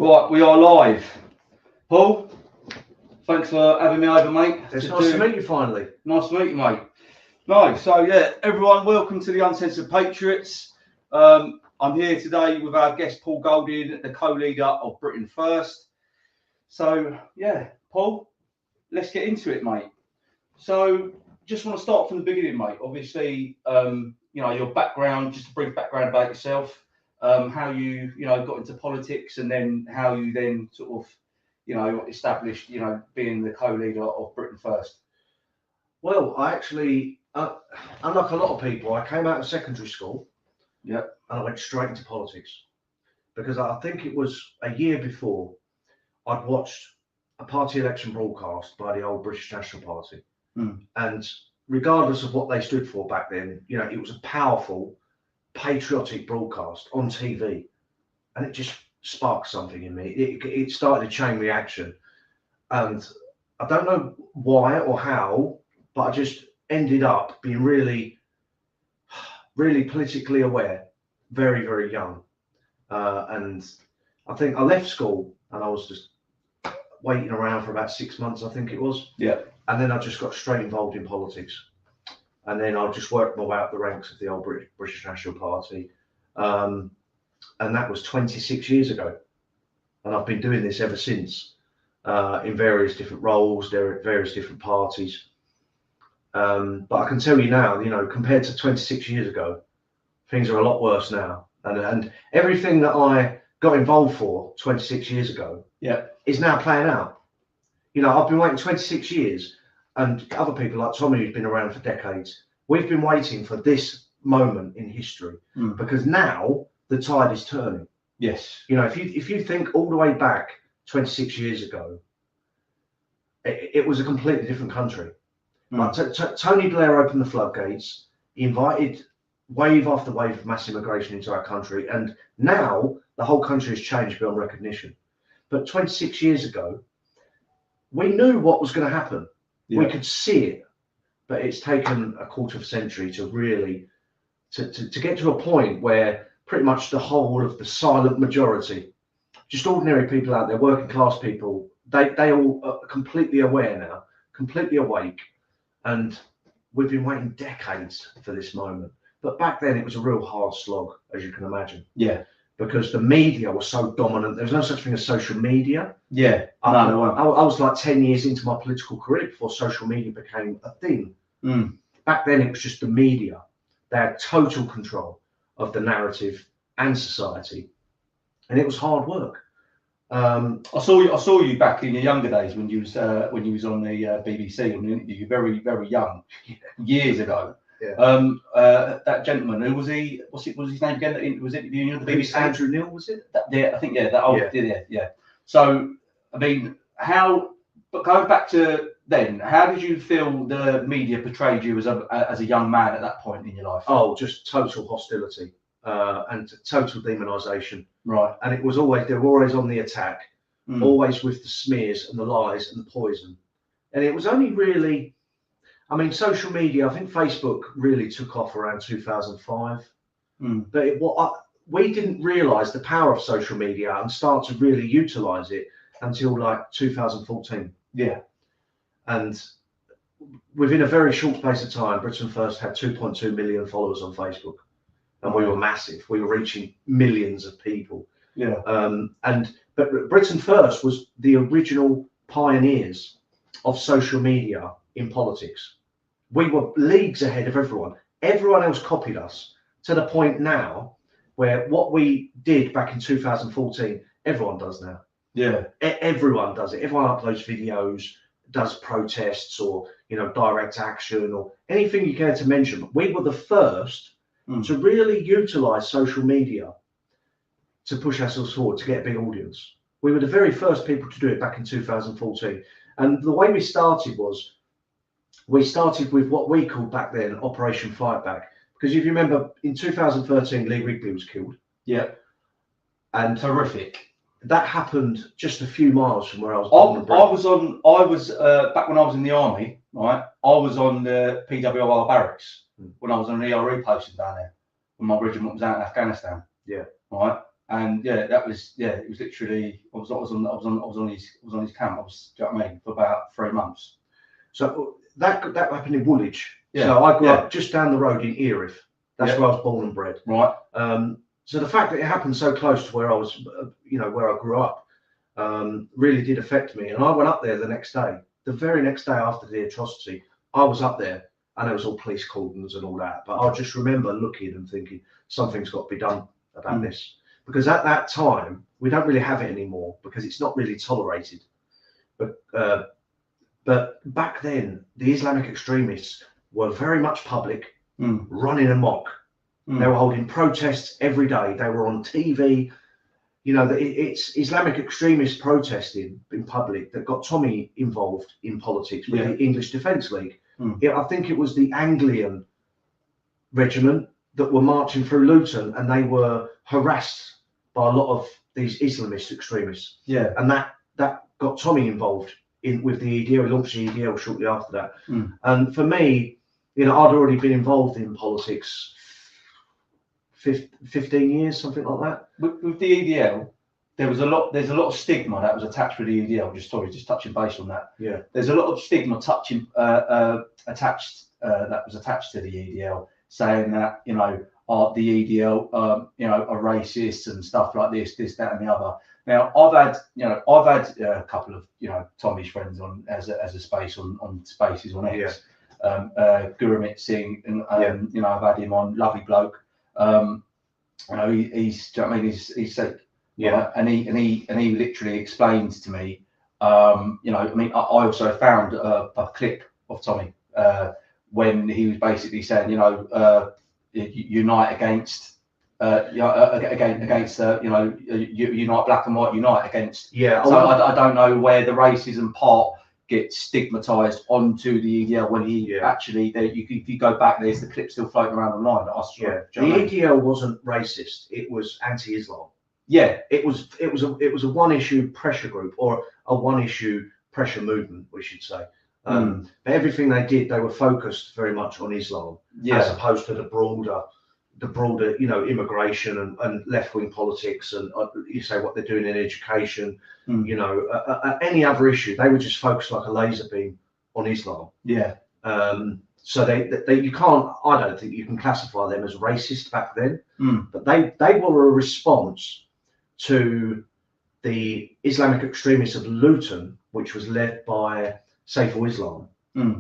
Right, we are live. Paul, thanks for having me over, mate. It's nice to meet you finally. Nice to meet you, mate. No, so yeah, everyone, welcome to the Uncensored Patriots. I'm here today with our guest Paul Golding, the co-leader of Britain First. So yeah, Paul, let's get into it, mate. So just want to start from the beginning, mate. Obviously, your background, just a brief background about yourself. How you got into politics, and then how you then sort of established being the co-leader of Britain First. Well, I actually, unlike a lot of people, I came out of secondary school. Yeah. And I went straight into politics because I think it was a year before I'd watched a party election broadcast by the old British National Party, and regardless of what they stood for back then, it was a powerful, patriotic broadcast on TV, and it just sparked something in me. It started a chain reaction, and I don't know why or how, but I just ended up being really politically aware, very, very young. And I think I left school and I was just waiting around for about 6 months, I think it was. Yeah. And then I just got straight involved in politics. And then I just worked my way up the ranks of the old British National Party. And that was 26 years ago. And I've been doing this ever since, in various different roles, there at various different parties. But I can tell you now, compared to 26 years ago, things are a lot worse now. And everything that I got involved for 26 years ago is now playing out. I've been waiting 26 years, and other people like Tommy, who's been around for decades, we've been waiting for this moment in history because now the tide is turning. Yes. If you think all the way back 26 years ago, it was a completely different country. Like Tony Blair opened the floodgates. He invited wave after wave of mass immigration into our country, and now the whole country has changed beyond recognition. But 26 years ago, we knew what was going to happen. We could see it, but it's taken a quarter of a century to really to get to a point where pretty much the whole of the silent majority, just ordinary people out there, working class people, they all are completely aware now, completely awake. And we've been waiting decades for this moment. But back then it was a real hard slog, as you can imagine. Yeah. Because the media was so dominant. There was no such thing as social media. Yeah. I was like 10 years into my political career before social media became a thing. Back then it was just the media. They had total control of the narrative and society. And it was hard work. I saw you back in your younger days when you was on the BBC on an interview, very, very young, years ago. Yeah. That gentleman, who was he? Was his name again? That was interviewing you on the BBC. Andrew Neil, was it? I think that old. Yeah. So I mean, but going back to then, how did you feel the media portrayed you as a young man at that point in your life? Oh, just total hostility and total demonisation. Right. And they were always on the attack, always with the smears and the lies and the poison. And it was only really, social media, I think Facebook really took off around 2005. But we didn't realise the power of social media and start to really utilise it until like 2014. Yeah. And within a very short space of time, Britain First had 2.2 million followers on Facebook. And we were massive. We were reaching millions of people. Yeah. But Britain First was the original pioneers of social media in politics. We were leagues ahead of everyone. Everyone else copied us to the point now where what we did back in 2014, everyone does now. Yeah. Everyone does it. Everyone uploads videos, does protests or direct action or anything you care to mention. We were the first to really utilise social media to push ourselves forward, to get a big audience. We were the very first people to do it back in 2014. And the way we started with what we called back then Operation Fightback. Because if you remember, in 2013, Lee Rigby was killed. Yeah. And horrific. That happened just a few miles from where I was. I was back when I was in the army, right? I was on the PWR barracks when I was on an ERE posting down there when my regiment was out in Afghanistan. Yeah. Right. And yeah, that was it was literally I was on his camp. Do you know what I mean, for about 3 months. So that happened in Woolwich. Yeah. So I grew up just down the road in Erith. That's where I was born and bred. Right. So the fact that it happened so close to where I was, where I grew up, really did affect me. And I went up there the next day. The very next day after the atrocity, I was up there, and there was all police cordons and all that. But I just remember looking and thinking, something's got to be done about this. Because at that time, we don't really have it anymore because it's not really tolerated. But back then, the Islamic extremists were very much public, running amok. They were holding protests every day. They were on TV. It's Islamic extremist protesting in public that got Tommy involved in politics with the English Defence League. I think it was the Anglian regiment that were marching through Luton, and they were harassed by a lot of these Islamist extremists. Yeah, and that got Tommy involved with the EDL. He launched the EDL shortly after that. And for me, I'd already been involved in politics 15 years, something like that. With the EDL, there's a lot of stigma that was attached with the EDL. Just touching base on that. Yeah, there's a lot of stigma attached that was attached to the EDL, saying that the EDL are racist and stuff like this, that, and the other. Now I've had a couple of Tommy's friends on as a space on spaces on X. Gurumit Singh, and I've had him on, lovely bloke. He's sick. Yeah, and he literally explained to me. I also found a clip of Tommy when he was basically saying, unite against, unite black and white, unite against. Yeah. So I don't know where the racism part gets stigmatized onto the EDL when he actually, if you go back, there's the clip still floating around online. The EDL wasn't racist; it was anti-Islam. Yeah, it was a one-issue pressure group, or a one-issue pressure movement, we should say. But everything they did, they were focused very much on Islam, as opposed to the broader, immigration and left-wing politics, and you say what they're doing in education, any other issue. They were just focused like a laser beam on Islam. Yeah. So you can't. I don't think you can classify them as racist back then. But they were a response to the Islamic extremists of Luton, which was led by Saiful Islam.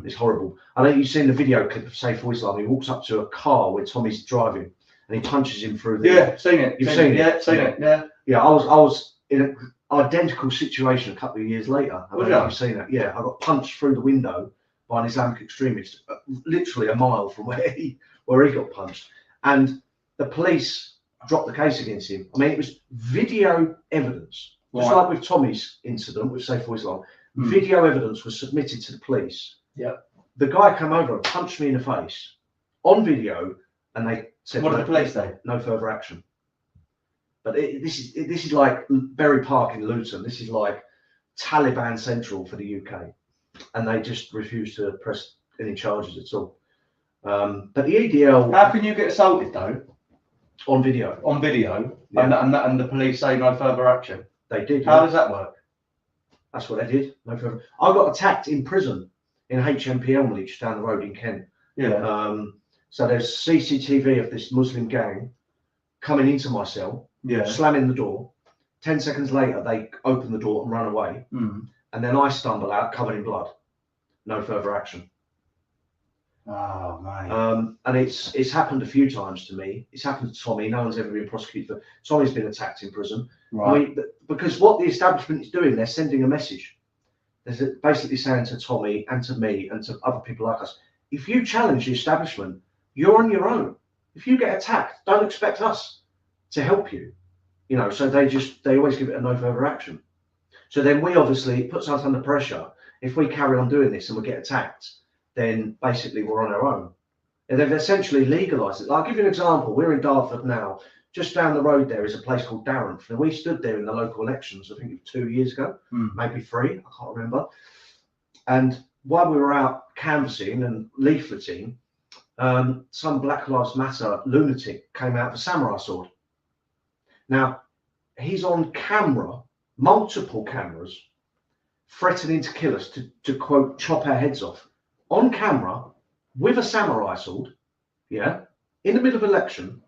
It's horrible. I know you've seen the video clip of Saiful Islam. He walks up to a car where Tommy's driving, and he punches him through the. Yeah, seen it. You've seen it. Yeah, seen it. Yeah. Yeah, I was in an identical situation a couple of years later. I don't know if you've seen that. Yeah, I got punched through the window by an Islamic extremist, literally a mile from where he got punched, and the police dropped the case against him. I mean, it was video evidence, just like with Tommy's incident with Saiful Islam. Video evidence was submitted to the police. Yeah. The guy came over and punched me in the face on video, and they said, "What did the police say?" No further action. But this is like Berry Park in Luton. This is like Taliban Central for the UK, and they just refused to press any charges at all. But the EDL. How can you get assaulted though? On video. On video, yeah. and the police say no further action. They did. How does that work? That's what they did. No further. I got attacked in prison in HMP Elmleach down the road in Kent. Yeah. So there's CCTV of this Muslim gang coming into my cell, slamming the door. 10 seconds later, they open the door and run away. And then I stumble out covered in blood. No further action. Oh, man. And it's happened a few times to me. It's happened to Tommy. No one's ever been prosecuted. But Tommy's been attacked in prison. Right. I mean, because what the establishment is doing, they're sending a message. They're basically saying to Tommy and to me and to other people like us, if you challenge the establishment, you're on your own. If you get attacked, don't expect us to help you. So they always give it a no further action. So then it puts us under pressure. If we carry on doing this and we get attacked, then basically we're on our own. And they've essentially legalised it. I'll give you an example. We're in Dartford now. Just down the road there is a place called Darrenf. And we stood there in the local elections, I think it was 2 years ago, maybe 3, I can't remember. And while we were out canvassing and leafleting, some Black Lives Matter lunatic came out with a samurai sword. Now, he's on camera, multiple cameras, threatening to kill us, to quote, chop our heads off, on camera, with a samurai sword, yeah, in the middle of election,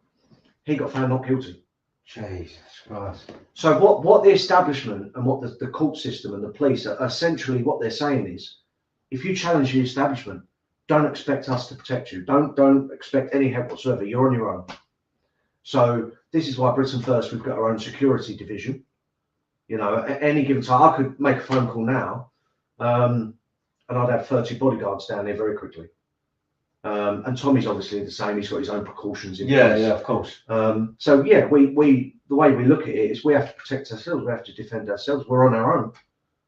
he got found not guilty. Jesus Christ. So what the establishment and what the court system and the police are essentially what they're saying is, if you challenge the establishment, don't expect us to protect you. Don't expect any help whatsoever. You're on your own. So this is why Britain First, we've got our own security division. You know, at any given time, I could make a phone call now, and I'd have 30 bodyguards down there very quickly. And Tommy's obviously the same. He's got his own precautions in place. Yeah, of course. So yeah, we the way we look at it is we have to protect ourselves. We have to defend ourselves. We're on our own.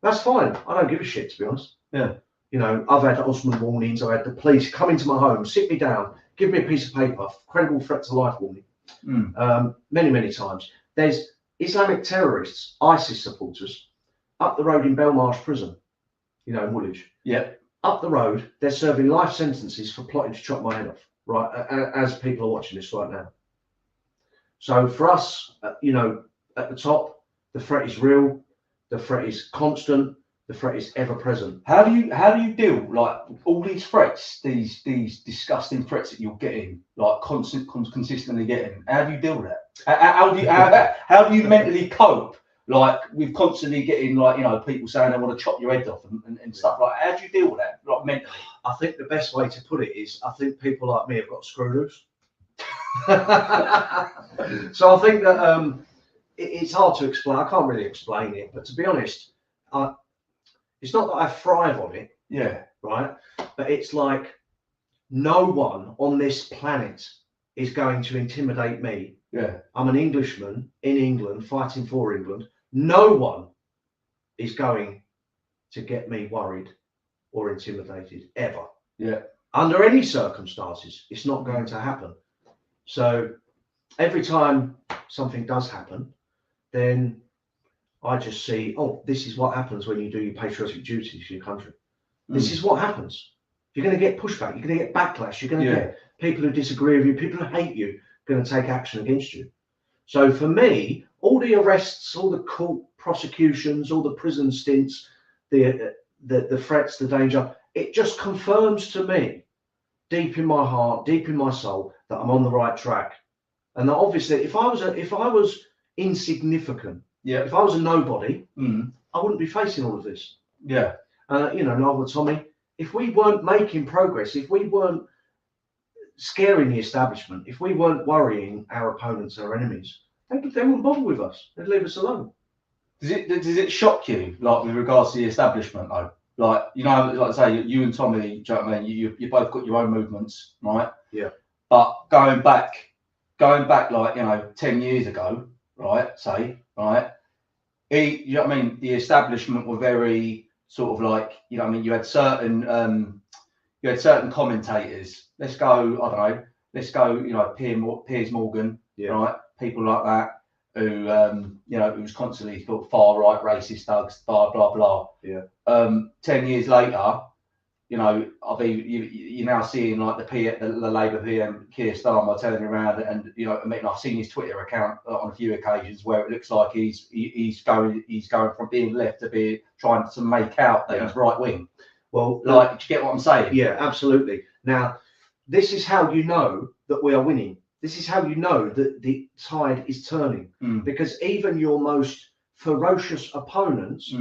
That's fine. I don't give a shit, to be honest. Yeah. You know, I've had Osman warnings. I've had the police come into my home, sit me down, give me a piece of paper, credible threat to life warning. Many times. There's Islamic terrorists, ISIS supporters, up the road in Belmarsh prison, you know, in Woolwich. Yeah. Up the road, they're serving life sentences for plotting to chop my head off, right, as people are watching this right now. So for us, you know, at the top, the threat is real, the threat is constant, the threat is ever present. How do you deal, like, all these threats, these disgusting threats that you're getting, like consistently getting? How do you deal with that? How do you mentally cope, like, with constantly getting, like, you know, people saying they want to chop your head off and stuff like that? How do you deal with that, like, mentally? I think the best way to put it is, I think people like me have got screw loose. So I think that it's hard to explain. I can't really explain it, but to be honest, it's not that I thrive on it. Yeah. Right. But it's like no one on this planet is going to intimidate me. Yeah. I'm an Englishman in England fighting for England. No one is going to get me worried or intimidated ever. Yeah. Under any circumstances, it's not going to happen. So every time something does happen, then I just see, oh, this is what happens when you do your patriotic duty to your country. This is what happens. You're going to get pushback. You're going to get backlash. You're going to get people who disagree with you, people who hate you, going to take action against you. So for me, all the arrests, all the court prosecutions, all the prison stints, the threats, the danger, it just confirms to me, deep in my heart, deep in my soul, that I'm on the right track. And that obviously, if I was insignificant, if I was a nobody, I wouldn't be facing all of this. Yeah. You know, neither would Tommy. If we weren't making progress, if we weren't scaring the establishment, if we weren't worrying our opponents, our enemies, they wouldn't bother with us. They'd leave us alone. Does it shock you, like, with regards to the establishment, though? Like, you know, like I say, you and Tommy, do you know what I mean? You both got your own movements, right? Yeah. But going back, like, you know, 10 years ago, right? Say, right? You know what I mean? The establishment were very sort of like, you know what I mean? You had certain commentators. Let's go, I don't know. Let's go, you know, Piers Morgan, right? People like that who, you know, who was constantly sort of far right, racist thugs, blah blah blah. Yeah. 10 years later, you know, you're now seeing like the Labour PM Keir Starmer turning around and, you know, I mean, I've seen his Twitter account on a few occasions where it looks like he's going from being left to be trying to make out that he's right wing. Well, like, do you get what I'm saying? Yeah, absolutely. Now, this is how you know that we are winning. This is how you know that the tide is turning, because even your most ferocious opponents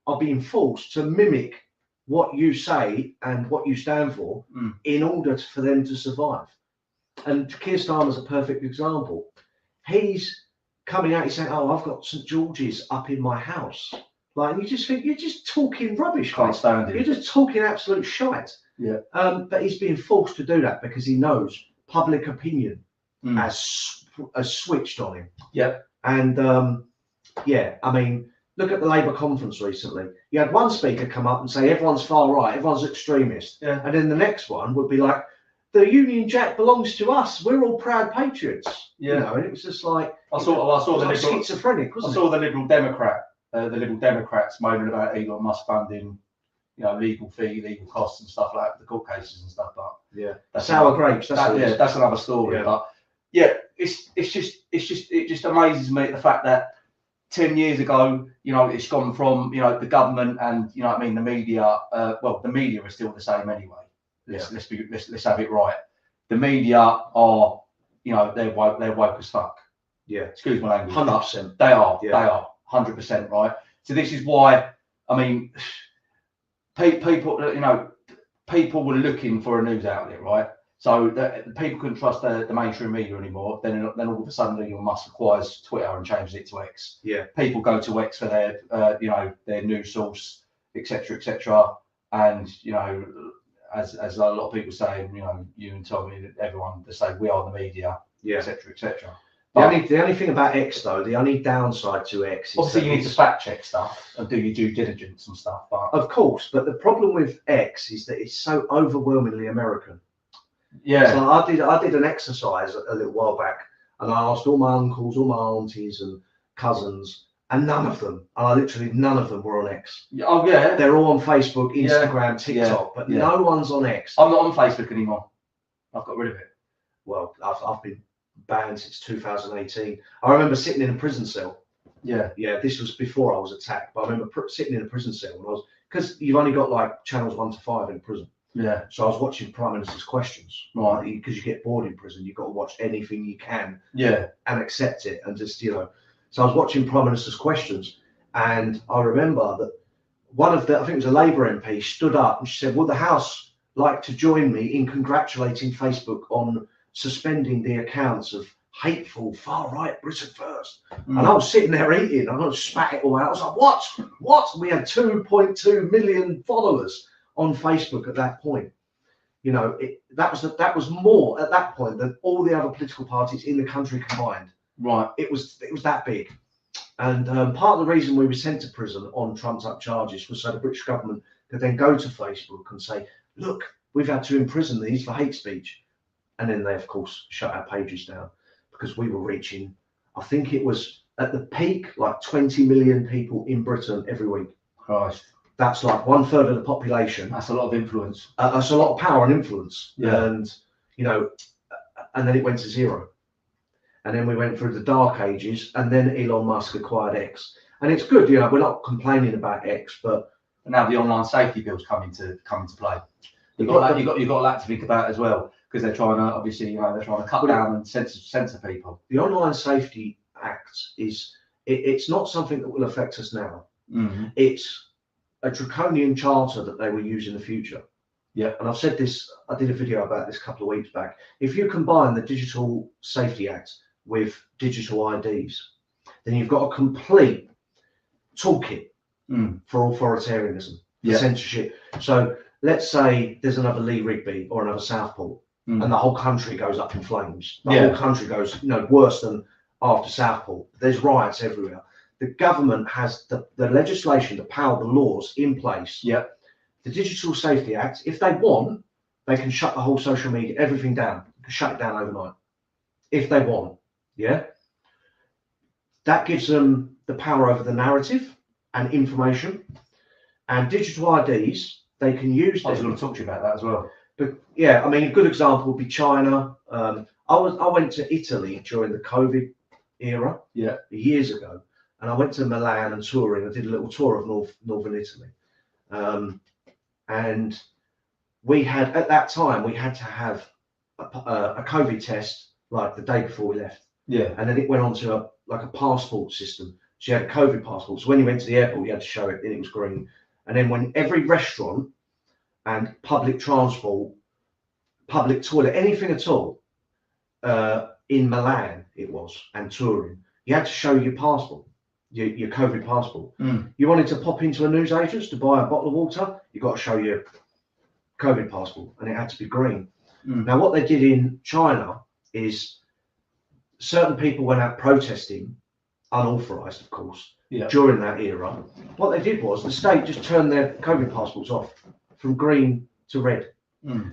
are being forced to mimic what you say and what you stand for in order for them to survive. And Keir Starmer's a perfect example. He's coming out, he's saying, oh, I've got St George's up in my house. Like, and you just think, you're just talking rubbish. Can't stand it. You're just talking absolute shite. Yeah. But he's being forced to do that because he knows public opinion has switched on him. Yeah. And yeah, I mean, look at the Labour conference recently. You had one speaker come up and say everyone's far right, everyone's extremist. Yeah. And then the next one would be like, the Union Jack belongs to us. We're all proud patriots. Yeah. You know, and it was just like, I saw the schizophrenic, wasn't it? I saw the Liberal Democrats moaning about Elon Musk funding, you know, legal costs and stuff like that, the court cases and stuff. But yeah, that's sour grapes. That's another story. Yeah. But yeah, it just amazes me the fact that 10 years ago, you know, it's gone from, you know, the government and, you know what I mean, the media, well, the media are still the same anyway. Let's have it right. The media are, you know, they're woke as fuck. Yeah. Excuse my language. 100%. They are 100%, right? So this is why, I mean, people, you know, people were looking for a news outlet, right? So that people couldn't trust the mainstream media anymore. Then all of a sudden, Elon Musk acquires Twitter and changes it to X. Yeah. People go to X for their, you know, their news source, etc., etc. And you know, as a lot of people say, you know, you and Tommy, everyone, they say we are the media, etc., etc. The only thing about X though, the only downside to X is obviously you need to fact check stuff and do your due diligence and stuff. But of course, but the problem with X is that it's so overwhelmingly American. Yeah. So I did an exercise a little while back, and I asked all my uncles, all my aunties and cousins, and none of them were on X. Oh yeah. They're all on Facebook, Instagram, TikTok, but no one's on X. I'm not on Facebook anymore. I've got rid of it. Well, I've been banned since 2018. I remember sitting in a prison cell. Yeah. Yeah, this was before I was attacked, but I remember sitting in a prison cell when because you've only got like channels 1 to 5 in prison. Yeah. So I was watching Prime Minister's Questions, right? Because you get bored in prison, you've got to watch anything you can, yeah, and accept it, and just, you know. So I was watching Prime Minister's Questions, and I remember that one of the, I think it was a Labour MP, stood up and she said, "Would the House like to join me in congratulating Facebook on suspending the accounts of hateful far-right Britain First?" And I was sitting there eating, and I just spat it all out. I was like, "What? We had 2.2 million followers on Facebook at that point." You know, that was more at that point than all the other political parties in the country combined. Right. It was that big. And part of the reason we were sent to prison on trumped-up charges was so the British government could then go to Facebook and say, "Look, we've had to imprison these for hate speech." And then they, of course, shut our pages down because we were reaching, I think it was at the peak, like 20 million people in Britain every week. Christ. That's like 1/3 of the population. That's a lot of influence. That's a lot of power and influence. Yeah. And, you know, and then it went to zero. And then we went through the dark ages, and then Elon Musk acquired X. And it's good, you know, we're not complaining about X, but now the online safety bill's coming to play. You've got that to think about as well, because they're trying to, obviously, you know, they're trying to cut down and censor people. The Online Safety Act it's not something that will affect us now. Mm-hmm. It's a draconian charter that they will use in the future. Yeah. And I've said this, I did a video about this a couple of weeks back. If you combine the Digital Safety Act with digital IDs, then you've got a complete toolkit for authoritarianism, for censorship. So let's say there's another Lee Rigby or another Southport, and the whole country goes up in flames. The whole country goes, you know, worse than after Southport. There's riots everywhere. The government has the legislation, the power, the laws in place. Yeah. The Digital Safety Act, if they want, they can shut the whole social media, everything down. They can shut it down overnight. If they want. Yeah. That gives them the power over the narrative and information. And digital IDs, they can use them. I was going to talk to you about that as well. But yeah, I mean, a good example would be China. I went to Italy during the COVID era, years ago, and I went to Milan and Turin. I did a little tour of northern Italy, and we had, at that time, we had to have a COVID test like the day before we left. Yeah. And then it went on to a passport system. So you had a COVID passport. So when you went to the airport, you had to show it, and it was green. And then when every restaurant and public transport, public toilet, anything at all, in Milan it was, and Turin, you had to show your passport, your COVID passport. You wanted to pop into a newsagent's to buy a bottle of water, you got to show your COVID passport, and it had to be green. Now what they did in China is certain people went out protesting, unauthorized of course, during that era. What they did was the state just turned their COVID passports off from green to red.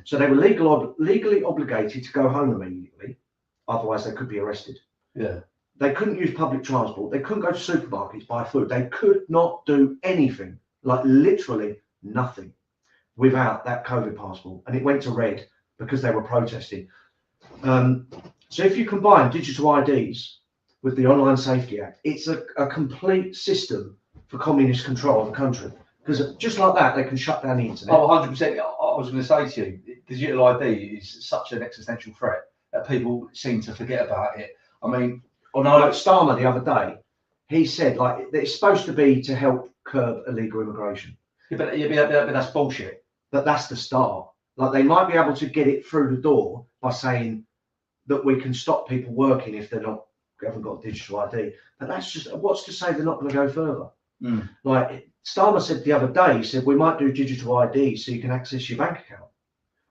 So they were legally obligated to go home immediately, otherwise they could be arrested. Yeah. They couldn't use public transport, they couldn't go to supermarkets, buy food, they could not do anything, like literally nothing, without that COVID passport. And it went to red because they were protesting. So if you combine digital IDs with the Online Safety Act. It's a complete system for communist control of the country. Because just like that, they can shut down the internet. Oh, 100%. I was going to say to you, digital ID is such an existential threat that people seem to forget about it. I mean, like Starmer the other day, he said like that it's supposed to be to help curb illegal immigration. Yeah, but that's bullshit. But that's the start. Like they might be able to get it through the door by saying that we can stop people working if haven't got digital ID. But that's just what's to say they're not going to go further. Like Starmer said the other day, he said we might do digital ID so you can access your bank account.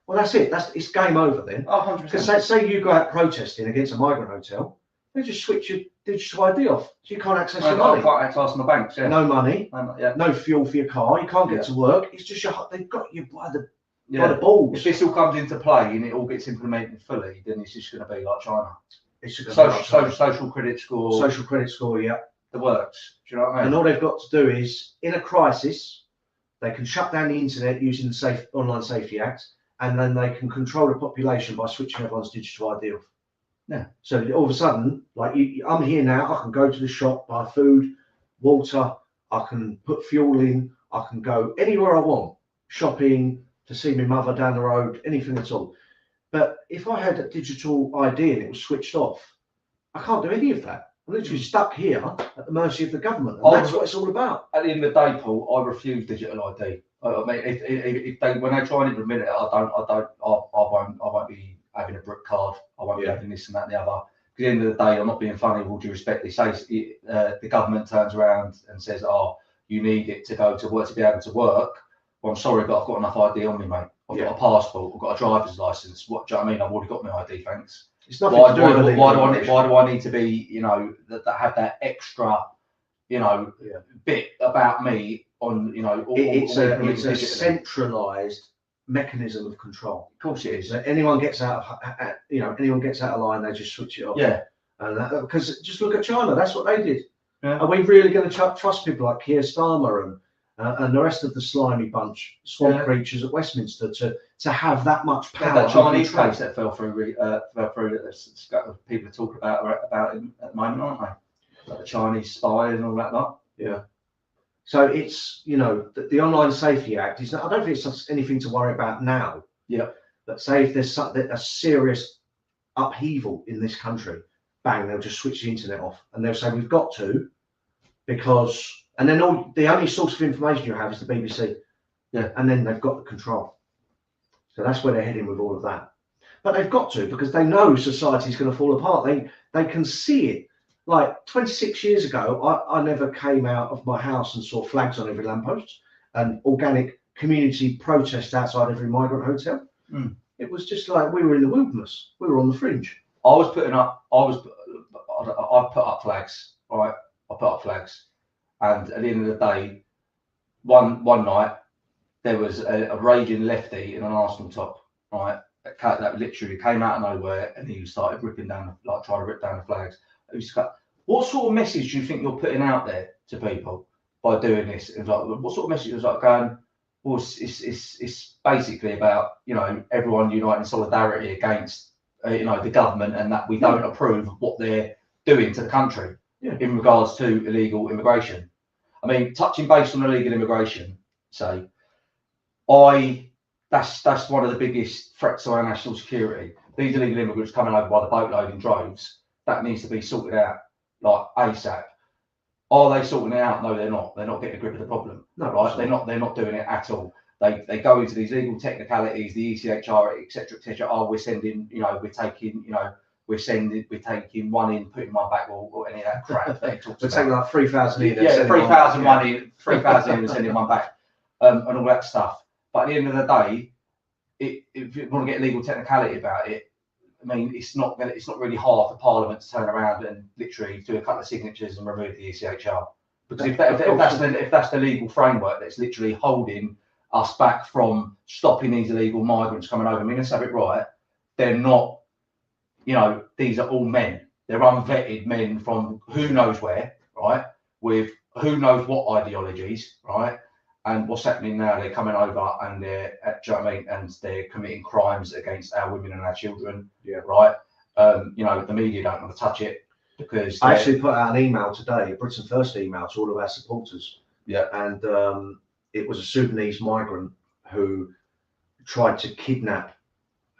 Well, that's it. It's game over then. Oh, 100%. Because say you go out protesting against a migrant hotel, they just switch your digital ID off, so you can't access your money. I can't access my banks. Yeah. No money, yeah. No fuel for your car. You can't get to work. It's just they've got you by the balls. If this all comes into play and it all gets implemented fully, then it's just going to be like China. It's social credit score. Social credit score, yeah. The works. Do you know what I mean? And all they've got to do is, in a crisis, they can shut down the internet using the Online Safety Act, and then they can control the population by switching everyone's digital ID off. Yeah. So all of a sudden, like I'm here now, I can go to the shop, buy food, water, I can put fuel in, I can go anywhere I want, shopping, to see my mother down the road, anything at all. But if I had a digital ID and it was switched off, I can't do any of that. I'm literally stuck here at the mercy of the government. And that's what it's all about. At the end of the day, Paul, I refuse digital ID. I mean, if they when they try and implement it, I won't be having a brick card. I won't be having this and that and the other. At the end of the day, I'm not being funny. With all due respect, they say the government turns around and says, "Oh, you need it to go to work to be able to work." Well, I'm sorry, but I've got enough ID on me, mate. I've got a passport. I've got a driver's license. What do you know what I mean? I've already got my ID. Thanks. It's nothing to do with why do I need to be, that have that extra, bit about me on, it's a centralised mechanism of control. Of course it is. So anyone gets out of line, they just switch it off. Yeah. And because just look at China, that's what they did. Yeah. Are we really going to trust people like Keir Starmer and the rest of the slimy bunch, swamp creatures at Westminster to have that much power? That Chinese case that fell through, people are talking about him at the moment, aren't they? Like the Chinese spy and all that lot. Yeah. So it's, the Online Safety Act is not, I don't think it's anything to worry about now. Yeah. But say if there's a serious upheaval in this country, bang, they'll just switch the internet off and they'll say we've got to, because. And then the only source of information you have is the BBC. Yeah. And then they've got the control. So that's where they're heading with all of that. But they've got to, because they know society's going to fall apart. They can see it. Like 26 years ago, I never came out of my house and saw flags on every lamppost and organic community protest outside every migrant hotel. It was just like we were in the wilderness. We were on the fringe. I put up flags, right? I put up flags. And at the end of the day, one night, there was a raging lefty in an Arsenal top, right? That literally came out of nowhere, and he started trying to rip down the flags. What sort of message do you think you're putting out there to people by doing this? And what sort of message is going? Well, it's basically about everyone uniting in solidarity against the government, and that we don't approve of what they're doing to the country in regards to illegal immigration. I mean, touching base on illegal immigration, that's one of the biggest threats to our national security. These illegal immigrants coming over by the boatload in droves, that needs to be sorted out like ASAP. Are they sorting it out? No, they're not. They're not getting a grip of the problem. No, right? They're not doing it at all. They go into these legal technicalities, the ECHR, etc., etc. Oh, we're sending, we're taking one in, putting one back, or any of that crap. We're taking like 3,000 in. Yeah, 3,000 one in, 3,000 in, and sending one back, and all that stuff. But at the end of the day, if you want to get legal technicality about it, I mean, it's not really hard for Parliament to turn around and literally do a couple of signatures and remove the ECHR. Because if that's the legal framework that's literally holding us back from stopping these illegal migrants coming over, I mean, let's have it right. They're not, these are all men. They're unvetted men from who knows where, right? With who knows what ideologies, right? And what's happening now? They're coming over and they're, do you know what I mean? And they're committing crimes against our women and our children, right? The media don't want to touch it. because I actually put out an email today, a Britain First email to all of our supporters. Yeah. And it was a Sudanese migrant who tried to kidnap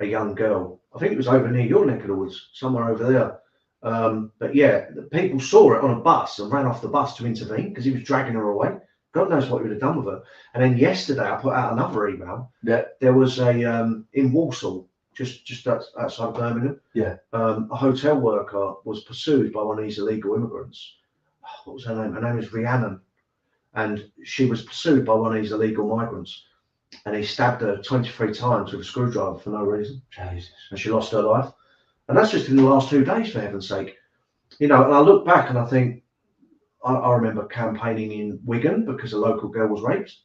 a young girl. I think it was over near your neck of the woods, somewhere over there. But yeah, the people saw it on a bus and ran off the bus to intervene because he was dragging her away. God knows what he would have done with her. And then yesterday, I put out another email. Yeah. There was a in Walsall, just outside of Birmingham. Yeah. A hotel worker was pursued by one of these illegal immigrants. What was her name? Her name is Rhiannon, and she was pursued by one of these illegal migrants. And he stabbed her 23 times with a screwdriver for no reason. Jesus. And she lost her life. And that's just in the last 2 days, for heaven's sake. You know, and I look back and I think, I remember campaigning in Wigan because a local girl was raped.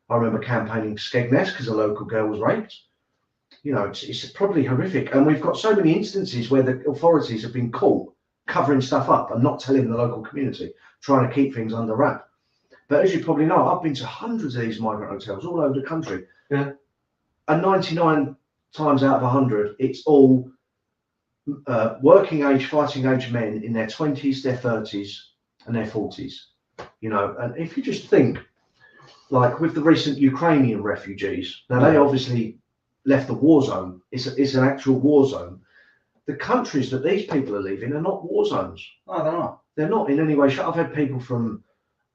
I remember campaigning in Skegness because a local girl was raped. You know, it's probably horrific. And we've got so many instances where the authorities have been caught covering stuff up and not telling the local community, trying to keep things under wrap. But as you probably know, I've been to hundreds of these migrant hotels all over the country. Yeah. And 99 times out of 100, it's all working age, fighting age men in their 20s, their 30s, and their 40s. You know, and if you just think, like with the recent Ukrainian refugees, now they obviously left the war zone. It's an actual war zone. The countries that these people are leaving are not war zones. No, they're not. They're not in any way. I've had people from,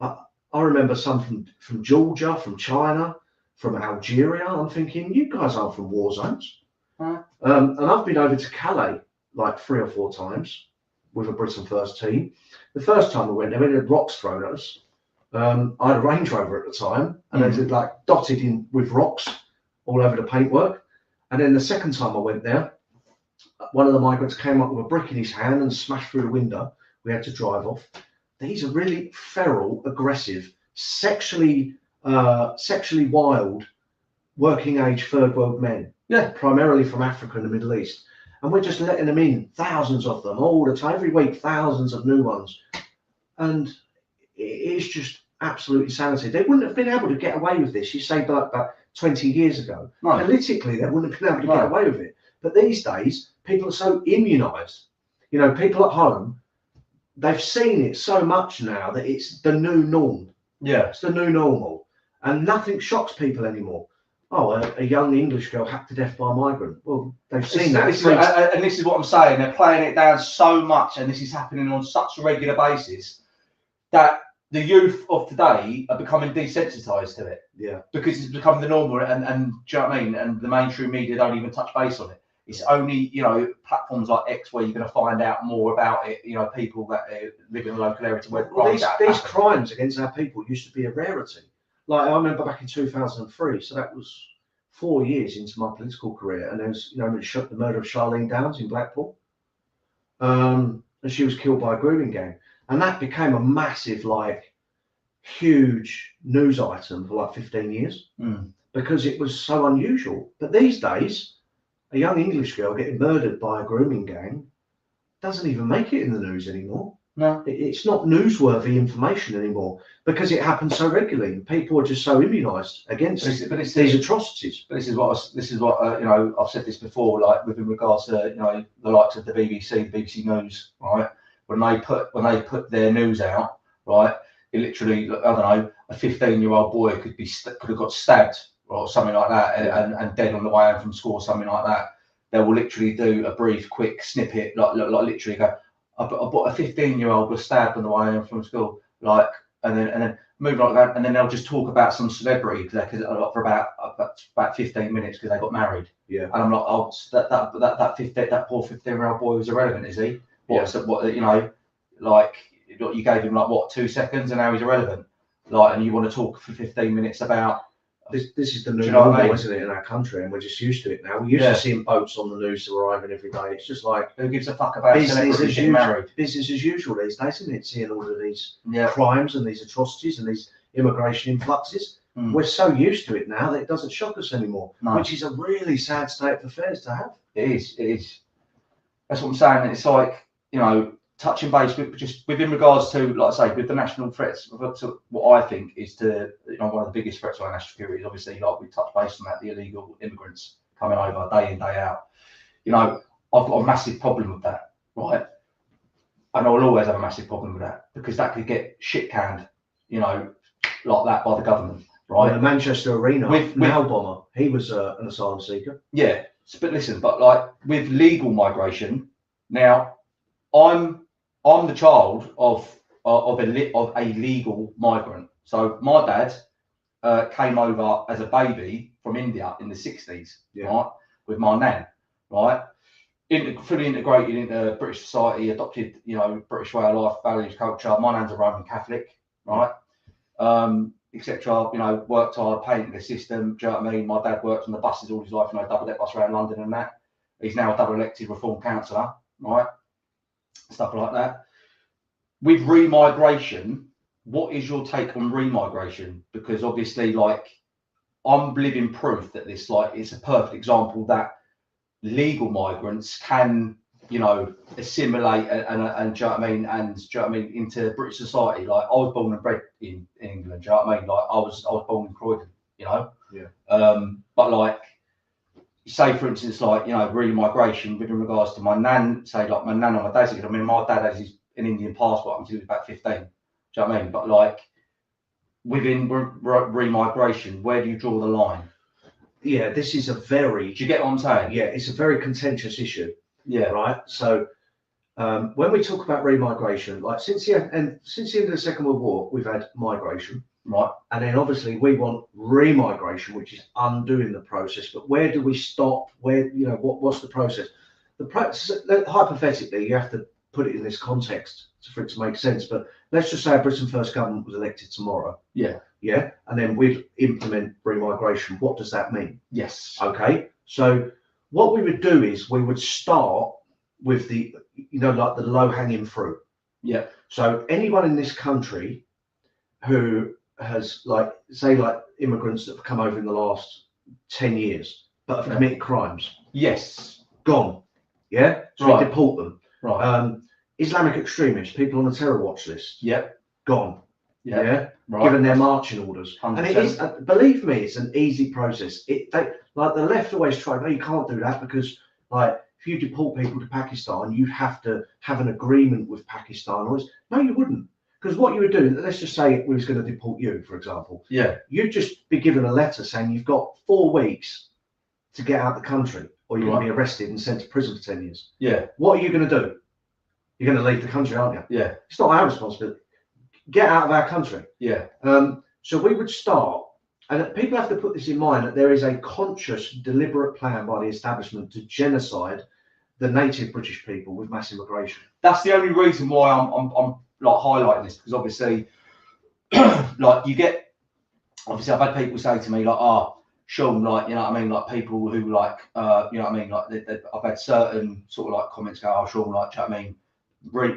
I remember some from Georgia, from China, from Algeria. I'm thinking, you guys aren't from war zones. Right. And I've been over to Calais like 3 or 4 times with a Britain First team. The first time we went there, we had rocks thrown at us. I had a Range Rover at the time, and they did like dotted in with rocks all over the paintwork. And then the second time I went there, one of the migrants came up with a brick in his hand and smashed through the window. We had to drive off. These are really feral, aggressive, sexually wild, working age third world men. Yeah. Primarily from Africa and the Middle East. And we're just letting them in, thousands of them all the time, every week, thousands of new ones. And it's just absolute insanity. They wouldn't have been able to get away with this, you say, about 20 years ago. No. Politically, they wouldn't have been able to get away with it. But these days, people are so immunised. You know, people at home, they've seen it so much now that it's the new norm. Yeah. It's the new normal. And nothing shocks people anymore. Oh, a young English girl hacked to death by a migrant. Well, they've seen that. And this is what I'm saying. They're playing it down so much, and this is happening on such a regular basis, that the youth of today are becoming desensitised to it. Yeah. Because it's become the normal, and do you know what I mean? And the mainstream media don't even touch base on it. It's only, you know, platforms like X where you're going to find out more about it. You know, people that live in the local area to where these crimes against our people used to be a rarity. Like I remember back in 2003, so that was 4 years into my political career, and there was, you know, the murder of Charlene Downs in Blackpool, and she was killed by a grooming gang, and that became a massive, like, huge news item for like 15 years because it was so unusual. But these days, a young English girl getting murdered by a grooming gang doesn't even make it in the news anymore. No, it's not newsworthy information anymore because it happens so regularly. People are just so immunised against these atrocities. But this is what you know. I've said this before, like with regards to, you know, the likes of the BBC News, right? When they put their news out, right? It literally, I don't know, a 15-year-old boy could have got stabbed or something like that, and dead on the way home from school, or something like that. They will literally do a brief, quick snippet, like literally go, a 15-year-old was stabbed on the way home from school, like, and then move like that, and then they'll just talk about some celebrity for about 15 minutes because they got married. Yeah. And I'm like, oh, that poor 15-year-old boy was irrelevant, is he? What, you know, like you gave him like what 2 seconds, and now he's irrelevant. Like, and you want to talk for 15 minutes about. This is the new normal, isn't it, in our country, and we're just used to it now. We used to seeing boats on the news arriving every day. It's just like, who gives a fuck about celebrities getting married? Business as usual these days, isn't it? Seeing all of these crimes and these atrocities and these immigration influxes. We're so used to it now that it doesn't shock us anymore, which is a really sad state of affairs to have. It is. That's what I'm saying. It's like, you know, touching base with just within regards to, like I say, with the national threats, to what I think is to, you know, one of the biggest threats to our national security is obviously, like we touched base on that, the illegal immigrants coming over day in, day out. You know, I've got a massive problem with that, right? and I'll always have a massive problem with that because that could get shit canned, you know, like that by the government, right? Well, the Manchester Arena now bomber, he was an asylum seeker. Yeah, but listen, but like with legal migration, now I'm the child of a legal migrant. So my dad came over as a baby from India in the 60s, right, with my nan, right, fully integrated into British society, adopted, you know, British way of life, values, culture. My nan's a Roman Catholic, right, etc. You know, worked hard, paid into the system. Do you know what I mean? My dad worked on the buses all his life, you know, double-deck bus around London and that. He's now a double-elected reform councillor, right, stuff like that. With remigration, what is your take on remigration? Because obviously, like, I'm living proof that this, like, it's a perfect example that legal migrants can, you know, assimilate and do you know what I mean? And do you know what I mean? Into British society. Like, I was born and bred in England. Do you know what I mean? Like, I was born in Croydon. You know. Yeah. But like, say for instance, like, you know, remigration with regards to my nan. Say like my nan on my dad's side. I mean, my dad has an Indian passport until he was about 15. Do you know what I mean? But like, within remigration, where do you draw the line? Yeah, this is a very. Do you get what I'm saying? Yeah, it's a very contentious issue. Yeah. Right. So when we talk about remigration, like since the end of the Second World War, we've had migration. Right. And then obviously we want remigration, which is undoing the process. But where do we stop? Where, you know, what's the process? The process, hypothetically, you have to put it in this context for it to make sense. But let's just say a Britain First government was elected tomorrow. Yeah. Yeah. And then we'd implement remigration. What does that mean? Yes. Okay. So what we would do is we would start with the, you know, like the low hanging fruit. Yeah. So anyone in this country who has, like, say, like immigrants that have come over in the last 10 years but have committed crimes. Yes. Gone. Yeah. So we deport them. Right. Islamic extremists, people on the terror watch list. Yep. Gone. Yep. Yeah. Right. Given their marching orders. 100%. And it is, believe me, it's an easy process. Like the left always try, no, you can't do that because, like, if you deport people to Pakistan, you'd have to have an agreement with Pakistan. No, you wouldn't. Because what you would do, let's just say we was going to deport you, for example. Yeah. You'd just be given a letter saying you've got 4 weeks to get out of the country, or you're going to be arrested and sent to prison for 10 years. Yeah. What are you going to do? You're going to leave the country, aren't you? Yeah. It's not our responsibility. Get out of our country. Yeah. So we would start, and people have to put this in mind, that there is a conscious, deliberate plan by the establishment to genocide the native British people with mass immigration. That's the only reason why I'm like highlighting this, because obviously, like, you get, obviously I've had people say to me like, oh, Sean, like, you know what I mean, like people who like, you know what I mean, like I've had certain sort of like comments go, oh, Sean, like, do you know what I mean,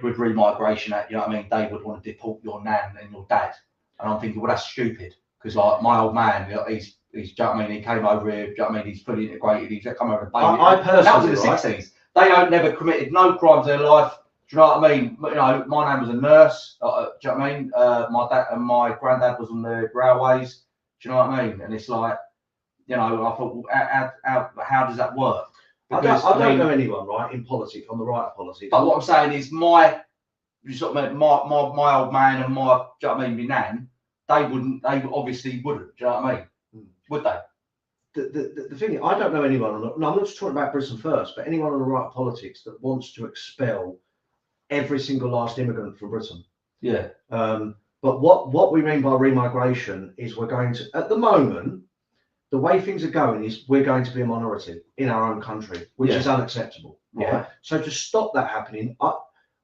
with remigration, you know what I mean, they would want to deport your nan and your dad, and I'm thinking, well, that's stupid, because like my old man, you know, he's do you know what I mean, he came over here, do you know what I mean, he's fully integrated, he's come over and I personally, that was in the 60s. They ain't never committed no crimes in their life. Do you know what I mean? You know, my nan was a nurse. Do you know what I mean? My dad and my granddad was on the railways. Do you know what I mean? And it's like, you know, I thought, well, how does that work? Because, I don't know anyone, right, in politics, on the right of politics. But what I'm saying is, my old man and my, do you know what I mean, my nan, they obviously wouldn't. Do you know what I mean? Would they? The thing is, I don't know anyone, no, I'm not just talking about Britain First, but anyone on the right of politics that wants to expel every single last immigrant from Britain. Yeah. But what we mean by remigration is we're going to, at the moment, the way things are going is we're going to be a minority in our own country, which is unacceptable. Right. Yeah. So to stop that happening,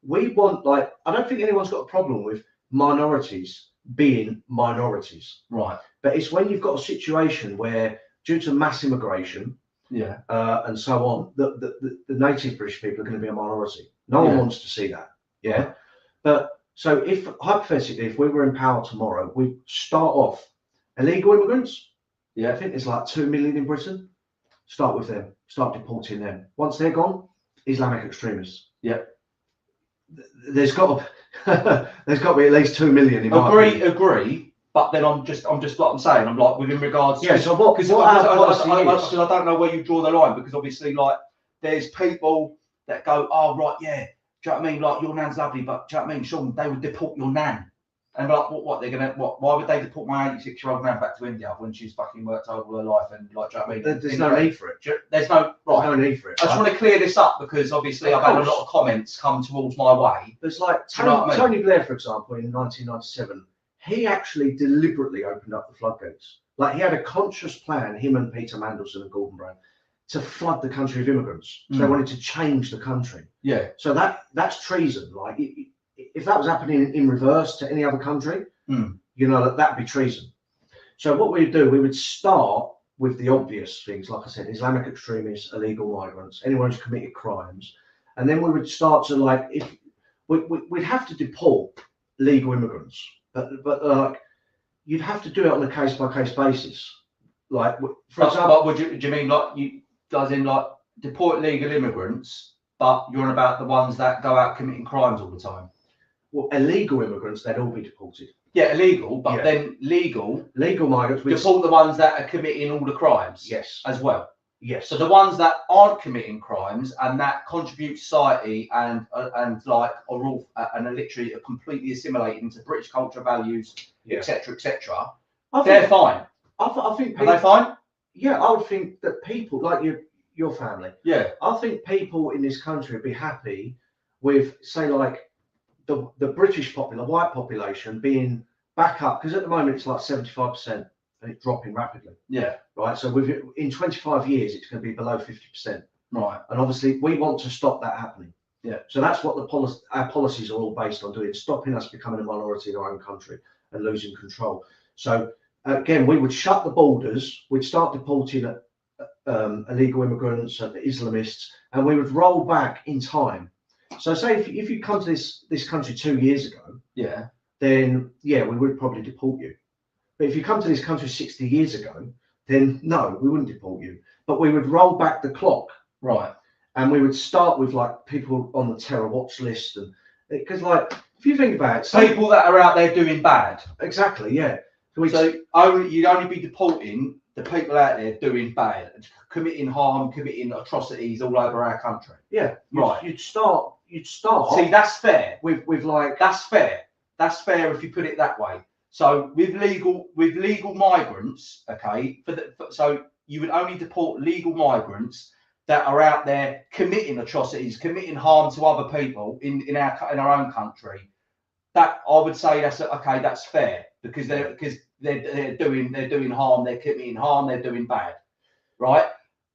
we want, like, I don't think anyone's got a problem with minorities being minorities. Right. But it's when you've got a situation where, due to mass immigration, and so on, the native British people are going to be a minority. No one wants to see that. Yeah. But so if hypothetically, if we were in power tomorrow, we start off illegal immigrants. Yeah. I think there's like 2 million in Britain. Start with them. Start deporting them. Once they're gone, Islamic extremists. Yeah. There's got to be at least 2 million. Agree. But then I'm just like I'm saying, I'm like, within regards to, so what? Because I don't know where you draw the line, because obviously, like, there's people that go, oh right, yeah, do you know what I mean? Like, your nan's lovely, but do you know what I mean, Sean, they would deport your nan. And like, what they're gonna, why would they deport my 86-year-old nan back to India when she's fucking worked all her life and like, do you know what I mean? There's no need for it. There's no, right. There's no need for it. I just want to clear this up because obviously I've had a lot of comments come towards my way. There's like I mean? Tony Blair, for example, in 1997, he actually deliberately opened up the floodgates. Like, he had a conscious plan, him and Peter Mandelson and Gordon Brown, to flood the country of immigrants. So they wanted to change the country. Yeah. So that's treason. Like, if that was happening in reverse to any other country, you know, that'd be treason. So what we'd do, we would start with the obvious things, like I said, Islamic extremists, illegal migrants, anyone who's committed crimes, and then we would start to, like, if we'd have to deport legal immigrants, but like, you'd have to do it on a case by case basis. Like, for example, do you mean like you guys in like deport legal immigrants, but you're on about the ones that go out committing crimes all the time? Well, illegal immigrants, they'd all be deported. Yeah, illegal, but then legal migrants, deport the ones that are committing all the crimes. Yes, as well. Yes. So the ones that aren't committing crimes and that contribute to society and like are all and are literally completely assimilated into British culture, values, etc., etc. They're fine. I think people, are they fine? Yeah, I would think that people like your family. Yeah. I think people in this country would be happy with, say, like the British white population being back up, because at the moment it's like 75% and it's dropping rapidly. Yeah. Right. So in 25 years it's going to be below 50%. Right. And obviously we want to stop that happening. Yeah. So that's what our policies are all based on doing, stopping us becoming a minority in our own country and losing control. So again, we would shut the borders, we'd start deporting illegal immigrants and Islamists, and we would roll back in time. So say if you come to this country 2 years ago, then we would probably deport you. But if you come to this country 60 years ago, then no, we wouldn't deport you. But we would roll back the clock. Right. And we would start with like people on the terror watch list, and because like if you think about it, people that are out there doing bad. Exactly, yeah. So you'd only be deporting the people out there doing bad, committing harm, committing atrocities all over our country. Yeah. Right. You'd start. See, that's fair. With like that's fair. That's fair if you put it that way. So with legal migrants, okay, so you would only deport legal migrants that are out there committing atrocities, committing harm to other people in our own country. That I would say that's fair because they're doing harm, they're committing harm, they're doing bad, right?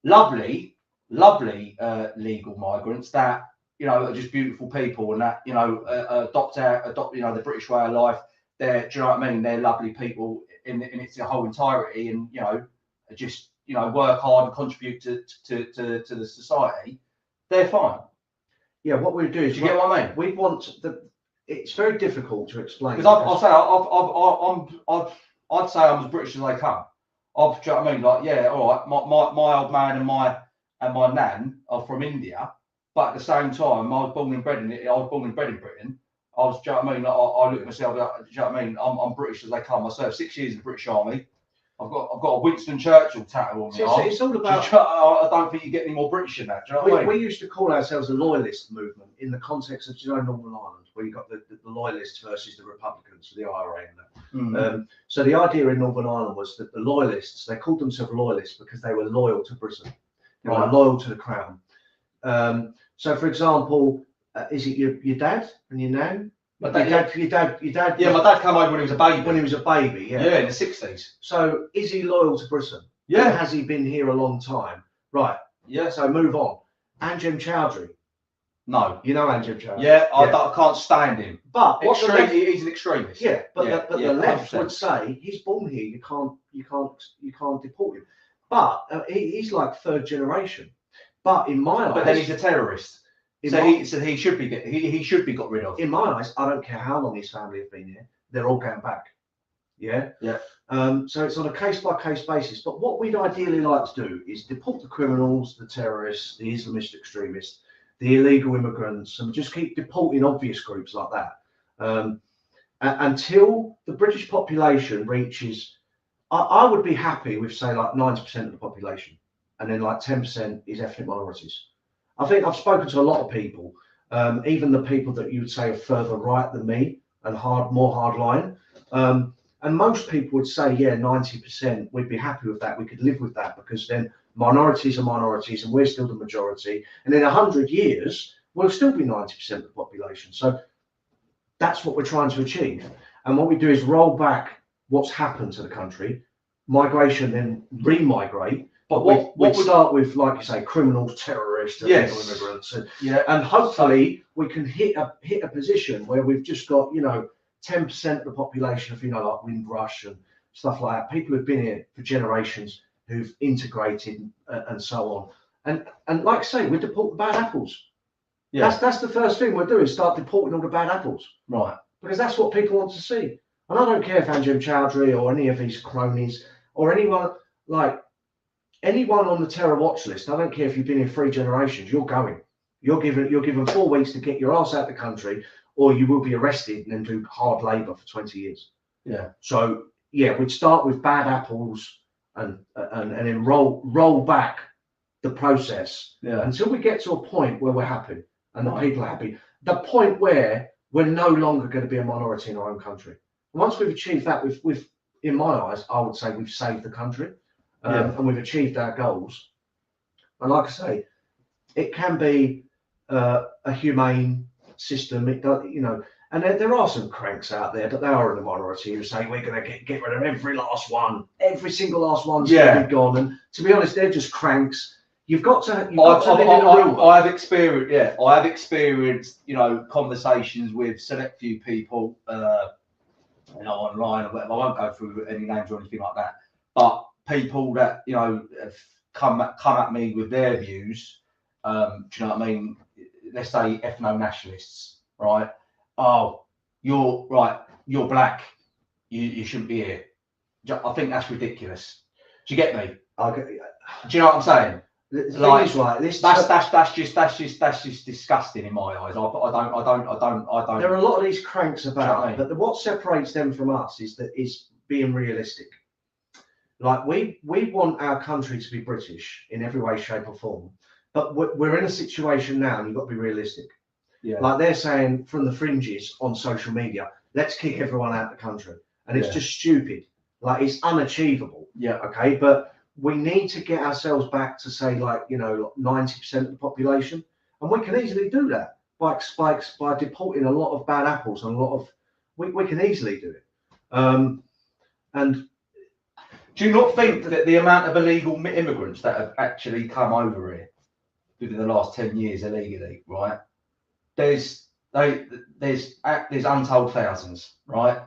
Lovely legal migrants that are just beautiful people and that adopt the British way of life. Do you know what I mean? They're lovely people in its whole entirety, and just work hard and contribute to the society. They're fine. Yeah, what we do is, do you get what I mean? We want it's very difficult to explain. Because I'd say I'm as British as they come. Do you know what I mean? Like, yeah, all right, my old man and my nan are from India, but at the same time, I was born and bred in Britain. Do you know what I mean? I look at myself, do you know what I mean? I'm British as they come. I served 6 years in the British Army. I've got a Winston Churchill tattoo on my arm. It's all about. I don't think you get any more British than that. Do you know what I mean? We used to call ourselves a loyalist movement in the context of Northern Ireland, where you got the loyalists versus the Republicans, the IRA and that. So the idea in Northern Ireland was that the loyalists, they called themselves loyalists because they were loyal to Britain, they were loyal to the crown. So for example, is it your dad and your nan? Your dad. Yeah, my dad came over when he was a baby. When he was a baby, yeah, in the 60s. So is he loyal to Britain? Yeah. Has he been here a long time? Right. Yeah. So move on. Anjem Chowdhury. No. You know Anjem Chowdhury? Yeah, I can't stand him. But he's an extremist. Yeah, but the left 100%. Would say he's born here. You can't deport him. But he's like third generation. But in my eyes, but then he's a terrorist. So he should be got rid of. In my eyes, I don't care how long his family have been here; they're all going back. Yeah. Yeah. So it's on a case by case basis. But what we'd ideally like to do is deport the criminals, the terrorists, the Islamist extremists, the illegal immigrants, and just keep deporting obvious groups like that until the British population reaches. I would be happy with, say, like 90% of the population, and then like 10% is ethnic minorities. I think I've spoken to a lot of people, even the people that you would say are further right than me and more hardline. And most people would say, yeah, 90%, we'd be happy with that. We could live with that because then minorities are minorities and we're still the majority. And in 100 years, we'll still be 90% of the population. So that's what we're trying to achieve. And what we do is roll back what's happened to the country, migration, then re-migrate. But we start with, like you say, criminals, terrorists, illegal immigrants, and hopefully we can hit a position where we've just got 10% of the population of like Windrush and stuff like that. People who've been here for generations, who've integrated and so on. And like I say, we deport the bad apples. Yeah, that's the first thing we're doing. Start deporting all the bad apples, right? Because that's what people want to see. And I don't care if Anjem Chowdhury or any of these cronies or anyone on the terror watch list. I don't care if you've been here 3 generations. You're going. You're given 4 weeks to get your ass out of the country, or you will be arrested and then do hard labour for 20 years. Yeah. So yeah, we'd start with bad apples and then roll back the process until we get to a point where we're happy and the people are happy. The point where we're no longer going to be a minority in our own country. And once we've achieved that, we've in my eyes, I would say we've saved the country and we've achieved our goals. And like I say, it can be a humane system. It does, and there are some cranks out there, but they are in the minority who say we're going to get rid of every last one, every single last one's going to be gone. And to be honest, they're just cranks. You've got to live in a real world. I have experienced, conversations with select few people, online or whatever. I won't go through any names or anything like that, but people that have come at me with their views. Do you know what I mean? Let's say ethno-nationalists, right? Oh, you're you're black, you shouldn't be here. I think that's ridiculous. Do you get me? Do you know what I'm saying? That's just disgusting in my eyes. I don't. There are a lot of these cranks about, but what separates them from us is being realistic. Like we want our country to be British in every way, shape, or form, but we're in a situation now, and you've got to be realistic. Yeah. Like they're saying from the fringes on social media, let's kick everyone out of the country, and it's just stupid. Like it's unachievable. Yeah. Okay, but we need to get ourselves back to say 90% of the population, and we can easily do that by deporting a lot of bad apples and a lot of we can easily do it. And do you not think that the amount of illegal immigrants that have actually come over here within the last 10 years illegally, right? There's untold thousands, right?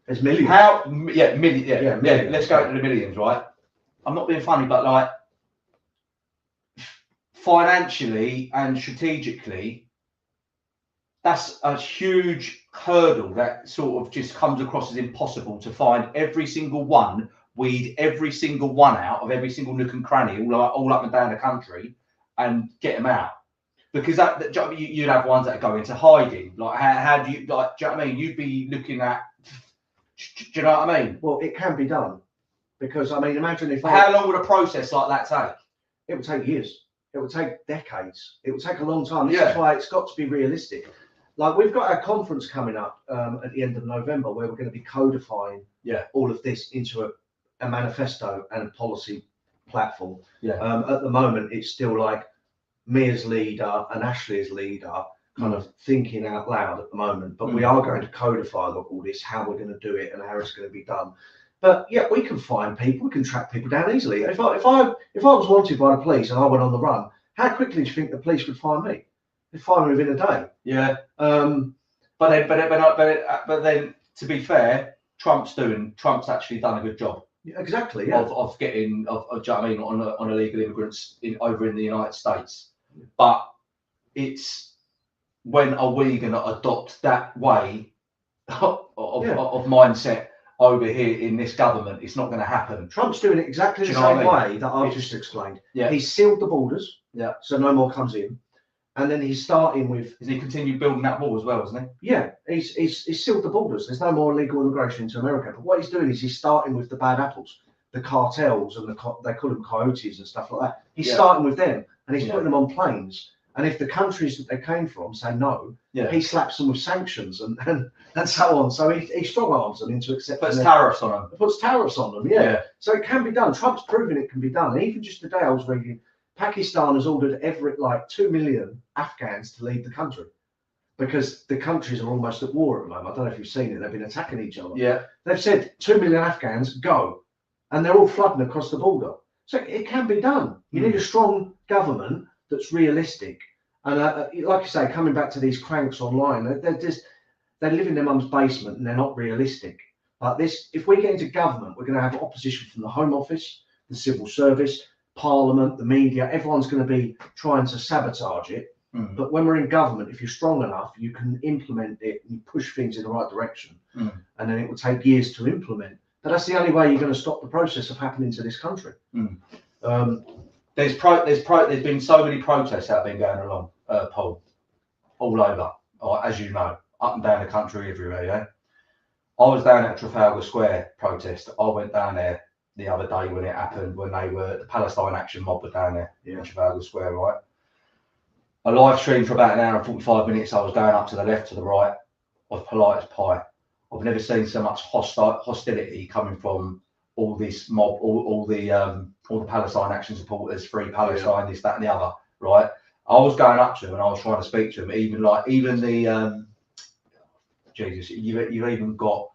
There's millions. Millions. Let's go to the millions, right? I'm not being funny, but financially and strategically, that's a huge hurdle that sort of just comes across as impossible to find every single one, weed every single one out of every single nook and cranny all up and down the country and get them out. Because you'd have ones that go into hiding. Like, how do you, do you know what I mean? You'd be looking at, do you know what I mean? Well, it can be done. Because, I mean, imagine if... How long would a process like that take? It would take years. It would take decades. It would take a long time. This is why it's got to be realistic. Like, we've got our conference coming up at the end of November where we're going to be codifying all of this into a manifesto and a policy platform. Yeah. At the moment, it's still like me as leader and Ashley as leader kind of thinking out loud at the moment. But we are going to codify all this, how we're going to do it and how it's going to be done. But yeah, we can find people, we can track people down easily. If I was wanted by the police and I went on the run, how quickly do you think the police would find me? They'd find me within a day. Yeah. But then to be fair, Trump's actually done a good job. Yeah, exactly. Yeah. Of getting do you know what I mean, on illegal immigrants over in the United States. But it's when are we going to adopt that way of mindset over here in this government? It's not going to happen. Trump's doing it exactly the same way that I've just explained. Yeah. He's sealed the borders. Yeah. So no more comes in. And then he's starting with... Has he continued building that wall as well, hasn't he? Yeah. He's sealed the borders. There's no more illegal immigration into America. But what he's doing is he's starting with the bad apples, the cartels, and they call them coyotes and stuff like that. He's starting with them, and he's putting them on planes And if the countries that they came from say no, Yeah. he slaps them with sanctions and so on. So he strong arms them into accepting. Puts tariffs on them. Puts tariffs on them, yeah. So it can be done. Trump's proven it can be done. And even just today, I was reading, Pakistan has ordered like 2 million Afghans to leave the country because the countries are almost at war at the moment. I don't know if you've seen it. They've been attacking each other. Yeah. They've said 2 million Afghans go, and they're all flooding across the border. So it can be done. You need a strong government that's realistic. And like you say, coming back to these cranks online, they live in their mum's basement and they're not realistic. Like this, if we get into government, we're going to have opposition from the Home Office, the civil service, Parliament, the media. Everyone's going to be trying to sabotage it. But when we're in government, if you're strong enough, you can implement it and push things in the right direction. And then it will take years to implement. But that's the only way you're going to stop the process of happening to this country. There's been so many protests that have been going along, Paul, all over, as you know, up and down the country, everywhere. Yeah, I was down at Trafalgar Square protest. I went down there the other day when it happened, when the Palestine Action mob were down there in Trafalgar Square, right? I live streamed for about an hour and 45 minutes. I was going up to the left, to the right. I was polite as pie. I've never seen so much hostility coming from all this mob, all the Palestine Action supporters, Free Palestine, this, that, and the other, right? I was going up to them and I was trying to speak to them. Even the Jesus, you've even got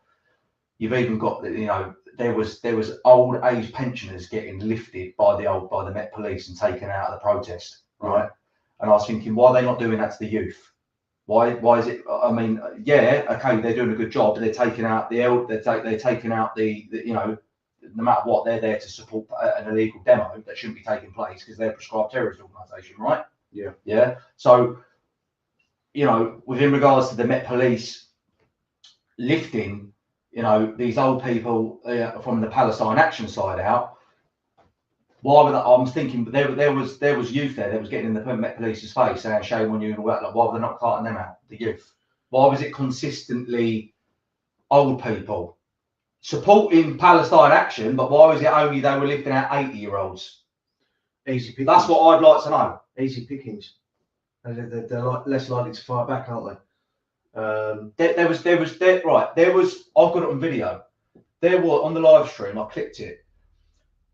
there was old age pensioners getting lifted by the Met Police and taken out of the protest, right? And I was thinking, why are they not doing that to the youth? Why is it? I mean, yeah, okay, they're doing a good job, but they're taking out they're taking out the no matter what, they're there to support an illegal demo that shouldn't be taking place because they're a prescribed terrorist organisation, right? Yeah. Yeah. So, within regards to the Met Police lifting, these old people from the Palestine Action side out, why were I was thinking, but there was youth there that was getting in the Met Police's face saying shame on you and all that. Like, why were they not carting them out, the youth? Why was it consistently old people supporting Palestine Action, but why was it only they were lifting out 80-year-olds? Easy pickings. That's what I'd like to know. Easy pickings. They're less likely to fight back, aren't they? There was I've got it on video. There was on the live stream. I clicked it.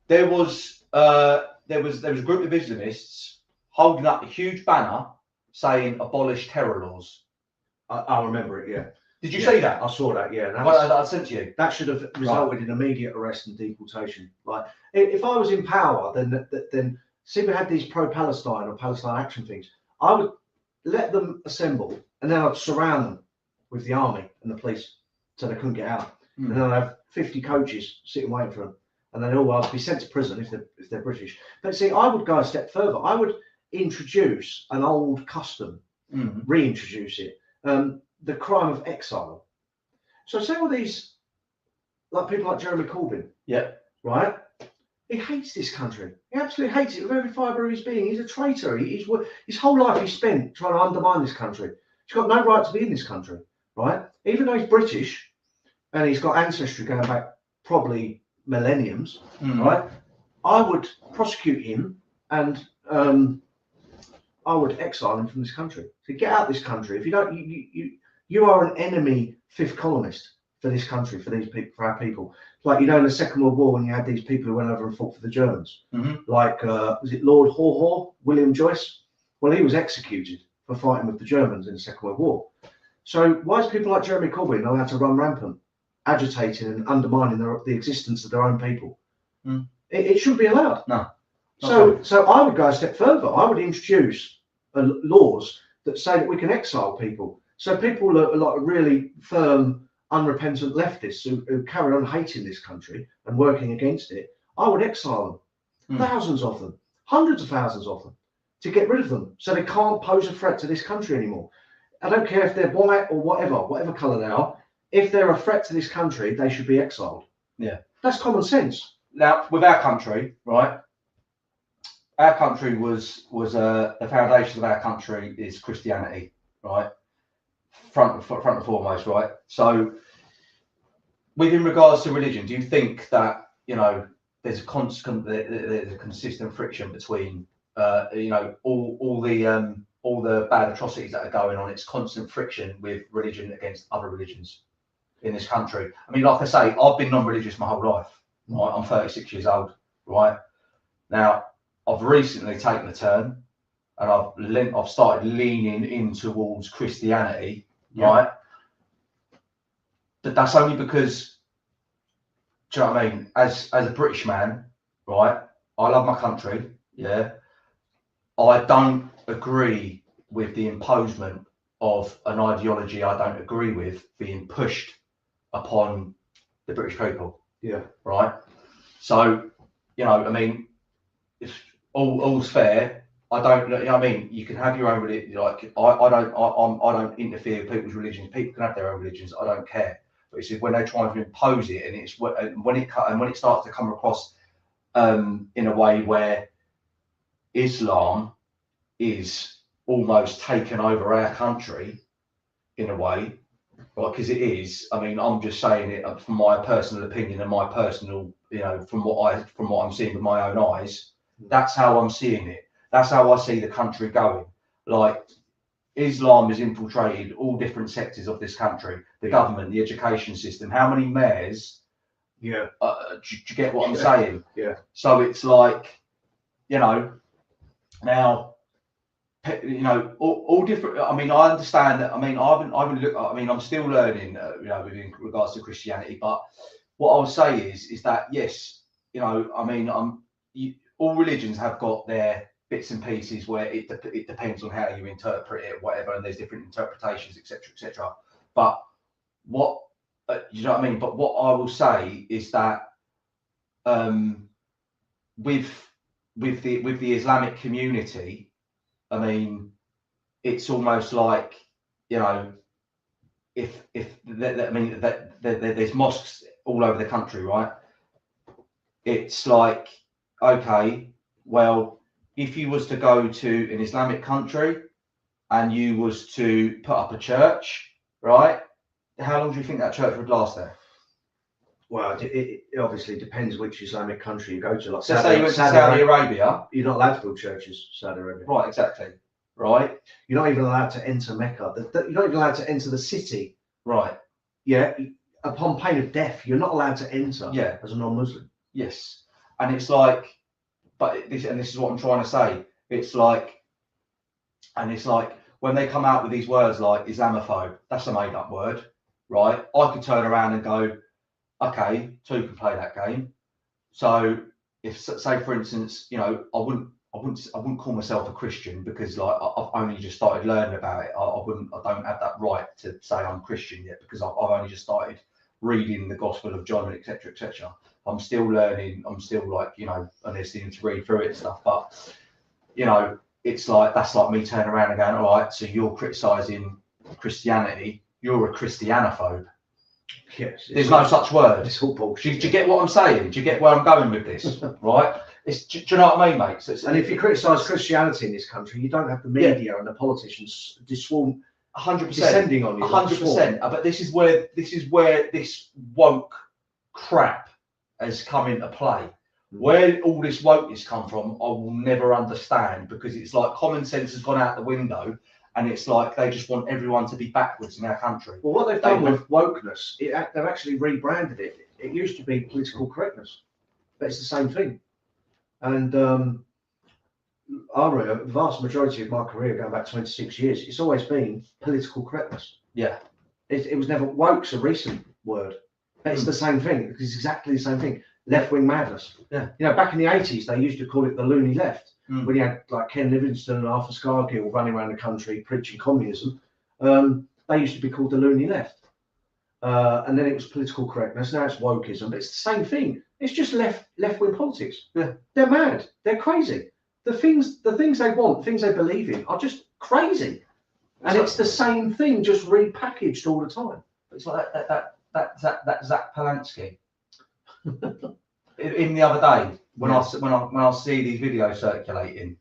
There was a group of Islamists holding up a huge banner saying "abolish terror laws." I remember it. Yeah. Did you see that? I saw that. Yeah. I sent to you. That should have resulted in immediate arrest and deportation. Like, if I was in power, then see, we had these pro-Palestine or Palestine Action things. I would let them assemble, and then I'd surround them with the army and the police, so they couldn't get out. And then I'd have 50 coaches sitting waiting for them, and then all I'd be sent to prison if they're British. But see, I would go a step further. I would introduce an old custom, reintroduce it. The crime of exile. So say all these, like people like Jeremy Corbyn, right? He hates this country. He absolutely hates it with every fibre of his being. He's a traitor. His whole life he's spent trying to undermine this country. He's got no right to be in this country, right? Even though he's British and he's got ancestry going back probably millenniums, right? I would prosecute him and I would exile him from this country. So get out of this country. If you don't, you are an enemy fifth columnist for this country, for these people, for our people. Like, in the Second World War, when you had these people who went over and fought for the Germans, like, was it Lord Haw, William Joyce? Well, he was executed for fighting with the Germans in the Second World War. So why is people like Jeremy Corbyn allowed to run rampant, agitating and undermining the existence of their own people? It shouldn't be allowed. No. So I would go a step further. I would introduce laws that say that we can exile people. So people are like really firm, unrepentant leftists who carry on hating this country and working against it. I would exile them, thousands of them, hundreds of thousands of them, to get rid of them so they can't pose a threat to this country anymore. I don't care if they're white or whatever colour they are. If they're a threat to this country, they should be exiled. Yeah. That's common sense. Now, with our country, right? Our country was the foundation of our country is Christianity, right? Front and foremost, right? So, within regards to religion, do you think that there's a consistent friction between all the all the bad atrocities that are going on. It's constant friction with religion against other religions in this country. I mean, like I say, I've been non-religious my whole life. Right? I'm 36 years old. Right now, I've recently taken a turn, and I've started leaning in towards Christianity. Yeah. Right, but that's only because, do you know what I mean? As a British man, right, I love my country. Yeah, I don't agree with the imposement of an ideology I don't agree with being pushed upon the British people. Yeah. Right. So, you know, I mean, if all's fair, I don't. You know what I mean? You can have your own religion. Like I don't interfere with people's religions. People can have their own religions. I don't care. But it's when they try to impose it, and it's when it starts to come across in a way where Islam is almost taken over our country in a way, right? Because it is. I mean, I'm just saying it from my personal opinion and my personal, you know, from what I'm seeing with my own eyes. That's how I'm seeing it. That's how I see the country going. Like, Islam has infiltrated all different sectors of this country, the government, the education system. How many mayors? Yeah. Do you get what I'm saying? Yeah. So it's like, you know, now, you know, all different. I mean, I understand that. I mean, I haven't looked. I mean, I'm still learning, you know, in regards to Christianity. But what I would say is that yes, you know, I mean, all religions have got their bits and pieces where it depends on how you interpret it, whatever, and there's different interpretations, etc., etc. But what you know what I mean? But what I will say is that with the Islamic community, I mean, it's almost like, you know, there's mosques all over the country, right? It's like, okay, well, if you was to go to an Islamic country and you was to put up a church, right? How long do you think that church would last there? Well, it obviously depends which Islamic country you go to. Like So say you went to Saudi Arabia. You're not allowed to build churches, Saudi Arabia. Right, exactly. Right. You're not even allowed to enter Mecca. You're not even allowed to enter the city. Right. Yeah. Upon pain of death, you're not allowed to enter. Yeah. As a non-Muslim. Yes. And it's like, but this is what I'm trying to say. It's like when they come out with these words like Islamophobe, that's a made-up word, right? I could turn around and go, okay, two can play that game. So if, say, for instance, you know, I wouldn't call myself a Christian because, like, I've only just started learning about it. I don't have that right to say I'm Christian yet because I've only just started reading the Gospel of John, etc., etc. I'm still learning. I'm still, like, you know, and there's things to read through it and stuff. But, you know, it's like, that's like me turning around and going, all right, so you're criticising Christianity. You're a Christianophobe. Yes. There's no such word. It's all bullshit. Do you get what I'm saying? Do you get where I'm going with this? Right? Do you know what I mean, mate? So and if you criticise Christianity in this country, you don't have the media and the politicians descending on you. 100%. But this is where this woke crap has come into play. Where all this wokeness come from, I will never understand, because it's like common sense has gone out the window, and it's like they just want everyone to be backwards in our country. Well, what they've done with wokeness, they've actually rebranded it. It used to be political correctness, but it's the same thing. And the vast majority of my career, going back 26 years, it's always been political correctness. Yeah. It was never, woke's a recent word, but it's the same thing. It's exactly the same thing. Left-wing madness. Yeah. You know, back in the 80s, they used to call it the loony left. When you had like Ken Livingstone and Arthur Scargill running around the country preaching communism, they used to be called the loony left. And then it was political correctness. Now it's wokeism, but it's the same thing. It's just left-wing politics. Yeah. They're mad. They're crazy. The things they want, things they believe in, are just crazy. And it's the same thing, just repackaged all the time. It's like that Zach Palansky. In the other day, when I see these videos circulating,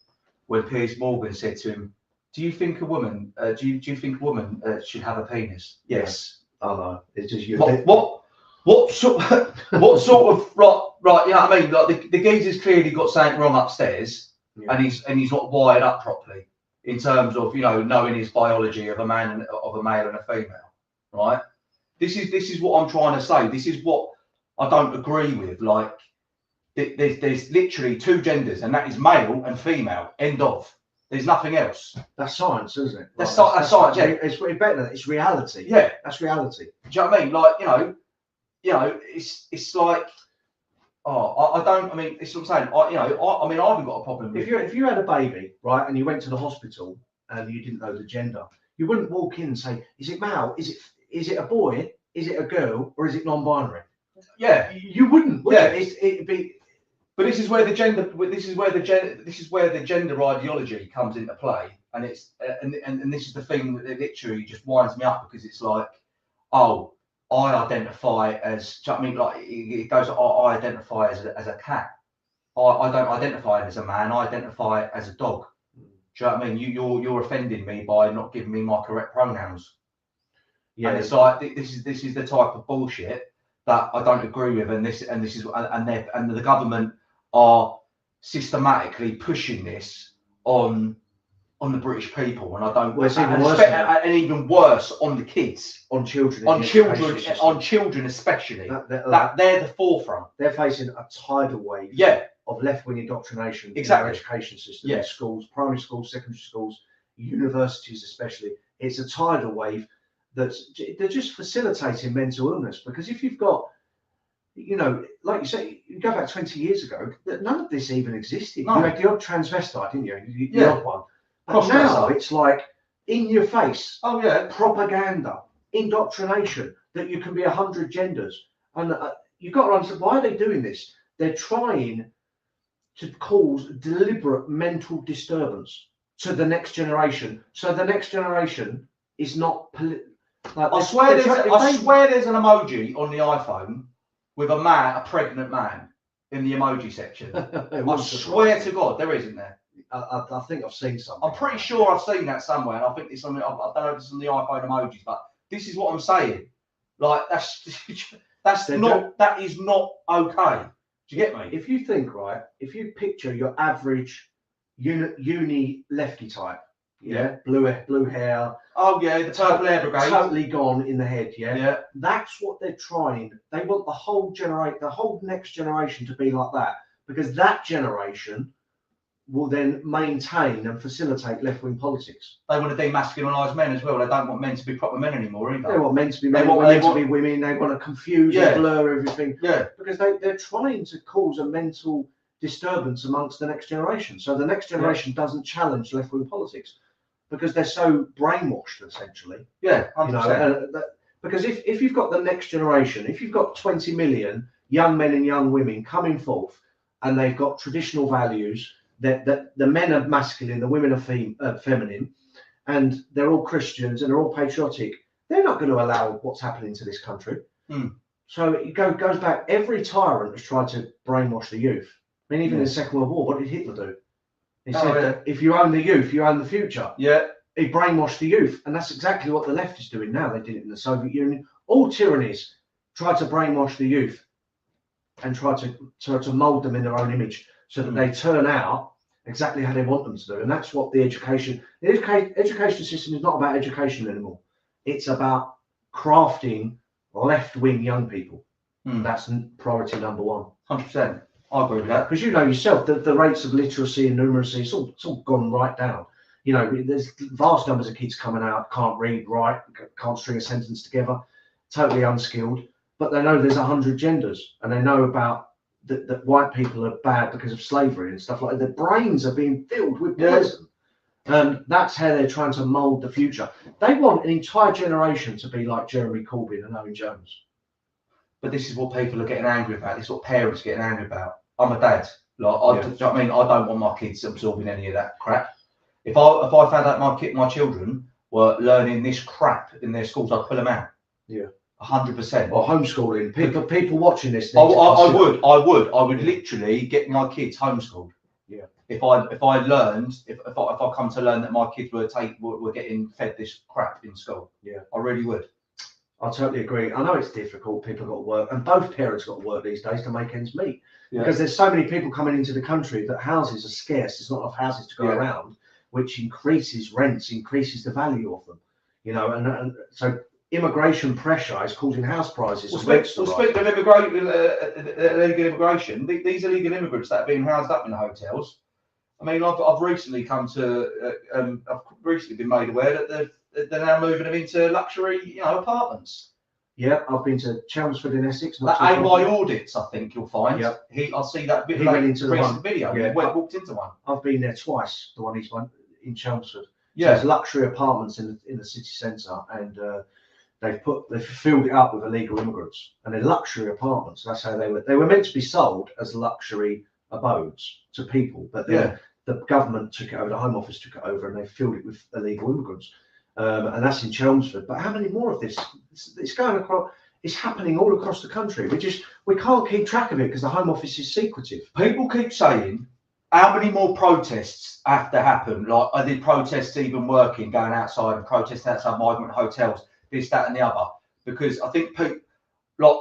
when Piers Morgan said to him, "Do you think a woman? Do you think a woman should have a penis?" Yes. Oh no, it's just you. What sort of right? You know what I mean? Like the geezer's clearly got something wrong upstairs, and he's not wired up properly. in terms of, you know, knowing his biology of a man and of a male and a female, right? This is what I'm trying to say. This is what I don't agree with. Like, there's literally two genders, and that is male and female. End of. There's nothing else. That's science, isn't it? That's science. Yeah, it's better. It's reality. Yeah, that's reality. do you know what I mean? Like, you know, it's like, oh, I don't. I mean, it's what I'm saying. I mean, I haven't got a problem with. If you had a baby, right, and you went to the hospital and you didn't know the gender, you wouldn't walk in and say, "Is it male? Is it a boy? Is it a girl? Or is it non-binary?" Yeah, you wouldn't. Would yeah, you? It'd be. But this is where the gender. This is where the gender ideology comes into play, and it's and this is the thing that literally just winds me up, because it's like, oh, I identify as. Do you know what I mean? Like, it goes. I identify as a cat. I don't identify as a man. I identify as a dog. Do you know what I mean? You're offending me by not giving me my correct pronouns. Yeah, and it's like, this is the type of bullshit that I don't agree with, and the government are systematically pushing this on the British people, and I don't. Well, it's even worse and even worse on the kids, on children, on children especially. That they're the forefront. They're facing a tidal wave. Yeah. Of left-wing indoctrination exactly. in our education system, in schools, primary schools, secondary schools, universities especially. It's a tidal wave they're just facilitating mental illness, because if you've got, you know, like you say, you go back 20 years ago, that none of this even existed. No. You had the odd transvestite, didn't you? The odd one. But now it's like in your face. Oh yeah, propaganda, indoctrination that you can be 100 genders, and you've got to understand why are they doing this? They're trying to cause deliberate mental disturbance to the next generation, so the next generation is not. I swear there's an emoji on the iPhone with a pregnant man in the emoji section. I swear to God, there isn't there. I think I've seen something. I'm pretty sure I've seen that somewhere, and I think it's on. I don't know if it's on the iPhone emojis, but this is what I'm saying. Like, that is not okay. Do you get me? If you think, right, if you picture your average uni lefty type, blue hair. Oh yeah, the purple hair brigade. Totally gone in the head, yeah. That's what they're trying. They want the whole next generation to be like that, because that generation will then maintain and facilitate left-wing politics. They want to demasculinize men as well. They don't want men to be proper men anymore either. They want men to be men, women to be women. They want to confuse and blur everything. Yeah. Because they're trying to cause a mental disturbance amongst the next generation. So the next generation doesn't challenge left-wing politics, because they're so brainwashed, essentially. Yeah, 100%. You know, because if you've got the next generation, if you've got 20 million young men and young women coming forth, and they've got traditional values, that the men are masculine, the women are feminine, and they're all Christians and they're all patriotic, they're not going to allow what's happening to this country. So it goes back. Every tyrant has tried to brainwash the youth. I mean, even in the Second World War, what did Hitler do? He said that if you own the youth, you own the future. Yeah. He brainwashed the youth, and that's exactly what the left is doing now. They did it in the Soviet Union. All tyrannies try to brainwash the youth and try to mold them in their own image, so that they turn out exactly how they want them to do. And that's what the education system is not about education anymore. It's about crafting left-wing young people. That's priority number one. 100%. I agree with that. Because you know yourself that the rates of literacy and numeracy, it's all gone right down. You know, there's vast numbers of kids coming out, can't read, write, can't string a sentence together, totally unskilled. But they know there's 100 genders, and they know about that white people are bad because of slavery and stuff like that. Their brains are being filled with poison. And that's how they're trying to mold the future. They want an entire generation to be like Jeremy Corbyn and Owen Jones. But this is what people are getting angry about. This is what parents are getting angry about. I'm a dad. Like, do you know what I mean? I don't want my kids absorbing any of that crap. If I found out my children were learning this crap in their schools, I'd pull them out. Yeah. 100%. Or homeschooling. People watching this. I would literally get my kids homeschooled. Yeah. If I learned, if I come to learn that my kids were getting fed this crap in school. Yeah. I really would. I totally agree. I know it's difficult. People have got to work, and both parents got to work these days to make ends meet. Yeah. Because there's so many people coming into the country that houses are scarce. There's not enough houses to go around. which increases rents, increases the value of them. You know, and so immigration pressure is causing house prices. Speaking of illegal immigration, these illegal immigrants that are being housed up in the hotels. I mean, I've recently I've recently been made aware that they're now moving them into luxury, apartments. Yeah, I've been to Chelmsford in Essex. That AY audits, I think you'll find. Yeah. I'll see that He went into the one. video. Yeah. He walked into one. I've been there twice. The one he's went in Chelmsford. Yeah. So there's luxury apartments in the city centre, and they've filled it up with illegal immigrants, and they're luxury apartments. That's how they were meant to be sold as luxury abodes to people, but then the government took it over, the Home Office took it over, and they filled it with illegal immigrants. And that's in Chelmsford. But how many more of this? It's going across. It's happening all across the country. We can't keep track of it because the Home Office is secretive. People keep saying, how many more protests have to happen? Like, I did protests even working, going outside and protesting outside migrant hotels, this, that, and the other. Because I think people,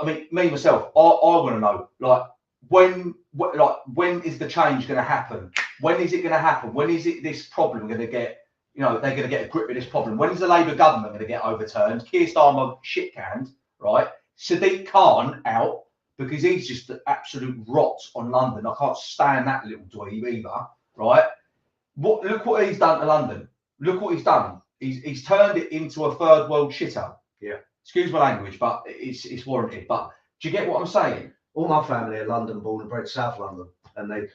me myself, I want to know, when is the change going to happen? When is it going to happen? When is this problem going to get? They're going to get a grip of this problem. When is the Labour government going to get overturned? Keir Starmer shit canned, right? Sadiq Khan out because he's just an absolute rot on London. I can't stand that little dweeb either, right? Look what he's done to London. Look what he's done. He's turned it into a third world shitter. Yeah. Excuse my language, but it's warranted. But do you get what I'm saying? All my family are London born and bred, South London, and they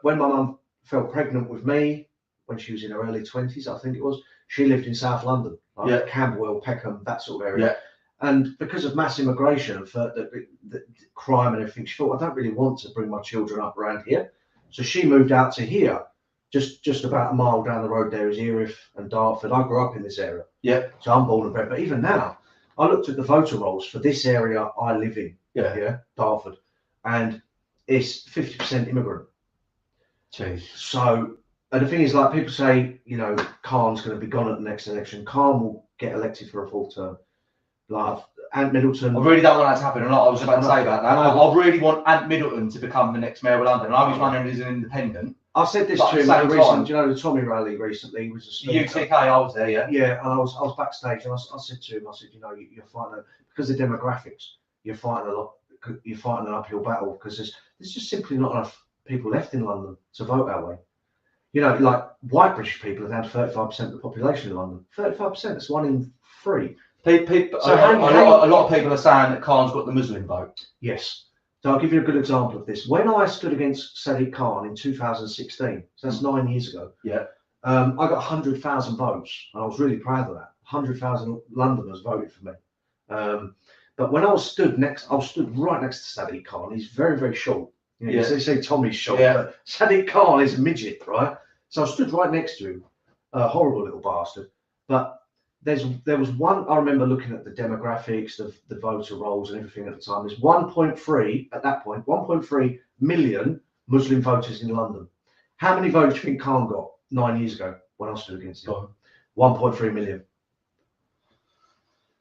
when my mum fell pregnant with me, when she was in her early 20s, I think it was, she lived in South London, like Camberwell, Peckham, that sort of area. Yeah. And because of mass immigration and for the crime and everything, she thought, I don't really want to bring my children up around here. So she moved out to here, just about a mile down the road there is Erith and Dartford. I grew up in this area. Yeah. So I'm born and bred. But even now, I looked at the voter rolls for this area I live in, Dartford, and it's 50% immigrant. Jeez. So, and the thing is, like people say, Khan's going to be gone at the next election. Khan will get elected for a full term. Like Ant Middleton. I really don't want that to happen. I was about to say about that. I really want Ant Middleton to become the next mayor of London. I was running as an independent. I said this to him at the recent, the Tommy rally recently. He was a speaker. UTK, I was there, yeah. Yeah, and I was backstage, and I said to him, you're fighting because of the demographics. You're fighting an uphill battle because there's just simply not enough people left in London to vote our way. Like white British people have had 35% of the population in London. 35%. That's 1 in 3. People, so a lot of people are saying that Khan's got the Muslim vote. Yes. So I'll give you a good example of this. When I stood against Sadiq Khan in 2016, so that's 9 years ago. Yeah. I got 100,000 votes, and I was really proud of that. 100,000 Londoners voted for me. But when I stood right next to Sadiq Khan. He's very, very short. They say Tommy's short, but Sadiq Khan is a midget, right? So I stood right next to him, a horrible little bastard. But there was one, I remember looking at the demographics, the voter rolls and everything at the time. There's 1.3, at that point, 1.3 million Muslim voters in London. How many votes do you think Khan got 9 years ago when I stood against him? 1.3 million.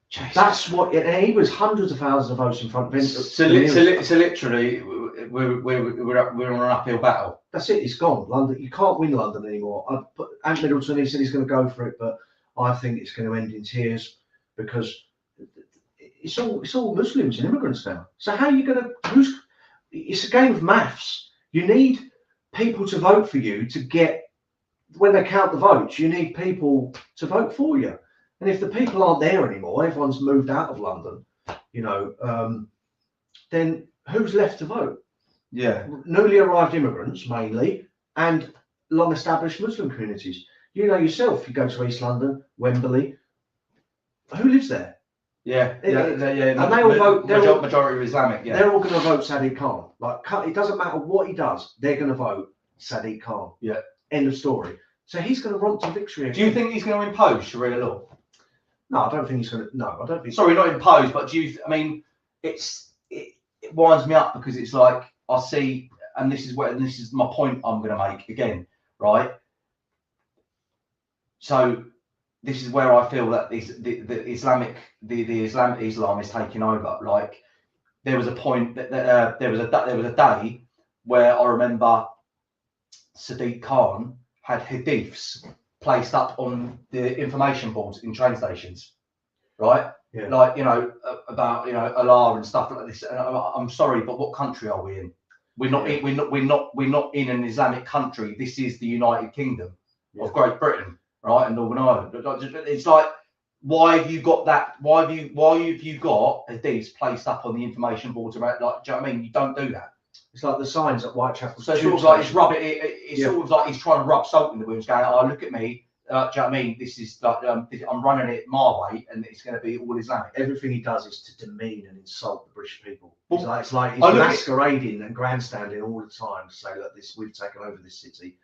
Jesus. That's what, and he was hundreds of thousands of votes in front of him. So literally, we're on an uphill battle. That's it, it's gone. London, you can't win London anymore. Ant Middleton, he said he's going to go for it, but I think it's going to end in tears because it's all Muslims and immigrants now. So how are you going to? It's a game of maths. You need people to vote for you to get. When they count the votes, you need people to vote for you. And if the people aren't there anymore, everyone's moved out of London. Then who's left to vote? Yeah, newly arrived immigrants mainly, and long-established Muslim communities. You know yourself, you go to East London, Wembley, who lives there? Yeah. And they all vote. Majority of Islamic, yeah. They're all going to vote Sadiq Khan. It doesn't matter what he does, they're going to vote Sadiq Khan. Yeah. End of story. So he's going to romp to victory. Do you think he's going to impose Sharia law? No, I don't think he's going to. No, I don't think. Sorry, not impose, but it winds me up because it's like I see, and this is my point I'm going to make again, right? So this is where I feel that the Islam is taking over. Like there was a point that there was a day where I remember Sadiq Khan had hadiths placed up on the information boards in train stations, right? Yeah. Like, about, Allah and stuff like this. And I'm sorry, but what country are we in? We're not in an Islamic country. This is the United Kingdom of Great Britain, right? And Northern Ireland. It's like, why have you got that? Why have you got hadiths placed up on the information boards about, like, do you know what I mean? You don't do that. It's like the signs at Whitechapel. So it's sort of like it's sort of like he's trying to rub salt in the wounds, going, "Oh, look at me." Do you know what I mean? This is like I'm running it my way, and it's going to be all Islamic. Everything he does is to demean and insult the British people. Well, it's like he's masquerading and grandstanding all the time to say, "Look, we've taken over this city.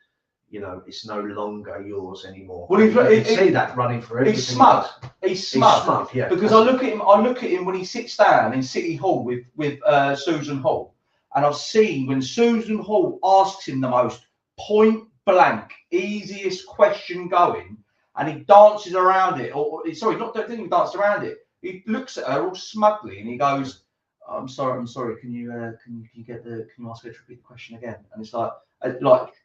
It's no longer yours anymore." Well, you can see that running for everything. He's smug. He's smug. Yeah. Because I look at him when he sits down in City Hall with Susan Hall, and I've seen when Susan Hall asks him the most point blank, easiest question going, and he dances around it, or sorry, not don't think he danced around it. He looks at her all smugly and he goes, I'm sorry, can you ask her to repeat the question again? And it's like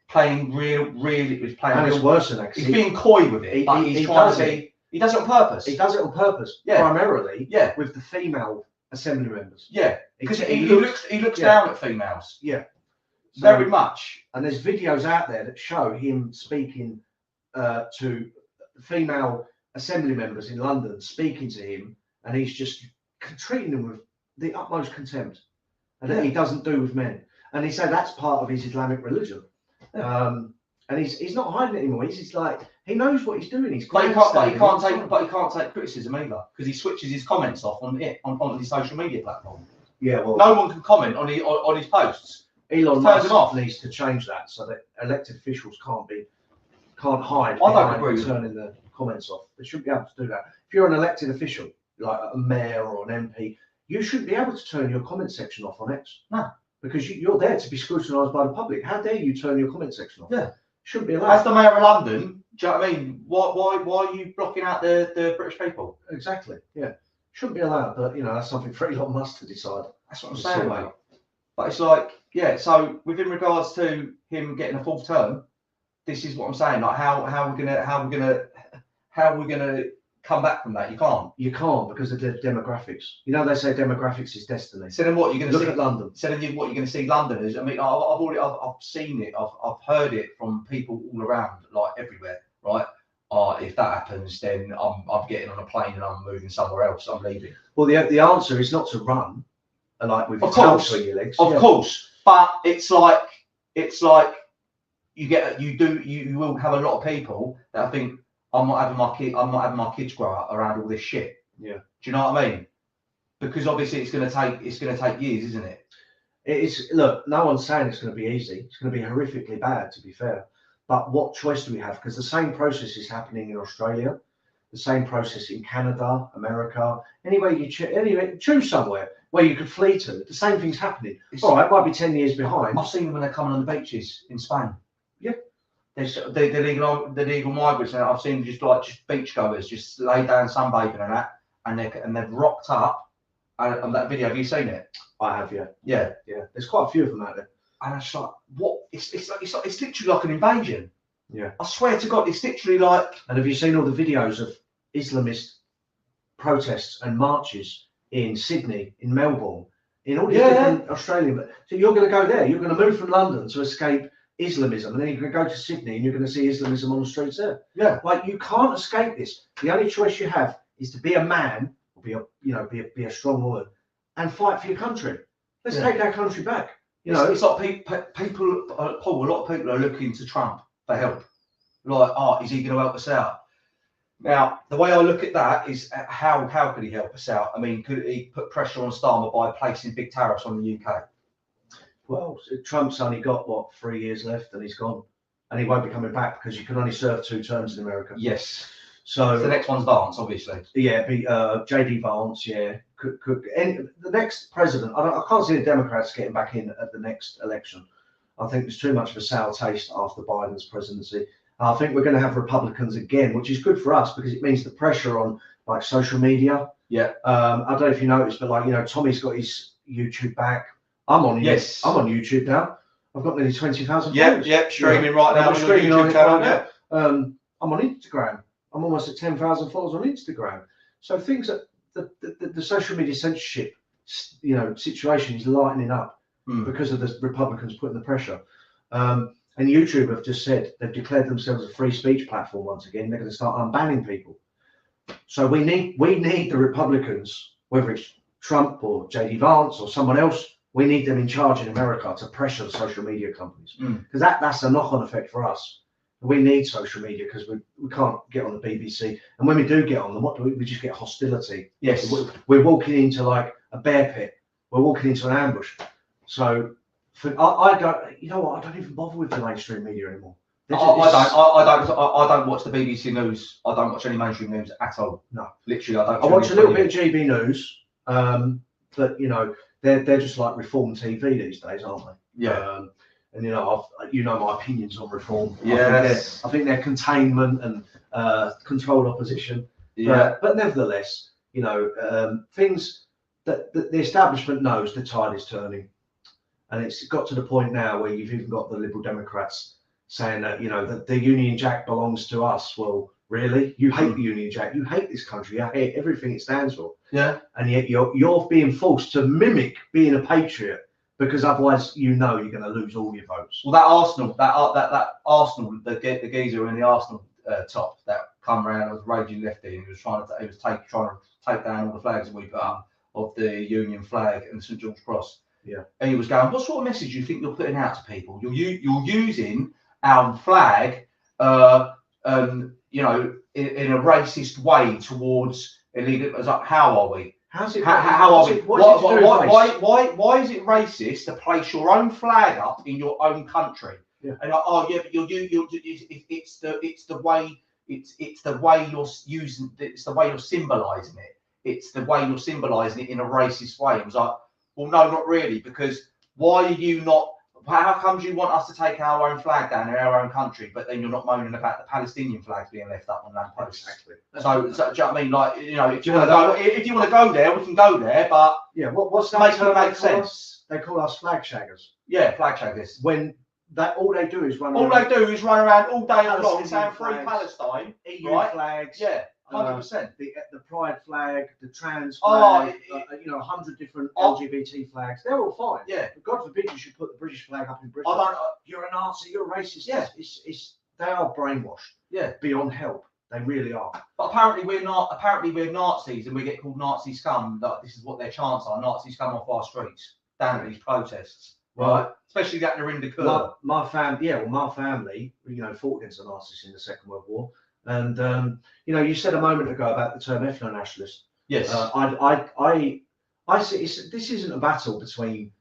playing and it's worse than that. He's being coy with it, but he does it on purpose. He does it on purpose, primarily with the female assembly members. Yeah, because he looks down at females. Yeah. Very much. And there's videos out there that show him speaking to female assembly members in London, speaking to him, and he's just treating them with the utmost contempt, and that he doesn't do with men. And he said that's part of his Islamic religion. And he's not hiding it anymore. He's just like, he knows what he's doing. But he can't take criticism either, because he switches his comments off on his social media platform. Yeah, well, no one can comment on his posts. Elon Musk needs to change that so that elected officials can't hide behind turning the comments off. They shouldn't be able to do that. If you're an elected official, like a mayor or an MP, you shouldn't be able to turn your comment section off on X. No. Because you're there to be scrutinised by the public. How dare you turn your comment section off? Yeah. Shouldn't be allowed. As the mayor of London, do you know what I mean? Why are you blocking out the British people? Exactly. Yeah. Shouldn't be allowed, but that's something for Elon Musk to decide. That's what I'm saying, mate. But it's like, so within regards to him getting a full term, this is what I'm saying. Like, how are we gonna come back from that? You can't because of the demographics. They say demographics is destiny. So then what you're gonna look at London? So then what you're gonna see London is. I mean, I've seen it. I've heard it from people all around, like everywhere, right? If that happens, then I'm getting on a plane and I'm moving somewhere else. I'm leaving. Well, the answer is not to run, like with your tail between your legs. Of course, but it's like you will have a lot of people that think I'm not having my kids grow up around all this shit. Yeah. Do you know what I mean? Because obviously it's going to take years, isn't it? It is. Look, no one's saying it's going to be easy. It's going to be horrifically bad, to be fair. But what choice do we have? Because the same process is happening in Australia, the same process in Canada, America. Anyway, choose somewhere where you could flee to. The same thing's happening. All right, it might be 10 years behind. I've seen them when they're coming on the beaches in Spain. Yeah. The legal migrants, and I've seen just beachgoers just lay down sunbathing and that, and they've rocked up. And that video, have you seen it? I have, yeah. Yeah. There's quite a few of them out there. And it's like, what? It's literally like an invasion. Yeah. I swear to God, it's literally like. And have you seen all the videos of Islamist protests and marches in Sydney, in Melbourne, in all these different Australian? So you're going to go there. You're going to move from London to escape Islamism, and then you're going to go to Sydney, and you're going to see Islamism on the streets there. Yeah. Like, you can't escape this. The only choice you have is to be a man, or be a strong woman, and fight for your country. Let's take our country back. It's like people, Paul. A lot of people are looking to Trump for help. Like, is he going to help us out? Now, the way I look at that is how could he help us out? I mean, could he put pressure on Starmer by placing big tariffs on the UK? Well, Trump's only got 3 years left, and he's gone, and he won't be coming back because you can only serve 2 terms in America. Yes. So the next one's Vance, obviously. Yeah, JD Vance. Yeah, and the next president. I can't see the Democrats getting back in at the next election. I think there's too much of a sour taste after Biden's presidency. I think we're going to have Republicans again, which is good for us because it means the pressure on like social media. Yeah. I don't know if you noticed, but Tommy's got his YouTube back. I'm on. Yes. I'm on YouTube now. I've got nearly 20,000 Yep, followers. yep, streaming right now I'm on your streaming on YouTube it channel. right Yeah. now. I'm on Instagram. I'm almost at 10,000 followers on Instagram. So things that the social media censorship, situation is lightening up because of the Republicans putting the pressure. And YouTube have just said they've declared themselves a free speech platform once again. They're going to start unbanning people. So we need the Republicans, whether it's Trump or JD Vance or someone else, we need them in charge in America to pressure the social media companies, because that's a knock-on effect for us. We need social media because we can't get on the BBC, and when we do get on them, what do we just get hostility. Yes. We're walking into like a bear pit. We're walking into an ambush. So I don't, you know what? I don't even bother with the mainstream media anymore. I don't watch the BBC News. I don't watch any mainstream news at all. No, literally, I don't. I watch a little bit of GB News, but they're just like reform TV these days, aren't they? Yeah. And my opinions on reform. Yes. I think they're containment and controlled opposition. Yeah. But nevertheless, things that the establishment knows the tide is turning, and it's got to the point now where you've even got the Liberal Democrats saying that that the Union Jack belongs to us. Well, really, you hate the Union Jack, you hate this country, you hate everything it stands for. Yeah. And yet you're being forced to mimic being a patriot, because otherwise you're going to lose all your votes. Well, that Arsenal, the geezer in the Arsenal top that come around was raging lefty, and he was trying to take down all the flags that we put up of the Union flag and St George's Cross. Yeah. And he was going, what sort of message do you think you're putting out to people? You're using our flag, in a racist way towards illegal. How are we? How are we? Why is it racist to place your own flag up in your own country? Yeah. And but it's the way you're using. It's the way you're symbolising it. It's the way you're symbolising it in a racist way. It was like, well, no, not really, because why are you not? How comes you want us to take our own flag down in our own country, but then you're not moaning about the Palestinian flags being left up on lampposts? Exactly. So do you know what I mean? Like, if you want to go there, we can go there, but what's that? Make sense. They call us flag shaggers. Yeah, flag shaggers. When all they do is run around all day long Palestinian saying free flags, Palestine, EU right? flags. Yeah, 100%. The pride flag, the trans flag, 100 different LGBT flags. They're all fine. Yeah. But God forbid you should put the British flag up in Britain. You're a Nazi. You're a racist. Yeah. They are brainwashed. Yeah. Beyond help. They really are. But apparently we're not. Apparently we're Nazis, and we get called Nazi scum. Like, this is what their chants are: Nazi scum off our streets, down at these protests. Right. Especially that they're in the curve. My family, fought against the Nazis in the Second World War. And you said a moment ago about the term ethno-nationalist. Yes. I see this isn't a battle between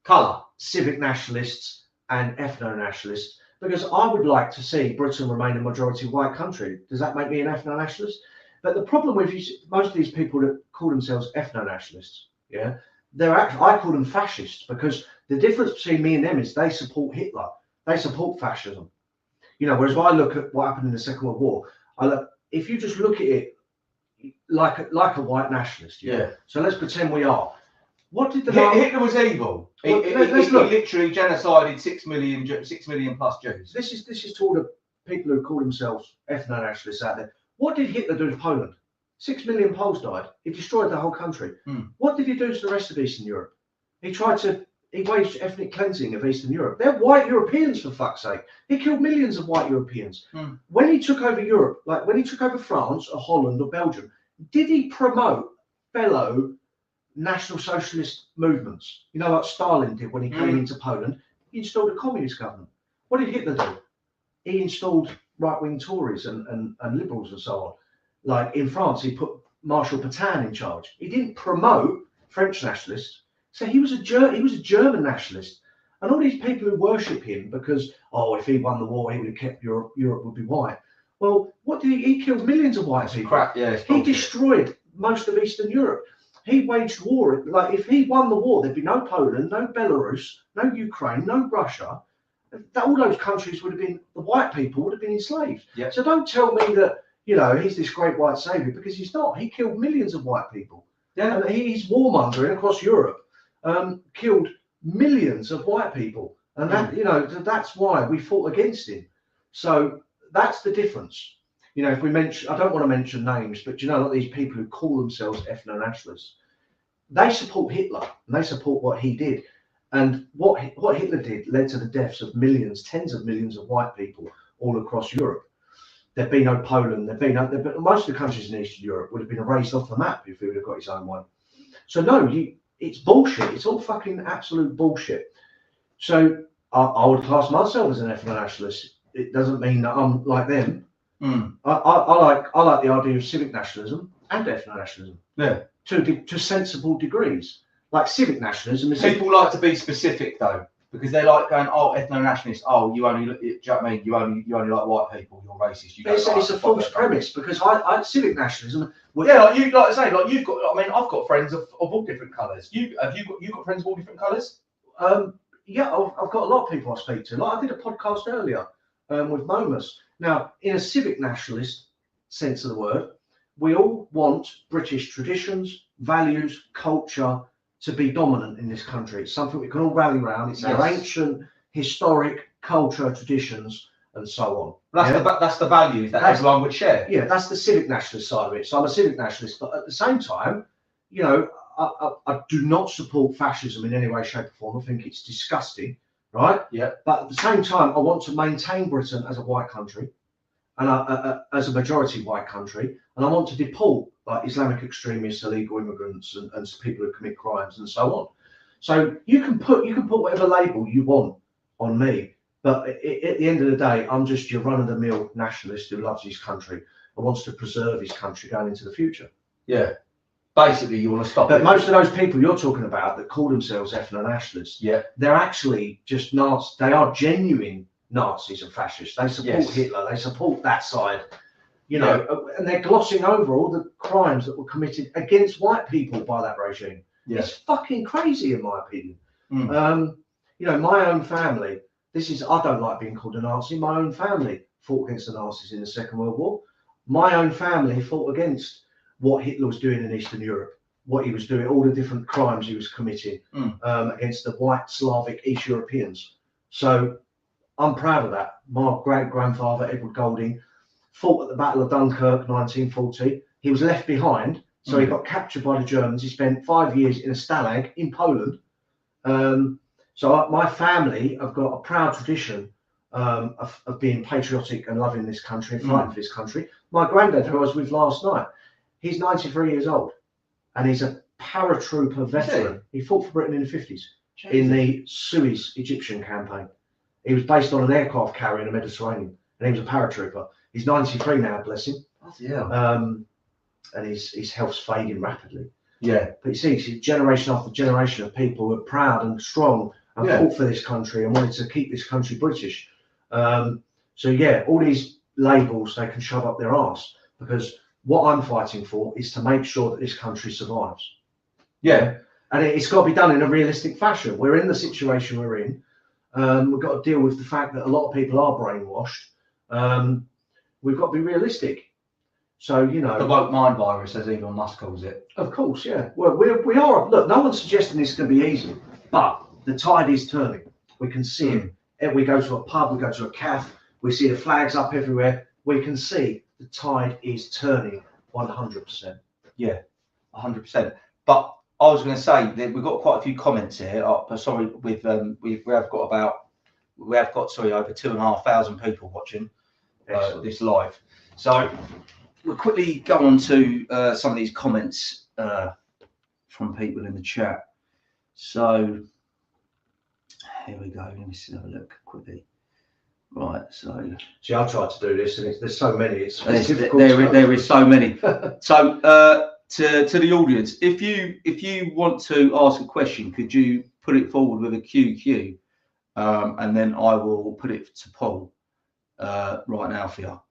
colour, civic nationalists and ethno-nationalists, because I would like to see Britain remain a majority white country. Does that make me an ethno-nationalist? But the problem with most of these people that call themselves ethno-nationalists, I call them fascists, because the difference between me and them is they support Hitler. They support fascism. Whereas if I look at what happened in the Second World War, if you just look at it like a white nationalist. Yeah. So let's pretend we are. What did Hitler was evil. He literally genocided 6 million plus Jews. This is to all the people who call themselves ethno-nationalists out there. What did Hitler do to Poland? 6 million Poles died. He destroyed the whole country. What did he do to the rest of Eastern Europe? He waged ethnic cleansing of Eastern Europe. They're white Europeans, for fuck's sake. He killed millions of white Europeans. When he took over Europe, like when he took over France or Holland or Belgium, did he promote fellow National Socialist movements? Like Stalin did when he came into Poland. He installed a communist government. What did Hitler do? He installed right-wing Tories and liberals and so on. Like in France, he put Marshal Pétain in charge. He didn't promote French nationalists. So he was a German nationalist, and all these people who worship him because if he won the war, he would have kept Europe would be white. Well, what did he killed millions of white people. Crap, yeah. He destroyed most of Eastern Europe. He waged war. Like if he won the war, there'd be no Poland, no Belarus, no Ukraine, no Russia. All those countries would have been, the white people would have been enslaved. Yeah. So don't tell me that he's this great white savior, because he's not. He killed millions of white people. Yeah. And he's warmongering across Europe. Killed millions of white people, And that, you know, that's why we fought against him. So that's the difference. You know, if we mention, I don't want to mention names, but you know, like these people who call themselves ethno-nationalists, they support Hitler and they support what he did. And what Hitler did led to the deaths of millions, tens of millions of white people all across Europe. There'd been no Poland, most of the countries in Eastern Europe would have been erased off the map if he would have got his own way. So no, it's bullshit. It's all fucking absolute bullshit. So I would class myself as an ethno-nationalist. It doesn't mean that I'm like them. I like the idea of civic nationalism and ethno-nationalism. Yeah. To sensible degrees. Like civic nationalism is. People like to be specific though, because they like going, oh, ethno-nationalist. Oh, you only, do you know what I mean? You only like white people. You're racist. You It's a false premise because I civic nationalism. Yeah, like I say, like you've got. I mean, I've got friends of all different colours. You got friends of all different colours? Yeah, I've got a lot of people I speak to. Like I did a podcast earlier with Momus. Now, in a civic nationalist sense of the word, we all want British traditions, values, culture to be dominant in this country. It's something we can all rally around. It's our ancient, historic culture, traditions, and so on. That's the values that everyone would share. Yeah, that's the civic nationalist side of it. So I'm a civic nationalist, but at the same time, you know, I do not support fascism in any way, shape, or form. I think it's disgusting, right? Yeah. But at the same time, I want to maintain Britain as a white country, and as a majority white country, and I want to deport like Islamic extremists, illegal immigrants, and people who commit crimes, and so on. So you can put whatever label you want on me, but at the end of the day, I'm just your run-of-the-mill nationalist who loves his country and wants to preserve his country going into the future. Yeah. Basically, you want to stop but it. Most of those people you're talking about that call themselves ethno-nationalists, they're actually just Nazis. They are genuine Nazis and fascists. They support Hitler. They support that side, you know, and they're glossing over all the crimes that were committed against white people by that regime. It's fucking crazy, in my opinion. You know, my own family. I don't like being called a Nazi. My own family fought against the Nazis in the Second World War. My own family fought against what Hitler was doing in Eastern Europe, what he was doing, all the different crimes he was committing against the white Slavic East Europeans. So I'm proud of that. My great-grandfather, Edward Golding, fought at the Battle of Dunkirk, 1940. He was left behind, so he got captured by the Germans. He spent 5 years in a stalag in Poland. So my family have got a proud tradition of being patriotic and loving this country and fighting for this country. My granddad, who I was with last night, he's 93 years old, and he's a paratrooper veteran. He fought for Britain in the 50s in the Suez Egyptian campaign. He was based on an aircraft carrier in the Mediterranean, and he was a paratrooper. He's 93 now, bless him. And his health's fading rapidly. Yeah. But you see, it's generation after generation of people who are proud and strong and fought for this country and wanted to keep this country British. So yeah, all these labels they can shove up their arse, because what I'm fighting for is to make sure that this country survives. Yeah. And it's got to be done in a realistic fashion. We're in the situation we're in. We've got to deal with the fact that a lot of people are brainwashed. We've got to be realistic. So, you know. The woke mind virus, as Elon Musk calls it. Of course, yeah. Well, we are. Look, no one's suggesting this is going to be easy, but the tide is turning. We can see it. If we go to a pub, we go to a cafe, we see the flags up everywhere. We can see the tide is turning 100%. Yeah, 100%. But I was going to say that we've got quite a few comments here. Sorry, we have got over 2,500 people watching this live. So we'll quickly go on to some of these comments from people in the chat. So here we go. Let me have a look quickly. Right, so see, I've tried to do this, and there's so many. It's difficult. There is so many. So to the audience, if you want to ask a question, could you put it forward with a QQ, and then I will put it to Paul right now for you.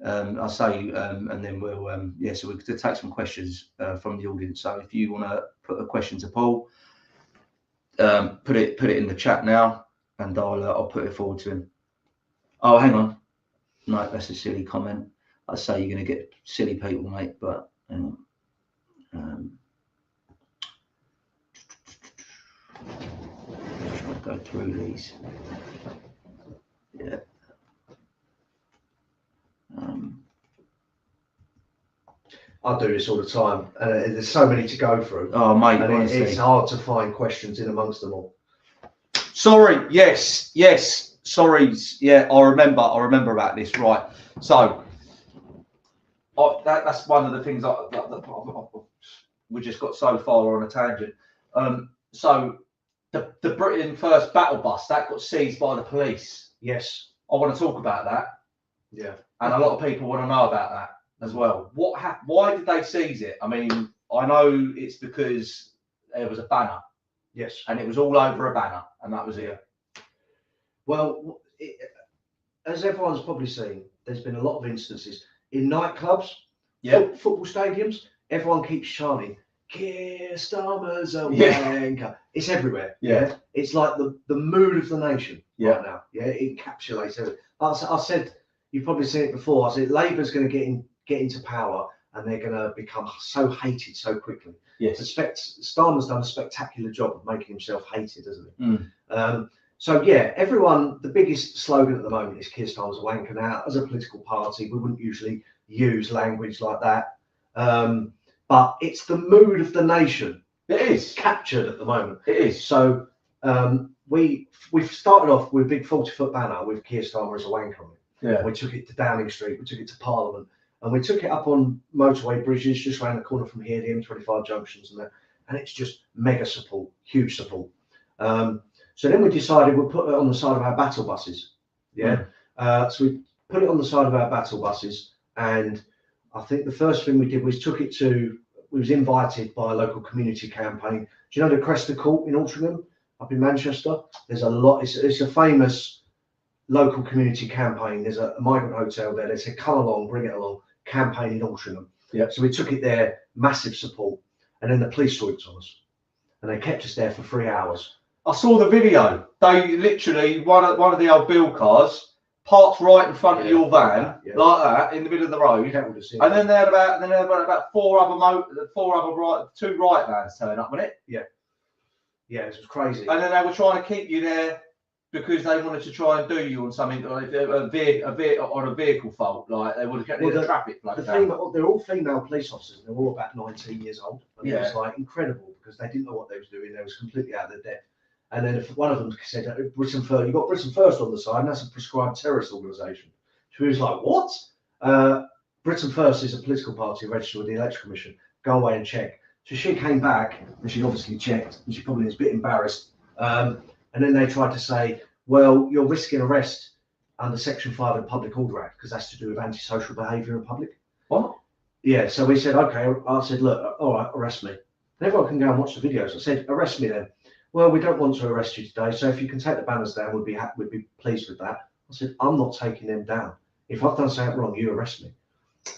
I'll say, and then we'll so we could take some questions from the audience. So if you want to put a question to Paul, put it in the chat now, and I'll put it forward to him. Oh, hang on. No, that's a silly comment. I say you're going to get silly people, mate, but hang on. go through these. Yeah. I do this all the time, and there's so many to go through. Oh, mate, and honestly. it's hard to find questions in amongst them all. Sorry, yes, sorry, yeah, I remember about this, right. So, that's one of the things we just got so far on a tangent. So, the Britain First battle bus, that got seized by the police. Yes. I want to talk about that. Yeah. And a lot of people want to know about that as well. What happened? Why did they seize it? I mean, I know it's because there was a banner. Yes. And it was all over a banner, and that was it. Well, as everyone's probably seen, there's been a lot of instances in nightclubs, football stadiums. Everyone keeps chanting, "Keir Starmer's a wanker." It's everywhere. Yeah. It's like the mood of the nation right now. Yeah, it encapsulates everything. I said, you've probably seen it before. I said Labour's going to get into power, and they're going to become so hated so quickly. Yes. Starmer's done a spectacular job of making himself hated, hasn't he? Mm. So yeah, everyone, the biggest slogan at the moment is Keir Starmer's a wanker. Now, as a political party, we wouldn't usually use language like that. But it's the mood of the nation. It is captured at the moment. It is. So we've started off with a big 40-foot banner with Keir Starmer as a wanker on it. Yeah. We took it to Downing Street, we took it to Parliament, and we took it up on motorway bridges just around the corner from here, the M25 junctions and that. And it's just mega support, huge support. So then we decided we'll put it on the side of our battle buses. Yeah. So we put it on the side of our battle buses, and I think the first thing we did was we was invited by a local community campaign. Do you know the Cresta Court in Altrincham up in Manchester? There's a lot. It's a famous local community campaign. There's a migrant hotel there. They said, "Come along, bring it along." Campaign in Altrincham. Yeah. So we took it there, massive support, and then the police swooped on us, and they kept us there for 3 hours. I saw the video. They literally one of the old bill cars parked right in front of your van, like that, in the middle of the road. And then they had about two right vans turning up, wasn't it? Yeah. Yeah, it was crazy. And then they were trying to keep you there because they wanted to try and do you on something like a vehicle fault, like they would have kept the traffic flow down. They're all female police officers, and they're all about 19 years old. And it was like incredible because they didn't know what they was doing. They was completely out of their depth. And then if one of them said, "Britain First, you've got Britain First on the side, and that's a prescribed terrorist organisation." She was like, "What?" Britain First is a political party registered with the Election Commission. Go away and check. So she came back, and she obviously checked, and she probably was a bit embarrassed. And then they tried to say, "Well, you're risking arrest under Section 5 of the Public Order Act because that's to do with antisocial behaviour in public." What? Yeah, so we said, okay. I said, "Look, all right, arrest me." And everyone can go and watch the videos. I said, "Arrest me then." "Well, we don't want to arrest you today, so if you can take the banners down, we'd be pleased with that." I said, "I'm not taking them down. If I've done something wrong, you arrest me."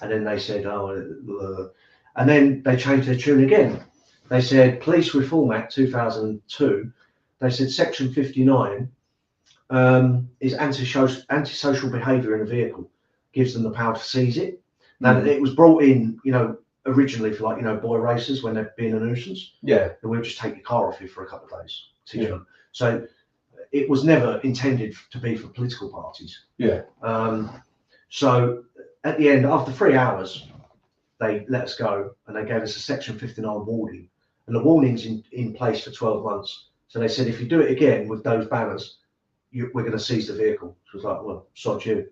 And then they said, and then they changed their tune again. They said, Police Reform Act 2002. They said Section 59 is antisocial behaviour in a vehicle, gives them the power to seize it. Now, it was brought in, originally for boy racers when they're being a nuisance. Yeah. And we'll just take your car off you for a couple of days. Yeah. So it was never intended to be for political parties. Yeah. So at the end, after 3 hours, they let us go and they gave us a Section 59 warning. And the warning's in place for 12 months. So they said, if you do it again with those banners, we're going to seize the vehicle. So it was like, well, sod you.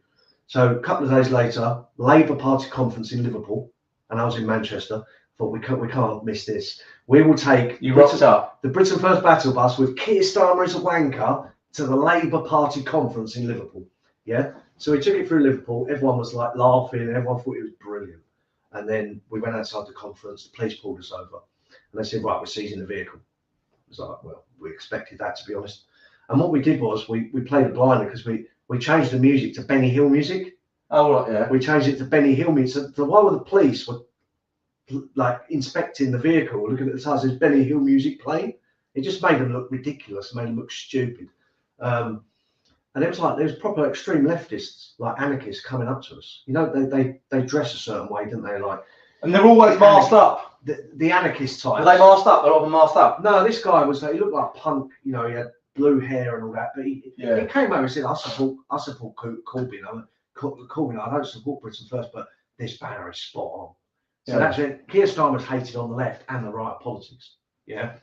So a couple of days later, Labour Party conference in Liverpool, and I was in Manchester. Thought we can't miss this. We will take the Britain First battle bus with Keir Starmer as a wanker to the Labour Party conference in Liverpool. Yeah. So we took it through Liverpool. Everyone was like laughing. Everyone thought it was brilliant. And then we went outside the conference. The police pulled us over, and they said, "Right, we're seizing the vehicle." I was like, well, we expected that, to be honest. And what we did was we played it blindly because we changed the music to Benny Hill music. Oh, right, yeah. We changed it to Benny Hill music. So while the police were like inspecting the vehicle, looking at the tires, there's Benny Hill music playing. It just made them look ridiculous, made them look stupid. And it was like there was proper extreme leftists, like anarchists, coming up to us. They dress a certain way, didn't they? Like, and they're always masked up. The anarchist type. Are they masked up? A lot of them masked up. No, this guy was. He looked like punk. He had blue hair and all that. But he came over and said, I support Corbyn. Corbyn, I don't support Britain First, but this banner is spot on. So that's it. Keir Starmer's hated on the left and the right of politics. Yeah.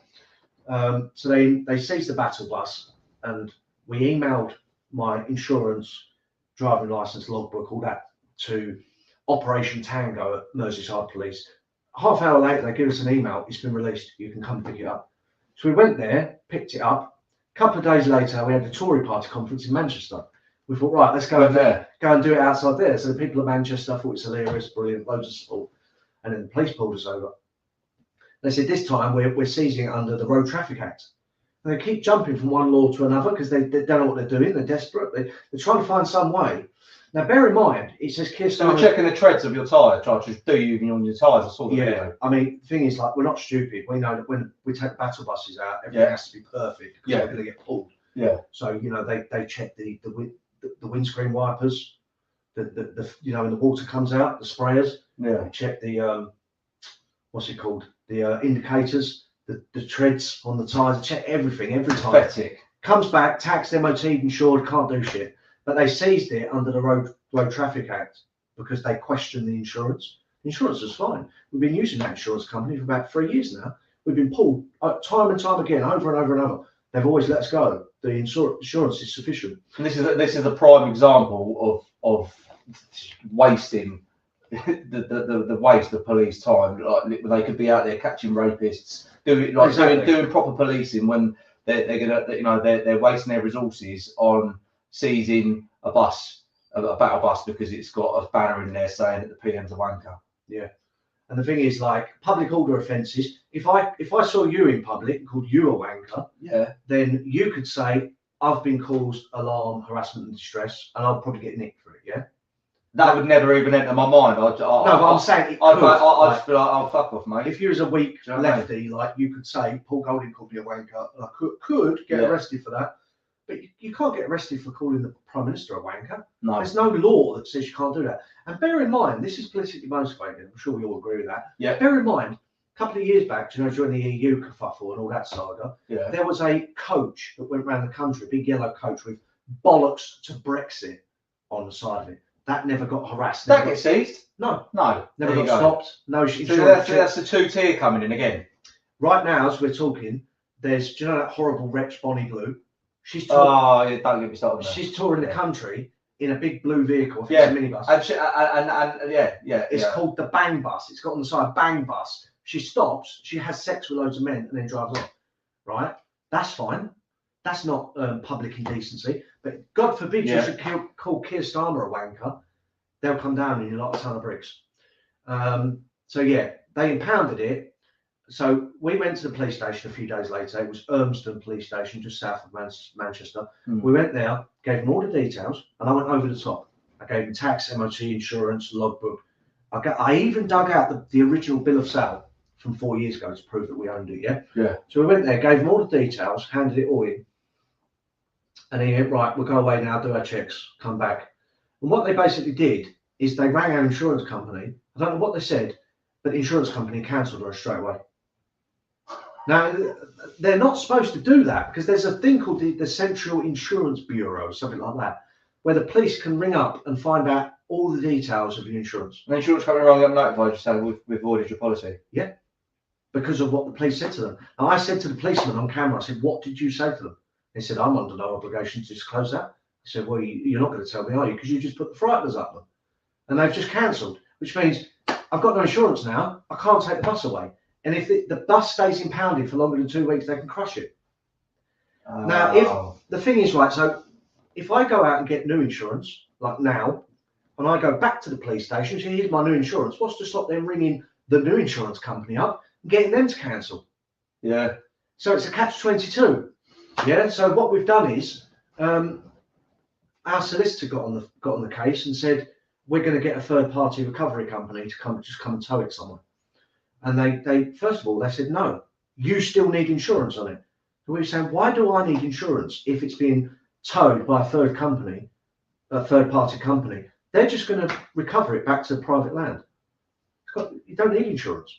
So they seized the battle bus, and we emailed my insurance, driving license, logbook, all that to Operation Tango at Merseyside Police. Half hour later, they give us an email. It's been released. You can come pick it up. So we went there, picked it up. A couple of days later, we had the Tory Party conference in Manchester. We thought, right, let's go and do it outside there. So the people of Manchester thought it's hilarious, brilliant, loads of support. And then the police pulled us over. They said, this time we're seizing it under the Road Traffic Act. And they keep jumping from one law to another because they don't know what they're doing. They're desperate. They're trying to find some way. Now, bear in mind, it says Keir Starmer. So we're checking the treads of your tyre, trying to do you on your tyres. I saw the video. I mean, the thing is, like, we're not stupid. We know that when we take battle buses out, everything has to be perfect because we're going to get pulled. Yeah. So, you know, they check the windscreen wipers, the you know, when the water comes out, the sprayers. Yeah. They check the what's it called? The indicators, the treads on the tyres. Check everything every time. Pathetic. Comes back, taxed, MOT, insured, can't do shit. But they seized it under the Road Traffic Act because they questioned the insurance. The insurance was fine. We've been using that insurance company for about 3 years now. We've been pulled time and time again, over and over and over. They've always let us go. The insurance is sufficient. And this is a prime example of wasting the waste of police time. Like, they could be out there catching rapists, doing proper policing when they're wasting their resources on seizing a battle bus because it's got a banner in there saying that the PM's a wanker. Yeah. And the thing is, like, public order offences, if I saw you in public and called you a wanker, then you could say, I've been caused alarm, harassment and distress, and I'll probably get nicked for it, yeah? That would never even enter my mind. I'm saying I'd just be like, oh, fuck off, mate. If you was a weak lefty, like, you could say, Paul Golding called me a wanker, and I could get arrested for that. But you can't get arrested for calling the Prime Minister a wanker. No. There's no law that says you can't do that. And bear in mind, this is politically motivated. I'm sure we all agree with that. Yeah. Bear in mind, a couple of years back, during the EU kerfuffle and all that saga, there was a coach that went around the country, a big yellow coach with bollocks to Brexit on the side of it. That never got harassed. That gets seized? No. Never got stopped. No. So that's the two-tier coming in again. Right now, as we're talking, there's, do you know that horrible wretch Bonnie Blue? She's don't get me started. She's touring the country in a big blue vehicle. I think it's a minibus. It's called the Bang Bus. It's got on the side Bang Bus. She stops. She has sex with loads of men and then drives off. Right? That's fine. That's not public indecency. But God forbid you should call Keir Starmer a wanker. They'll come down and you're like a ton of bricks. They impounded it. So we went to the police station a few days later. It was Urmston Police Station, just south of Manchester. We went there, gave them all the details, and I went over the top. I gave them tax, MOT, insurance, logbook. I even dug out the original bill of sale from 4 years ago to prove that we owned it. Yeah. So we went there, gave them all the details, handed it all in, and he went, right, we'll go away now, do our checks, come back. And what they basically did is they rang our insurance company. I don't know what they said, but the insurance company cancelled her straight away. Now, they're not supposed to do that because there's a thing called the Central Insurance Bureau, something like that, where the police can ring up and find out all the details of your insurance. And the insurance company rang up notified you saying we've voided your policy? Yeah, because of what the police said to them. Now, I said to the policeman on camera, I said, what did you say to them? They said, I'm under no obligation to disclose that. I said, well, you're not going to tell me, are you? Because you just put the frighteners up them. And they've just cancelled, which means I've got no insurance now. I can't take the bus away. And if the bus stays impounded for longer than 2 weeks, they can crush it. Now, if the thing is, right, so if I go out and get new insurance, like now, and I go back to the police station, so here's my new insurance, what's to stop them ringing the new insurance company up and getting them to cancel? Yeah. So it's a catch-22. Yeah. So what we've done is our solicitor got on the case and said we're going to get a third-party recovery company to come and tow it somewhere. And they first of all, they said, no, you still need insurance on it. So we were saying, why do I need insurance if it's being towed by a third-party company? They're just going to recover it back to private land. You don't need insurance.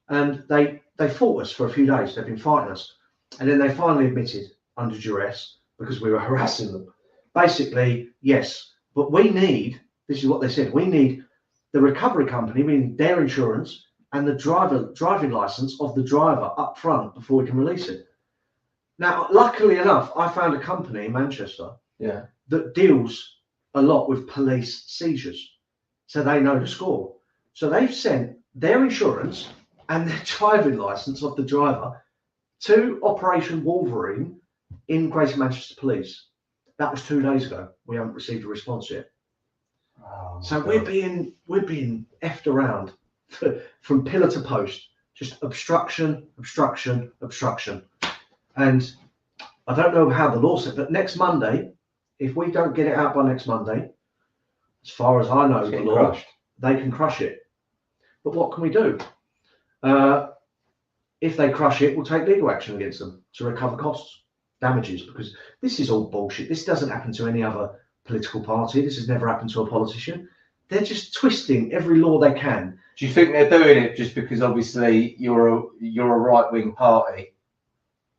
And they fought us for a few days. They've been fighting us. And then they finally admitted, under duress because we were harassing them. Basically, yes, but we need, this is what they said, we need the recovery company, meaning their insurance, and the driving license of the driver up front before we can release it. Now, luckily enough, I found a company in Manchester that deals a lot with police seizures. So they know the score. So they've sent their insurance and their driving license of the driver to Operation Wolverine in Greater Manchester Police. That was 2 days ago. We haven't received a response yet. Oh, so we're being effed around from pillar to post. Just obstruction. And I don't know how the law said, but next Monday, if we don't get it out by next Monday, as far as I know, the law, they can crush it. But what can we do? If they crush it, we'll take legal action against them to recover costs, damages, because this is all bullshit. This doesn't happen to any other political party. This has never happened to a politician. They're just twisting every law they can. Do you think they're doing it just because obviously you're a right-wing party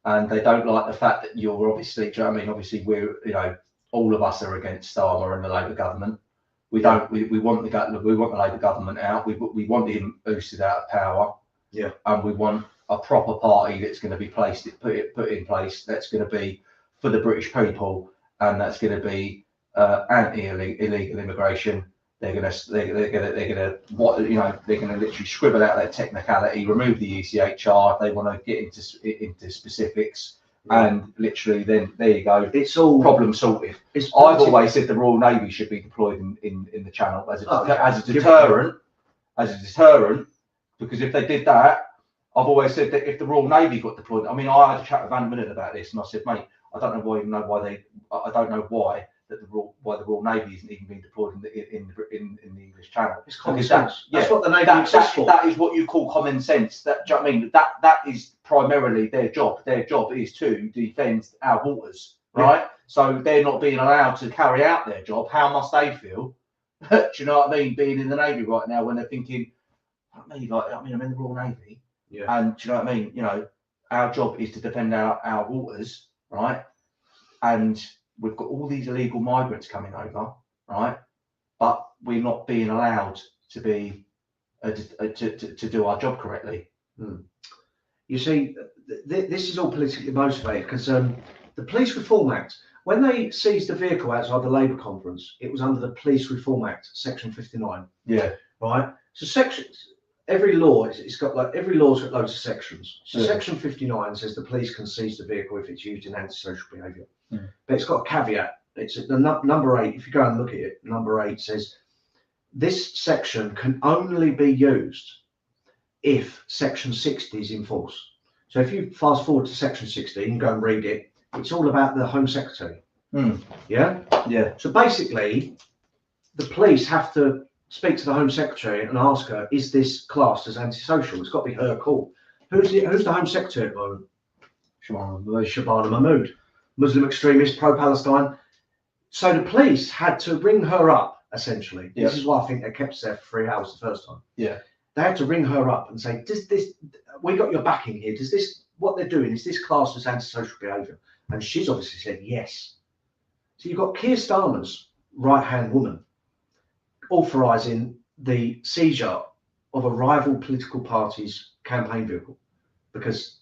and they don't like the fact that you're obviously, do you know what I mean? Obviously we're, you know, all of us are against Starmer and the Labour government. We want the Labour government out. We want him boosted out of power. Yeah. And we want a proper party that's going to be put in place that's going to be for the British people and that's going to be anti-illegal immigration. They're going to literally scribble out that technicality, remove the ECHR if they want to get into specifics, and literally then there you go. It's all problem sorted. I've always said the Royal Navy should be deployed in the Channel as a deterrent, because if they did that, I've always said that if the Royal Navy got deployed, I mean, I had a chat with Van Minute about this, and I said, mate, I don't know why the Royal Navy isn't even being deployed in the English Channel. It's common sense. That's what the Navy exists for. That is what you call common sense. Do you know what I mean? That is primarily their job. Their job is to defend our waters, right? So they're not being allowed to carry out their job. How must they feel? Do you know what I mean? Being in the Navy right now, when they're thinking, I'm in the Royal Navy, and do you know what I mean? You know, our job is to defend our waters, right? And we've got all these illegal migrants coming over, right? But we're not being allowed to be to do our job correctly. You see, this is all politically motivated because the Police Reform Act, when they seized the vehicle outside the Labour conference, it was under the Police Reform Act, Section 59. Yeah. Right. So every law's got loads of sections. So Section 59 says the police can seize the vehicle if it's used in antisocial behaviour. But it's got a caveat. It's the number 8. If you go and look at it, number 8 says this section can only be used if Section 60 is in force. So if you fast forward to Section 16 and go and read it, it's all about the Home Secretary. Yeah. So basically, the police have to speak to the Home Secretary and ask her, is this classed as antisocial? It's got to be her call. Who's the Home Secretary at the moment? Shabana Mahmood, Muslim extremist, pro-Palestine. So the police had to ring her up, essentially. This is why I think they kept us there for 3 hours the first time. They had to ring her up and say, we got your backing here. What they're doing, is this classed as antisocial behaviour? And she's obviously said yes. So you've got Keir Starmer's right-hand woman authorising the seizure of a rival political party's campaign vehicle because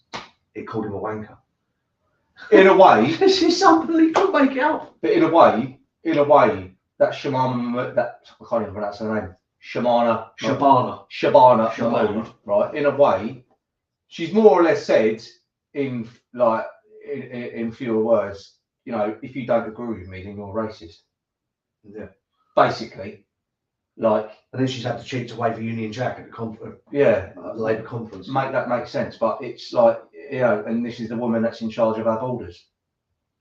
it called him a wanker. In a way, this is something you couldn't make it out. But in a way, that Shabana, I can't even pronounce her name. Shabana Mahmood, right? In a way, she's more or less said in fewer words, you know, if you don't agree with me, then you're racist. Yeah. Basically, like. And then she's had the cheek to wave a Union Jack at the conference. Labour conference. That makes sense, but it's like, you know, and this is the woman that's in charge of our borders,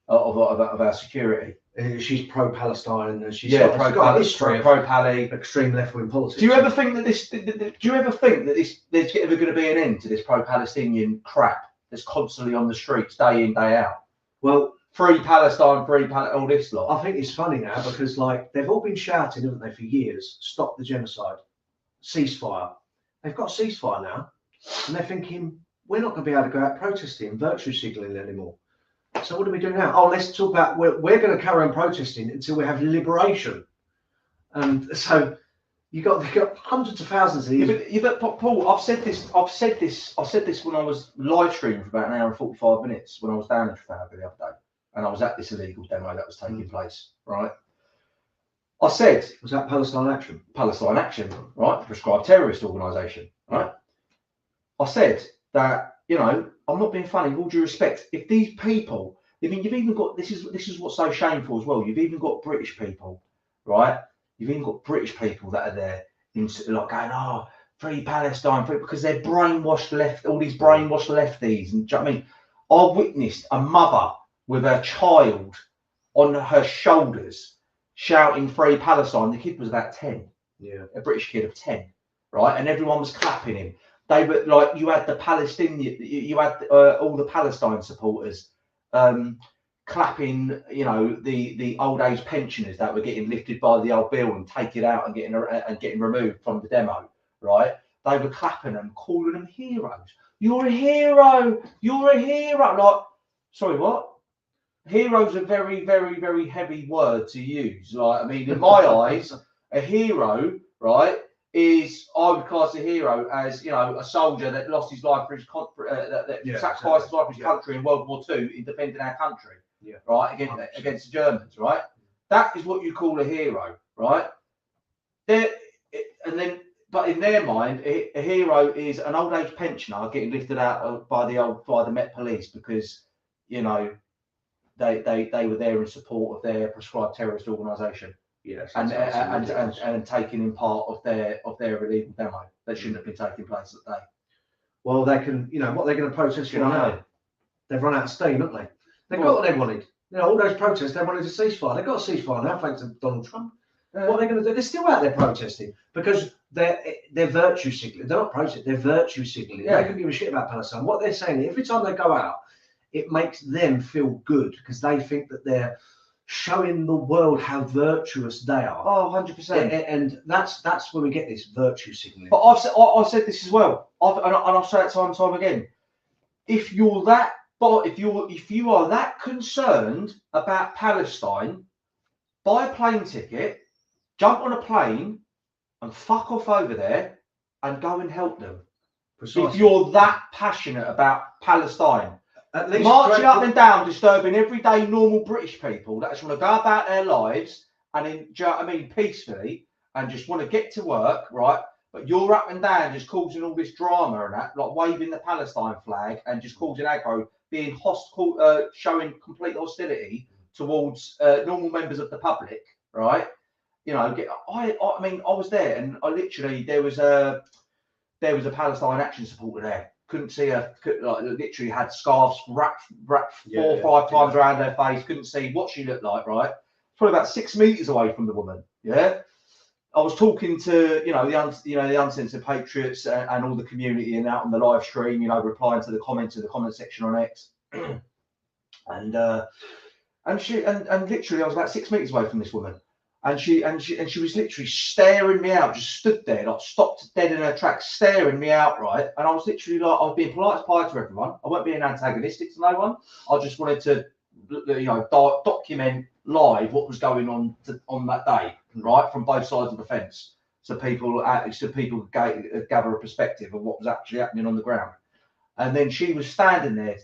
of our security. She's pro-Palestine and she's got a history of pro-Pally, extreme left-wing politics. Do you ever think that there's ever going to be an end to this pro-Palestinian crap that's constantly on the streets day in, day out? Well, free Palestine, all this lot. I think it's funny now because like they've all been shouting, haven't they, for years, stop the genocide, ceasefire. They've got a ceasefire now, and they're thinking we're not going to be able to go out protesting, virtue signalling anymore. So what do we do now? Oh, let's talk about we're going to carry on protesting until we have liberation. And so you got hundreds of thousands of these. Yeah, but Paul, I've said this when I was live streaming for about an hour and 45 minutes when I was down in Trafalgar the other day, and I was at this illegal demo that was taking place. Right. I said, was that Palestine Action? Palestine Action, right? Prescribed terrorist organisation, right? I said that, you know, I'm not being funny. With all due respect, if these people, I mean, you've even got this is what's so shameful as well. You've even got British people, right? You've even got British people that are there, like going, oh, free Palestine, because they're brainwashed all these brainwashed lefties. And do you know what I mean? I witnessed a mother with her child on her shoulders shouting free Palestine. The kid was about 10, a British kid of 10, right? And everyone was clapping him. They were like, you had the Palestinian, you had all the Palestine supporters clapping, you know, the old age pensioners that were getting lifted by the old bill and taken out and getting removed from the demo, right? They were clapping them, calling them heroes. You're a hero. You're a hero. Like, sorry, what? Hero's a very, very, very heavy word to use. Like, I mean, in my eyes, a hero, right, I would class a hero as, you know, a soldier that lost his life for his sacrificed his life for his country in World War II in defending our country, right, against the Germans, right? That is what you call a hero, right? But in their mind, a hero is an old age pensioner getting lifted out by the Met Police because, you know, they were there in support of their prescribed terrorist organisation. Yes, and taking in part of their illegal demo that shouldn't have been taking place that day. Well, they can, you know, what they're going to protest for now. They've run out of steam, haven't they? They've got what they wanted. You know, all those protests, they wanted a ceasefire. They've got a ceasefire now, thanks to Donald Trump. What are they going to do? They're still out there protesting because they're virtue signaling. They're not protesting, they're virtue signaling. They don't give a shit about Palestine. What they're saying, every time they go out, it makes them feel good because they think that they're showing the world how virtuous they are. Oh, 100%. And that's where we get this virtue signaling. But I've said this as well. I've said it time and time again. If you are that concerned about Palestine, buy a plane ticket, jump on a plane, and fuck off over there and go and help them. Precisely. If you're that passionate about Palestine. At least marching up and down, disturbing everyday normal British people that just want to go about their lives and, do you know what I mean, peacefully, and just want to get to work, right? But you're up and down just causing all this drama and that, like waving the Palestine flag and just causing aggro, being hostile, showing complete hostility towards normal members of the public, right? You know, I mean, I was there and I literally, there was a Palestine Action supporter there. Couldn't see her, like literally had scarves wrapped 4 or 5 times around her face. Couldn't see what she looked like, right? Probably about 6 meters away from the woman. Yeah. I was talking to, you know, the Uncensored Patriots and all the community and out on the live stream, you know, replying to the comments in the comment section on X. and literally I was about 6 meters away from this woman. And she was literally staring me out, just stood there, like stopped dead in her tracks, staring me out, right? And I was literally like, I was being polite as pie to everyone. I weren't being antagonistic to no one. I just wanted to, you know, document live what was going on that day, right, from both sides of the fence, so people could gather a perspective of what was actually happening on the ground. And then she was standing there,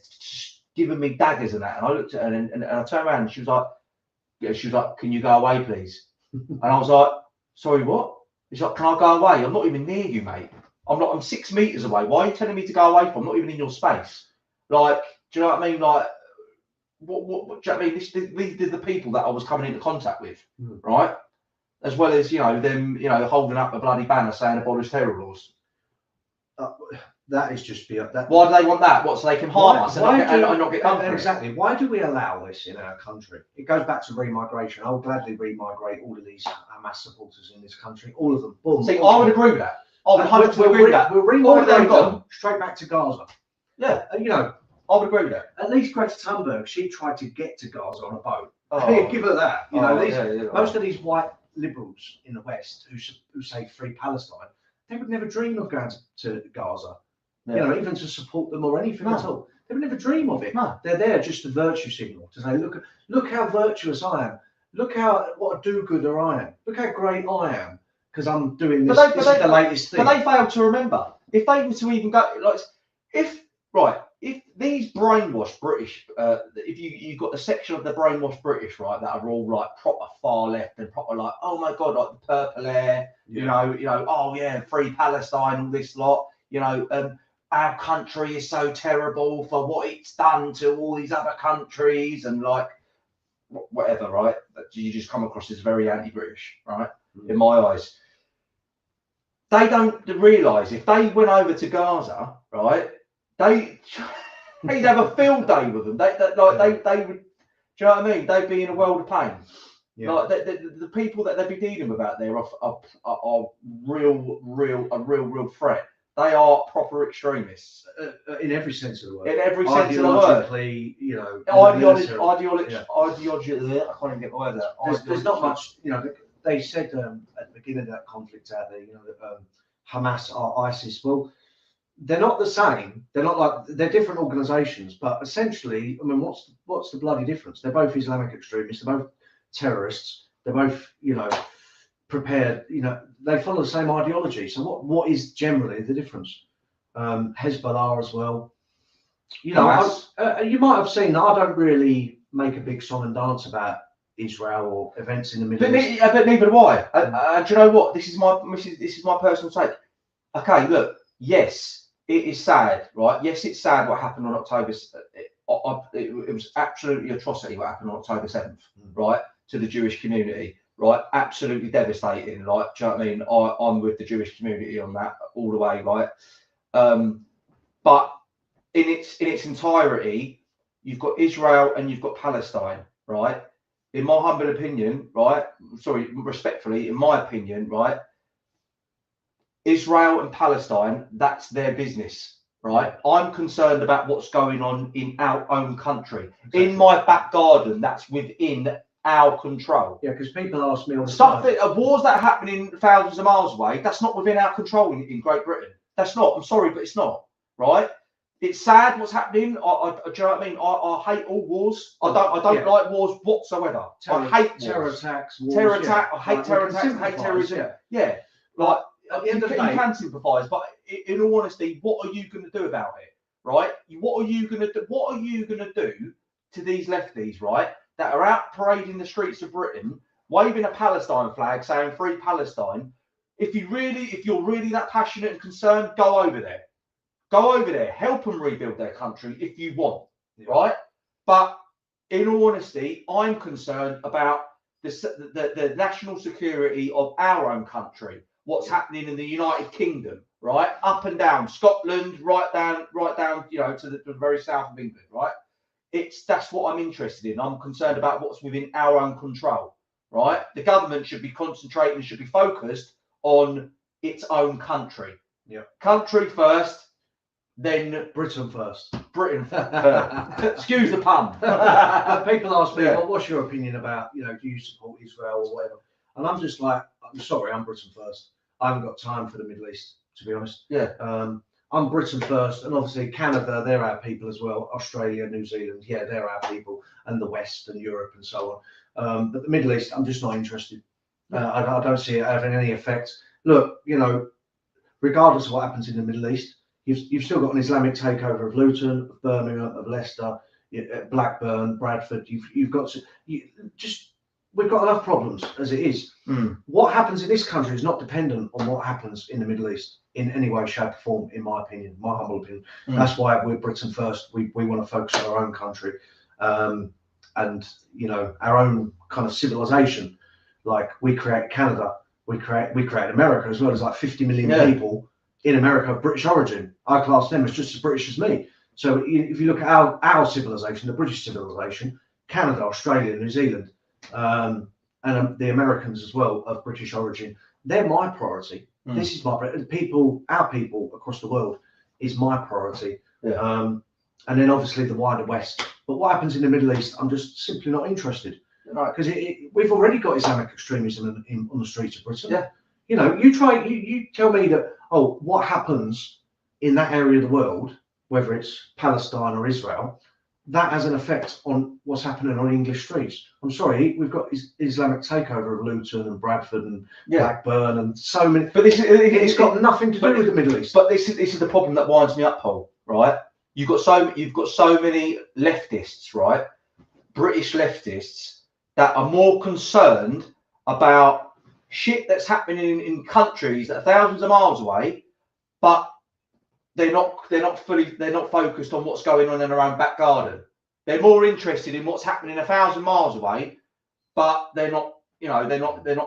giving me daggers and that, and I looked at her and I turned around and she was like, "Can you go away, please?" And I was like, "Sorry, what?" She's like, "Can I go away? I'm not even near you, mate. I'm 6 meters away. Why are you telling me to go away from? I'm not even in your space." Like, do you know what I mean? Like, what do you know what I mean? These are the people that I was coming into contact with, right? As well as, you know, them, you know, holding up a bloody banner saying abolish terror laws. That is just beyond that. Why do they want that? What, so they can harm us and not get done for it? Exactly. Why do we allow this in our country? It goes back to remigration. I would gladly remigrate all of these Hamas supporters in this country, all of them. Boom, see, I would agree with that. I would 100% agree with that. We'll remigrate them straight back to Gaza. Yeah. You know, I would agree with that. At least Greta Thunberg, she tried to get to Gaza on a boat. Oh. Give her that. You know, most of these white liberals in the West who say free Palestine, they would never dream of going to Gaza. Yeah. You know, even to support them or anything at all. They would never dream of it. No. They're there just a virtue signal to say, look how virtuous I am. Look what a do-gooder I am. Look how great I am because I'm doing this. This is the latest thing. But they fail to remember. If they were to even go, like, if these brainwashed British, if you've got the section of the brainwashed British, right, that are all like proper far left and proper like, oh my God, like the purple hair, you know, oh yeah, free Palestine, all this lot, our country is so terrible for what it's done to all these other countries and like whatever, right? You just come across as very anti-British, right? In my eyes. They don't realise if they went over to Gaza, right? They'd have a field day with them. They would. Do you know what I mean? They'd be in a world of pain. Yeah. Like the people that they'd be dealing with out there are real threat. They are proper extremists in every sense of the word. In every sense of the word. Ideologically, ideology. I can't even get the word out. There's not much. They said at the beginning of that conflict out there, that Hamas are ISIS. Well, they're not the same. They're not like they're different organisations, but essentially, I mean, what's the bloody difference? They're both Islamic extremists. They're both terrorists. They're both, prepared. They follow the same ideology. So what is generally the difference? Hezbollah as well. You might have seen. I don't really make a big song and dance about Israel or events in the Middle East. But neither do I. Do you know what? This is my personal take. Okay, look. Yes, it is sad, right? Yes, it's sad what happened on October. It was absolutely atrocity what happened on October 7th, right? To the Jewish community, right? Absolutely devastating. Like, do you know what I mean? I'm with the Jewish community on that all the way, right? But in its entirety, you've got Israel and you've got Palestine, right? In my humble opinion, right? Sorry, respectfully, in my opinion, right? Israel and Palestine, that's their business, right? I'm concerned about what's going on in our own country. Exactly. In my back garden, that's within our control. Yeah, because people ask me all the time. Wars that are happening thousands of miles away, that's not within our control in Great Britain. That's not. I'm sorry, but it's not, right? It's sad what's happening. Do you know what I mean? I hate all wars. I don't like wars whatsoever. I hate terror attacks. Wars, I hate terror attacks. I hate terrorism. Yeah. Like, at the end of the day, you can sympathise, but in all honesty, what are you going to do about it, right? What are you going to do? What are you going to do to these lefties, right, that are out parading the streets of Britain, waving a Palestine flag, saying "Free Palestine"? If you're really that passionate and concerned, go over there. Go over there. Help them rebuild their country if you want, right? But in all honesty, I'm concerned about the national security of our own country. What's happening in the United Kingdom, right? Up and down, Scotland, right down, to the very south of England, right? That's what I'm interested in. I'm concerned about what's within our own control, right? The government should be concentrating, should be focused on its own country. Yeah. Country first, then Britain first. Britain first. Excuse the pun. People ask me, well, what's your opinion about, do you support Israel or whatever? And I'm just like, I'm sorry, I'm Britain first. I haven't got time for the Middle East, to be honest. Yeah. I'm Britain first, and obviously Canada, they're our people as well. Australia, New Zealand, yeah, they're our people, and the West and Europe and so on. But the Middle East, I'm just not interested. I don't see it having any effect. Look, regardless of what happens in the Middle East, you've still got an Islamic takeover of Luton, of Birmingham, of Leicester, Blackburn, Bradford. We've got enough problems as it is. What happens in this country is not dependent on what happens in the Middle East in any way, shape, or form, in my opinion, my humble opinion. That's why we're Britain first. We want to focus on our own country and, our own kind of civilization. Like, we create Canada, we create America as well. There's like 50 million people in America of British origin. I class them as just as British as me. So if you look at our civilization, the British civilization, Canada, Australia, New Zealand, and the Americans as well of British origin, they're my priority. This is my people. Our people across the world is my priority. And then obviously the wider West. But what happens in the Middle East, I'm just simply not interested. Because we've already got Islamic extremism on the streets of Britain. Yeah. You tell me that. Oh, what happens in that area of the world whether it's Palestine or Israel, that has an effect on what's happening on English streets. I'm sorry, we've got Islamic takeover of Luton and Bradford and Blackburn and so many. But it's got nothing to do with the Middle East. But this is the problem that winds me up, Paul. Right? You've got so many leftists, right? British leftists that are more concerned about shit that's happening in countries that are thousands of miles away, but they're not focused on what's going on in their own back garden. They're more interested in what's happening 1,000 miles away, but they're not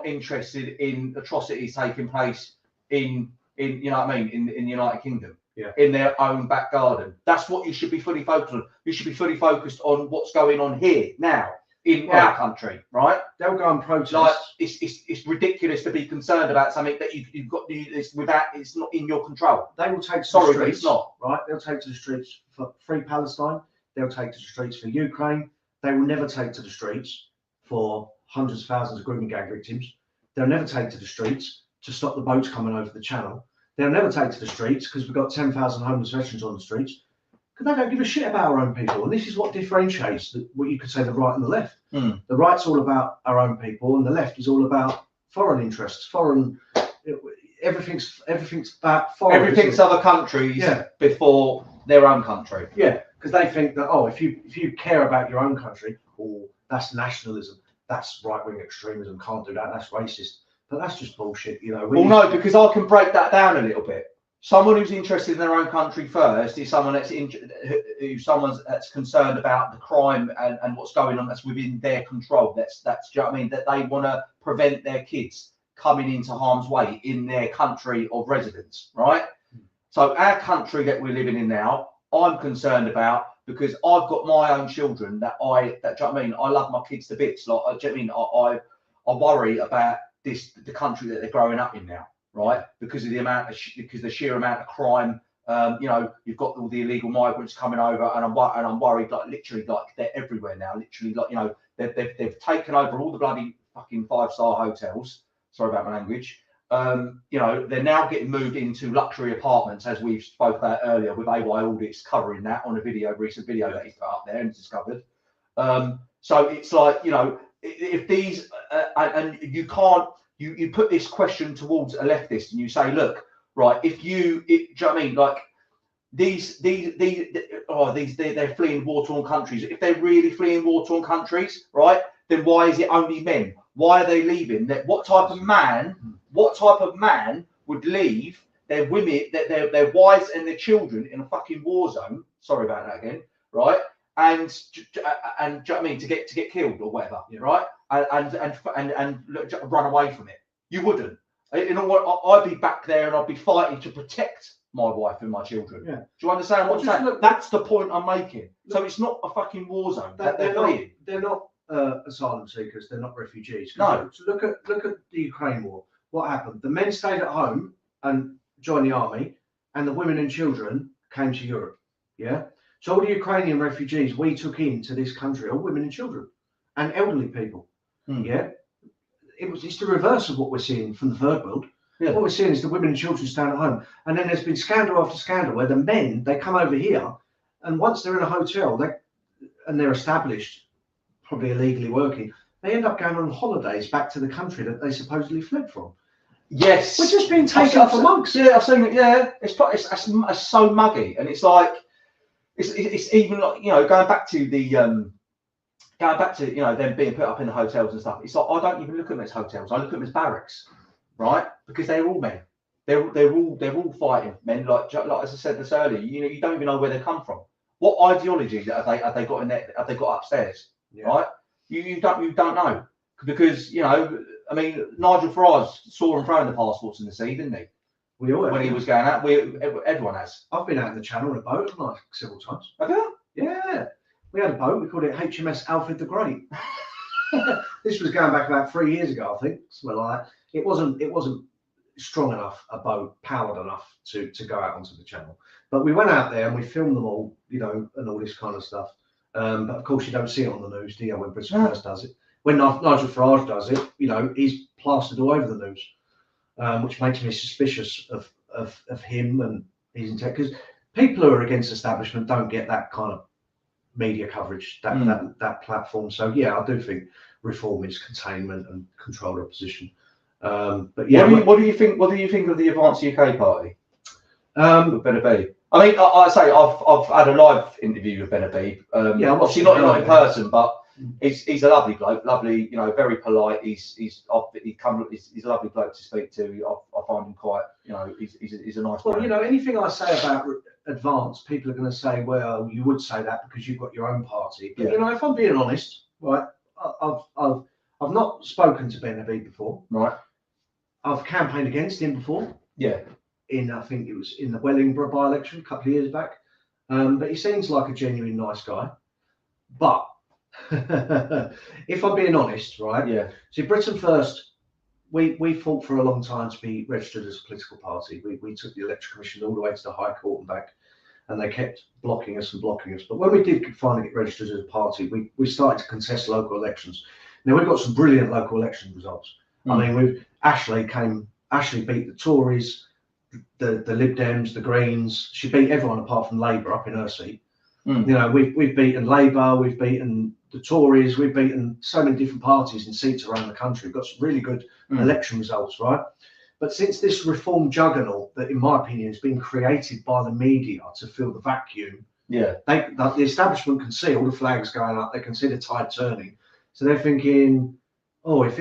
interested in atrocities taking place in you know what I mean, in the United Kingdom, in their own back garden. That's what you should be fully focused on. You should be fully focused on what's going on here now in our country, right? They'll go and protest. Like it's ridiculous to be concerned about something that you've got it's not in your control. They will take to the streets, but it's not. Right? They'll take to the streets for free Palestine. They'll take to the streets for Ukraine. They will never take to the streets for hundreds of thousands of grooming gang victims. They'll never take to the streets to stop the boats coming over the channel. They'll never take to the streets because we've got 10,000 homeless veterans on the streets. Because they don't give a shit about our own people. And this is what differentiates what you could say the right and the left. The right's all about our own people, and the left is all about foreign interests, everything's about foreign. Everything's other countries before their own country. Yeah, because they think that if you care about your own country, that's nationalism, that's right-wing extremism, can't do that, that's racist. But that's just bullshit, you know. Well, no, because I can break that down a little bit. Someone who's interested in their own country first is someone that's that's concerned about the crime and what's going on that's within their control. That's do you know what I mean? That they want to prevent their kids coming into harm's way in their country of residence, right? So our country that we're living in now, I'm concerned about because I've got my own children that do you know what I mean? I love my kids to bits. Like, do you know what I mean? I worry about the country that they're growing up in now. Right, because of the sheer amount of crime, you know, you've got all the illegal migrants coming over, and I'm worried, like literally, like they're everywhere now. Literally, like you know, they've taken over all the bloody fucking 5-star hotels. Sorry about my language. You know, they're now getting moved into luxury apartments, as we've spoke about earlier, with AY Audits covering that on a recent video that he's put up there and discovered. So it's like, you know, if these and you can't. You put this question towards a leftist and you say, look, right, do you know what I mean? Like they're fleeing war-torn countries. If they're really fleeing war-torn countries, right, then why is it only men? Why are they leaving? What type of man would leave their women, their wives and their children in a fucking war zone? Sorry about that again, right? And do you know what I mean, to get killed or whatever, right? And run away from it. You wouldn't. You know what? I'd be back there and I'd be fighting to protect my wife and my children. Yeah. Do you understand what I'm saying? Look, that's the point I'm making. So it's not a fucking war zone. They're not asylum seekers. They're not refugees. No. So look at the Ukraine war. What happened? The men stayed at home and joined the army, and the women and children came to Europe. Yeah. So all the Ukrainian refugees we took into this country are women and children and elderly people. Yeah, it's the reverse of what we're seeing from the third world. Yeah. What we're seeing is the women and children staying at home, and then there's been scandal after scandal where the men, they come over here, and once they're in a hotel, they're established, probably illegally working, they end up going on holidays back to the country that they supposedly fled from. Yes, we're just being taken up for monks. Yeah, I've seen it. Yeah, it's so muggy, and it's like it's even like, you know, going back to you know, them being put up in the hotels and stuff. It's like I don't even look at them as hotels. I look at them as barracks, right? Because they're all men. They're all fighting men. Like as I said this earlier, you know, you don't even know where they come from. What ideology have they got in there? Have they got upstairs? Yeah. Right? You don't know, because you know, I mean, Nigel Farage saw him throwing the passports in the sea, didn't he? We all when he was going out. Everyone has. I've been out in the Channel in a boat, haven't I, several times. Have you? Yeah. We had a boat, we called it HMS Alfred the Great. This was going back about 3 years ago, I think, something like that. It wasn't strong enough, a boat, powered enough to go out onto the channel. But we went out there and we filmed them all, you know, and all this kind of stuff. But of course you don't see it on the news, do you, when British Press does it. When Nigel Farage does it, you know, he's plastered all over the news, which makes me suspicious of him and his intent. Because people who are against establishment don't get that kind of media coverage, that platform. So yeah, I do think reform is containment and controlled opposition. But yeah, what do you think? What do you think of the Advance UK party? With Ben Habib? I mean, I say I've had a live interview with Ben Habib. Yeah, obviously not in person, but he's a lovely bloke, lovely, you know, very polite. He's a lovely bloke to speak to. I find him quite, you know, he's a nice. Well, you know, anything I say about Advance, people are going to say, well, you would say that because you've got your own party. But you know, if I'm being honest, right, I've not spoken to Ben Habib before. Right. I've campaigned against him before. Yeah. I think it was in the Wellingborough by-election a couple of years back. But he seems like a genuine nice guy. But if I'm being honest, right? Yeah. See, Britain First, we fought for a long time to be registered as a political party. We took the Electoral Commission all the way to the High Court and back, and they kept blocking us. But when we did finally get registered as a party, we started to contest local elections. Now, we've got some brilliant local election results. I mean, Ashley beat the Tories, the Lib Dems, the Greens. She beat everyone apart from Labour up in her seat. You know, we've beaten Labour, we've beaten the Tories, we've beaten so many different parties in seats around the country. We've got some really good election results, right? But since this reform juggernaut that, in my opinion, has been created by the media to fill the vacuum, the establishment can see all the flags going up, they can see the tide turning. So they're thinking, oh, if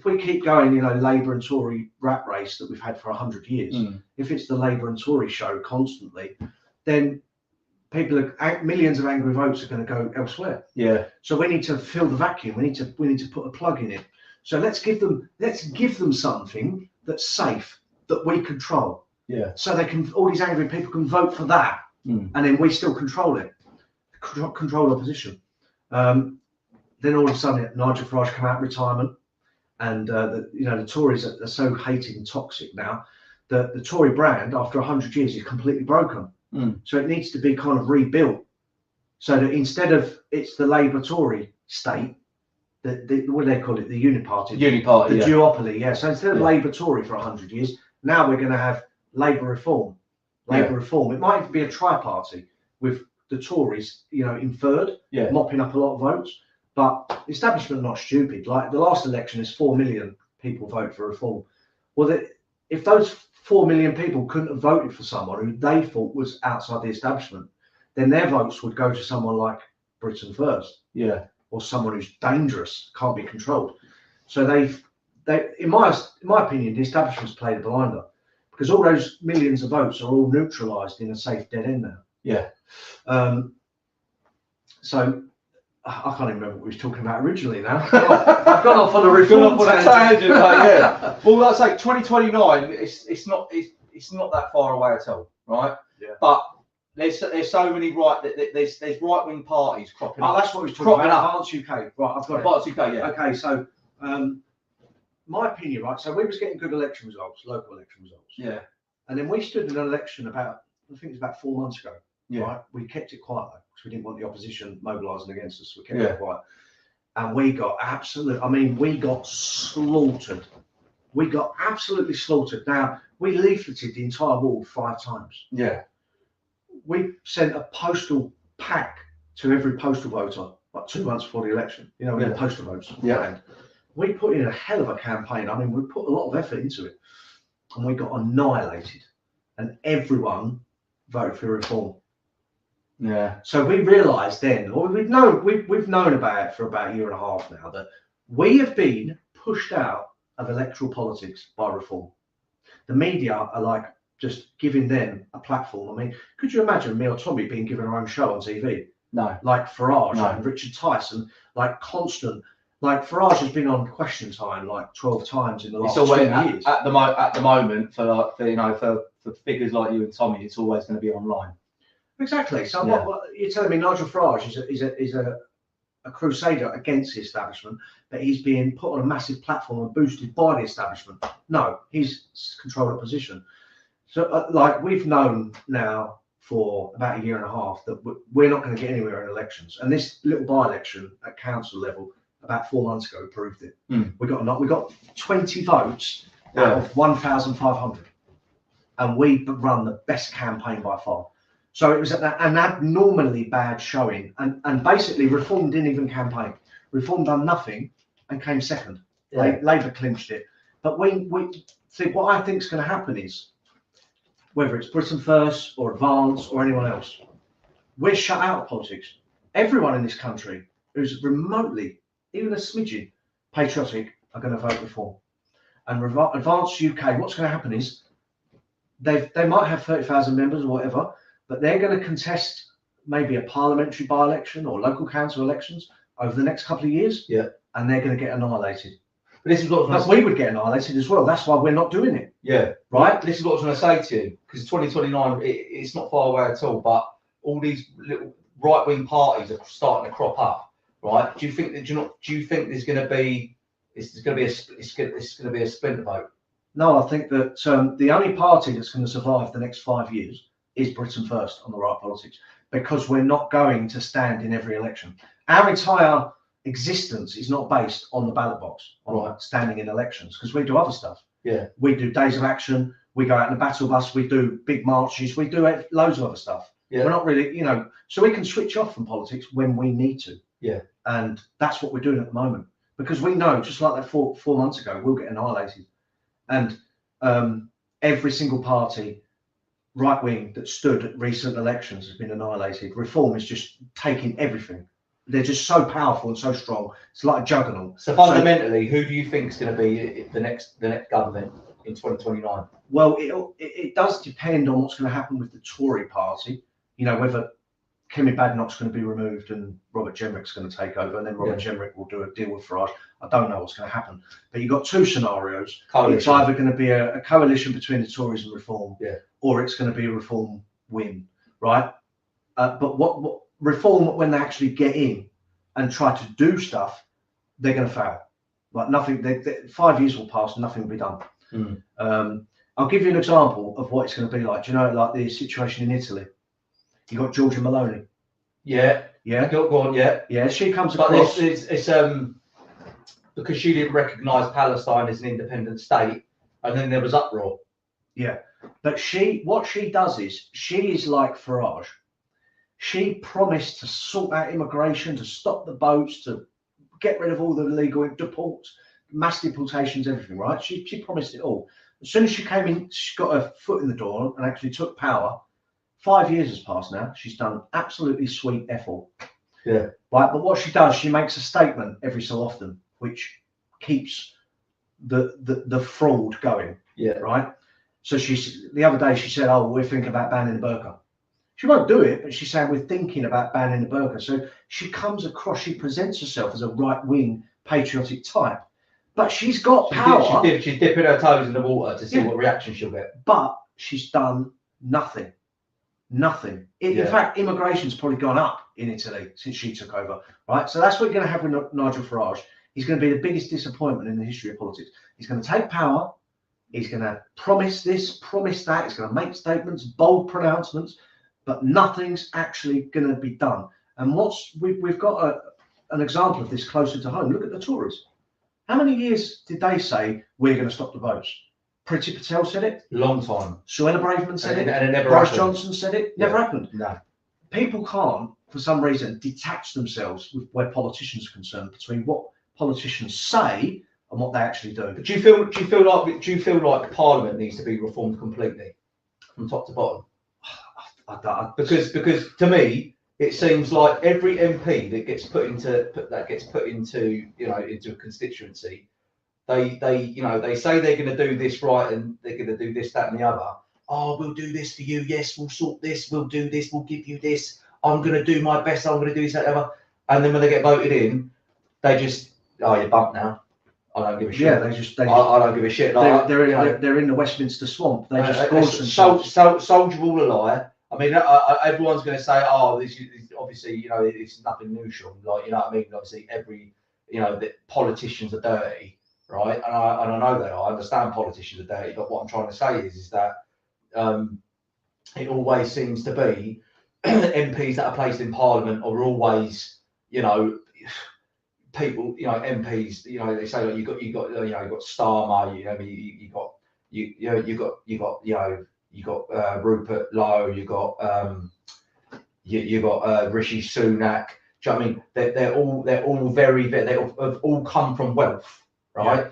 we keep going, you know, Labour and Tory rat race that we've had for 100 years, if it's the Labour and Tory show constantly, then millions of angry votes are going to go elsewhere. Yeah. So we need to fill the vacuum. We need to put a plug in it. So let's give them something that's safe, that we control. Yeah. So all these angry people can vote for that, and then we still control it, control opposition. Then all of a sudden, Nigel Farage come out of retirement. And the Tories are so hated and toxic now that the Tory brand, after 100 years, is completely broken. So it needs to be kind of rebuilt. So that instead of it's the Labour Tory state, what do they call it? The uniparty. The duopoly. Yeah. So instead of Labour Tory for 100 years, now we're going to have Labour Reform. Reform. It might even be a tri-party with the Tories, you know, in third, mopping up a lot of votes. But the establishment are not stupid. Like the last election is 4 million people vote for reform. Well, if those 4 million people couldn't have voted for someone who they thought was outside the establishment, then their votes would go to someone like Britain First. Yeah. Or someone who's dangerous, can't be controlled. So in my opinion, the establishment's played a blinder because all those millions of votes are all neutralised in a safe dead end now. Yeah. So I can't even remember what we were talking about originally now. I've gone off on a reform tangent. Yeah. Well, let's say 2029. It's not that far away at all, right? Yeah. But there's so many there's right wing parties cropping up. Oh, that's what we were talking about. Advance UK. Right, I've got Advance UK. Yeah. Okay, so my opinion, right? So we was getting good election results, local election results. Yeah. And then we stood in an election I think it was about 4 months ago. Yeah. Right. We kept it quiet though, because we didn't want the opposition mobilising against us. We kept it quiet. And we got we got slaughtered. We got absolutely slaughtered. Now, we leafleted the entire ward 5 times. Yeah. We sent a postal pack to every postal voter like 2 months before the election. You know, the postal votes. Yeah. We put in a hell of a campaign. I mean, we put a lot of effort into it. And we got annihilated. And everyone voted for reform. Yeah. So we realised then, or we've known about it for about 1.5 years now, that we have been pushed out of electoral politics by reform. The media are like just giving them a platform. I mean, could you imagine me or Tommy being given our own show on TV? No. Like Farage and Richard Tyson, like constant. Like Farage has been on Question Time like 12 times in the last 20 years. At the moment, for figures like you and Tommy, it's always going to be online. Exactly. So what you're telling me, Nigel Farage is a crusader against the establishment, but he's being put on a massive platform and boosted by the establishment. No, he's controlled opposition. So we've known now for about 1.5 years that we're not going to get anywhere in elections. And this little by-election at council level about 4 months ago proved it. We got 20 votes out of 1,500, and we run the best campaign by far. So it was an abnormally bad showing, and basically Reform didn't even campaign. Reform done nothing and came second. Yeah. Labour clinched it. But we think what I think is going to happen is, whether it's Britain First or Advance or anyone else, we're shut out of politics. Everyone in this country who's remotely, even a smidgen, patriotic are going to vote Reform. And Advance UK, what's going to happen is they might have 30,000 members or whatever, but they're going to contest maybe a parliamentary by-election or local council elections over the next couple of years. Yeah. And they're going to get annihilated. But this is what But we would get annihilated as well. That's why we're not doing it. Yeah. Right? This is what I was going to say to you, because 2029, it's not far away at all, but all these little right-wing parties are starting to crop up, right? Do you think there's going to be a splinter vote? No, I think that the only party that's going to survive the next 5 years is Britain First on the right politics, because we're not going to stand in every election. Our entire existence is not based on the ballot box, on standing in elections, because we do other stuff. Yeah. We do days of action, we go out in the battle bus, we do big marches, we do loads of other stuff. Yeah. We're not really, so we can switch off from politics when we need to. Yeah. And that's what we're doing at the moment, because we know, just like that four months ago, we'll get annihilated. And every single party, right wing, that stood at recent elections has been annihilated. Reform is just taking everything. They're just so powerful and so strong. It's like a juggernaut. So fundamentally, who do you think is going to be the next government in 2029? Well, it does depend on what's going to happen with the Tory party. Whether Kemi Badenoch's going to be removed and Robert Jenrick's going to take over, and then Robert Jenrick will do a deal with Farage. I don't know what's going to happen. But you've got two scenarios. Coalition. It's either going to be a coalition between the Tories and Reform, or it's going to be a Reform win, right? But what Reform, when they actually get in and try to do stuff, they're going to fail. Like nothing. 5 years will pass, and nothing will be done. I'll give you an example of what it's going to be like. Do you know, like the situation in Italy? You got Giorgia Meloni. Yeah. Go on. Yeah. Yeah. She comes across. But it's because she didn't recognise Palestine as an independent state, and then there was uproar. Yeah. But what she does is, she is like Farage. She promised to sort out immigration, to stop the boats, to get rid of all the illegal deports, mass deportations, everything, right? She promised it all. As soon as she came in, she got her foot in the door and actually took power. 5 years has passed now. She's done absolutely sweet F-all. Yeah. Right, but what she does, she makes a statement every so often, which keeps the fraud going. Yeah. Right. So the other day she said, "Oh, we're thinking about banning the burqa." She won't do it, but she's saying we're thinking about banning the burqa. So she comes across, she presents herself as a right-wing patriotic type, but she's got power. She's dipping her toes in the water to see what reaction she'll get. But she's done nothing. Nothing. In fact, immigration's probably gone up in Italy since she took over. Right. So that's what you're going to have with Nigel Farage. He's going to be the biggest disappointment in the history of politics. He's going to take power. He's going to promise this, promise that. He's going to make statements, bold pronouncements, but nothing's actually going to be done. And we've got an example of this closer to home. Look at the Tories. How many years did they say we're going to stop the votes? Priti Patel said it. Long time. Suella Braverman said it. And it never Boris happened. Johnson said it. Never happened. No. People can't, for some reason, detach themselves with where politicians are concerned between what politicians say and what they actually do. But do you feel like Parliament needs to be reformed completely, from top to bottom? Because to me, it seems like every MP that gets put into into a constituency, they say they're going to do this right and they're going to do this, that, and the other. Oh, we'll do this for you. Yes, we'll sort this. We'll do this. We'll give you this. I'm going to do my best. I'm going to do this, that, and the other. And then when they get voted in, they just, you're bumped now. I don't give a shit. Yeah, I don't give a shit. Like, they're in the Westminster swamp. They just soldier all a lie. I mean, everyone's going to say, this is obviously, it's nothing new, Sean. Like, you know what I mean? Obviously, the politicians are dirty, right? And I know that. I understand politicians are dirty, but what I'm trying to say is that it always seems to be MPs that are placed in Parliament are always, people, MPs, they say like you got Starmer, you got you got Rupert Lowe, you got you got Rishi Sunak. Do you know what I mean? They're all very they have all come from wealth, right? Yeah.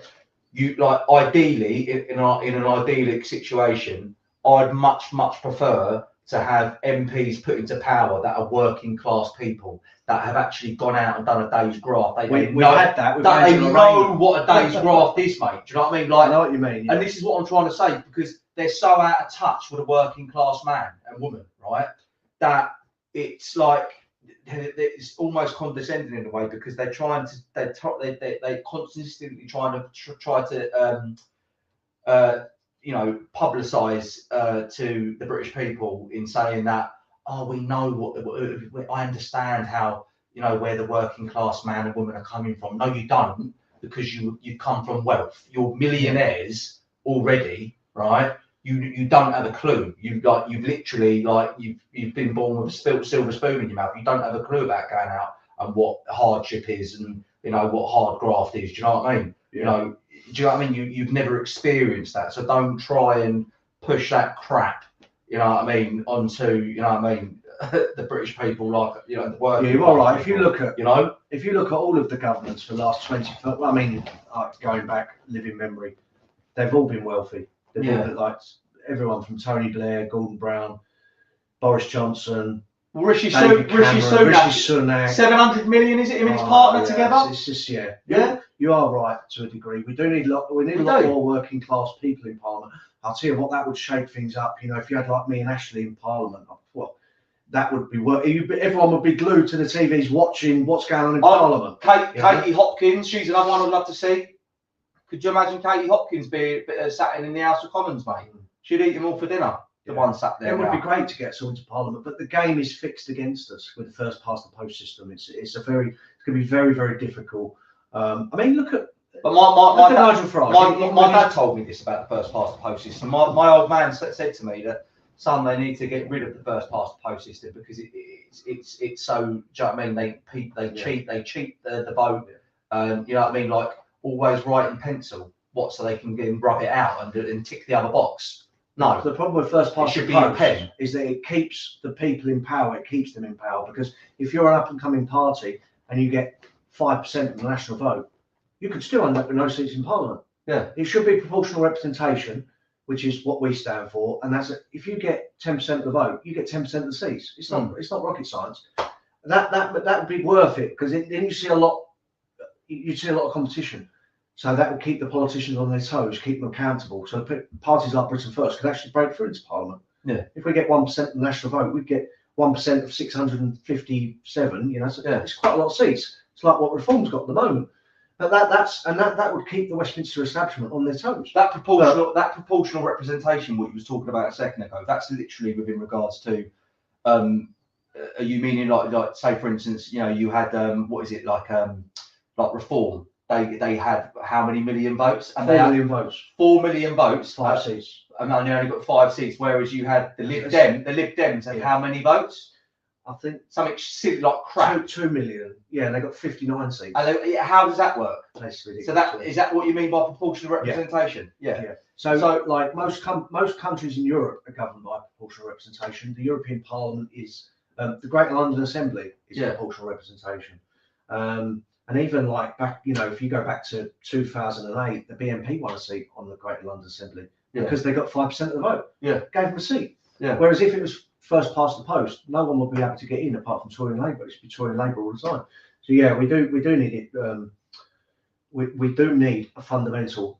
You like ideally in an idyllic situation, I'd much prefer to have MPs put into power that are working class people that have actually gone out and done a day's graft. We've had that. They know what a day's graft is, mate. Do you know what I mean? Like, I know what you mean. Yeah. And this is what I'm trying to say, because they're so out of touch with a working class man and woman, right? That it's like it's almost condescending in a way, because they're trying to they're consistently trying to try to publicise to the British people in saying that, oh, we know I understand how, where the working class man and woman are coming from. No, you don't, because you come from wealth. You're millionaires already, right? You don't have a clue. You've literally you've been born with a silver spoon in your mouth. You don't have a clue about going out and what hardship is, and what hard graft is. Do you know what I mean? Yeah. Do you know what I mean? You've never experienced that, so don't try and push that crap, onto, the British people, the working. Yeah, you're all right. If you look at all of the governments for the last 20, going back living memory, they've all been wealthy. They've all been, like, everyone from Tony Blair, Gordon Brown, Boris Johnson, Rishi Sunak. 700 million, is it, him and his partner together? It's just you are right to a degree. We need a lot more working class people in Parliament. I'll tell you what, that would shake things up. If you had like me and Ashley in Parliament, well, that would be everyone would be glued to the TVs watching what's going on in Parliament. Katie Hopkins, she's another one I'd love to see. Could you imagine Katie Hopkins being sat in the House of Commons, mate? She'd eat them all for dinner. The one sat there. It would be great to get someone to Parliament, but the game is fixed against us with the first past the post system. It's going to be very, very difficult. Look at. But my dad told me this about the first past the post system. My old man said to me that, son, they need to get rid of the first past the post system, because it's so. Do you know what I mean? They cheat the vote. You know what I mean? Like, always write in pencil so they can rub it out and tick the other box. No, the problem with first past the post is that it keeps the people in power. It keeps them in power, because if you're an up and coming party and you get 5% of the national vote, you could still end up with no seats in Parliament. Yeah, it should be proportional representation, which is what we stand for, and that's if you get 10% of the vote, you get 10% of the seats. It's not rocket science. That would be worth it, because then you see a lot. You see a lot of competition. So that would keep the politicians on their toes, keep them accountable. So parties like Britain First could actually break through into Parliament. Yeah. If we get 1% of the national vote, we'd get 1% of 657. So it's quite a lot of seats. It's like what Reform's got at the moment. But that would keep the Westminster establishment on their toes. That proportional representation, what you was talking about a second ago, that's literally within regards to. Are you meaning like say, for instance, you had like Reform. They had how many million votes? And 4 million votes. 4 million votes. 5 seats. And they only got 5 seats. Whereas you had the Lib Dems had how many votes? I think something silly like crap. 2 million. Yeah, they got 59 seats. And how does that work? That's ridiculous. So is that what you mean by proportional representation? Yeah. So like most countries in Europe are governed by proportional representation. The European Parliament is the Great London Assembly is proportional representation. And even like back, if you go back to 2008, the BNP won a seat on the Great London Assembly because they got 5% of the vote. Yeah, gave them a seat. Yeah. Whereas if it was first past the post, no one would be able to get in apart from Tory and Labour. It's Tory and Labour all the time. So yeah, we do need it. We do need a fundamental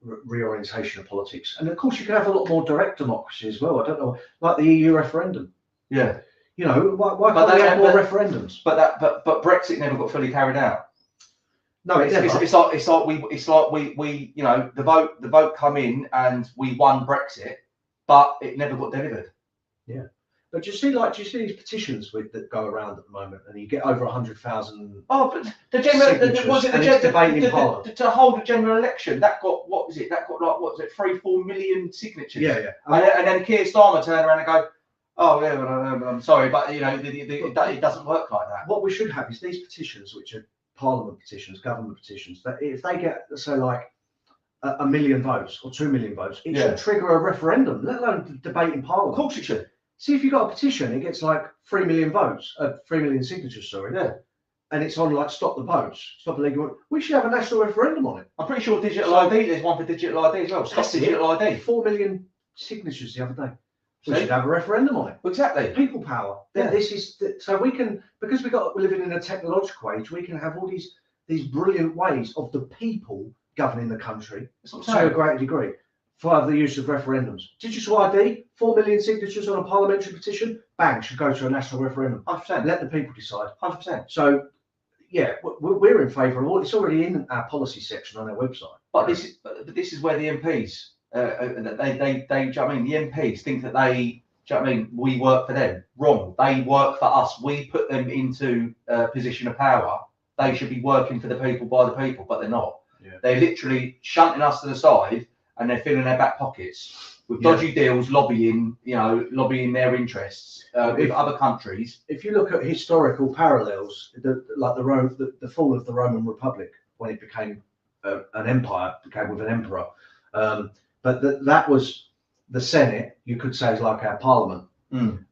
reorientation of politics, and of course you can have a lot more direct democracy as well. I don't know, like the EU referendum. Yeah. Why can't we have more referendums? But Brexit never got fully carried out. No, it's like we the vote come in and we won Brexit, but it never got delivered. Yeah. But do you see these petitions that go around at the moment, and you get over 100,000? Oh, but the general to hold a general election that got That got like 3-4 million signatures. Yeah. And then Keir Starmer turned around and go, oh yeah, well, I'm sorry, but it doesn't work like that. What we should have is these petitions, which are Parliament petitions, government petitions. That if they get, so like a million votes or 2 million votes, it Yeah. should trigger a referendum, let alone debate in Of Parliament. course it should. See, if you've got a petition, it gets like 3 million votes, 3 million signatures, sorry. Yeah. And it's on like stop the votes, stop illegal. We should have a national referendum on it. I'm pretty sure digital So- ID, there's one for digital ID as well. Stop That's digital ID. 4 million signatures the other day. We See? should have a referendum on it. Exactly. People power. Yeah. This is so we can, because we're living in a technological age. We can have all these brilliant ways of the people governing the country That's what I'm to a saying. great degree via the use of referendums. Digital ID, 4 million signatures on a parliamentary petition, bang, should go to a national referendum. 100%. Let the people decide. 100%. So, yeah, we're in favour of all. It's already in our policy section on our website. But this is where the MPs, they, do you know what I mean? The MPs think that they, do you know what I mean? We work for them. Wrong. They work for us. We put them into a position of power. They should be working for the people, by the people, but they're not. Yeah. They're literally shunting us to the side, and they're filling their back pockets with Yeah. dodgy deals, lobbying their interests with other countries. If you look at historical parallels, the fall of the Roman Republic when it became an empire, became with an emperor, but that was the Senate. You could say is like our Parliament, and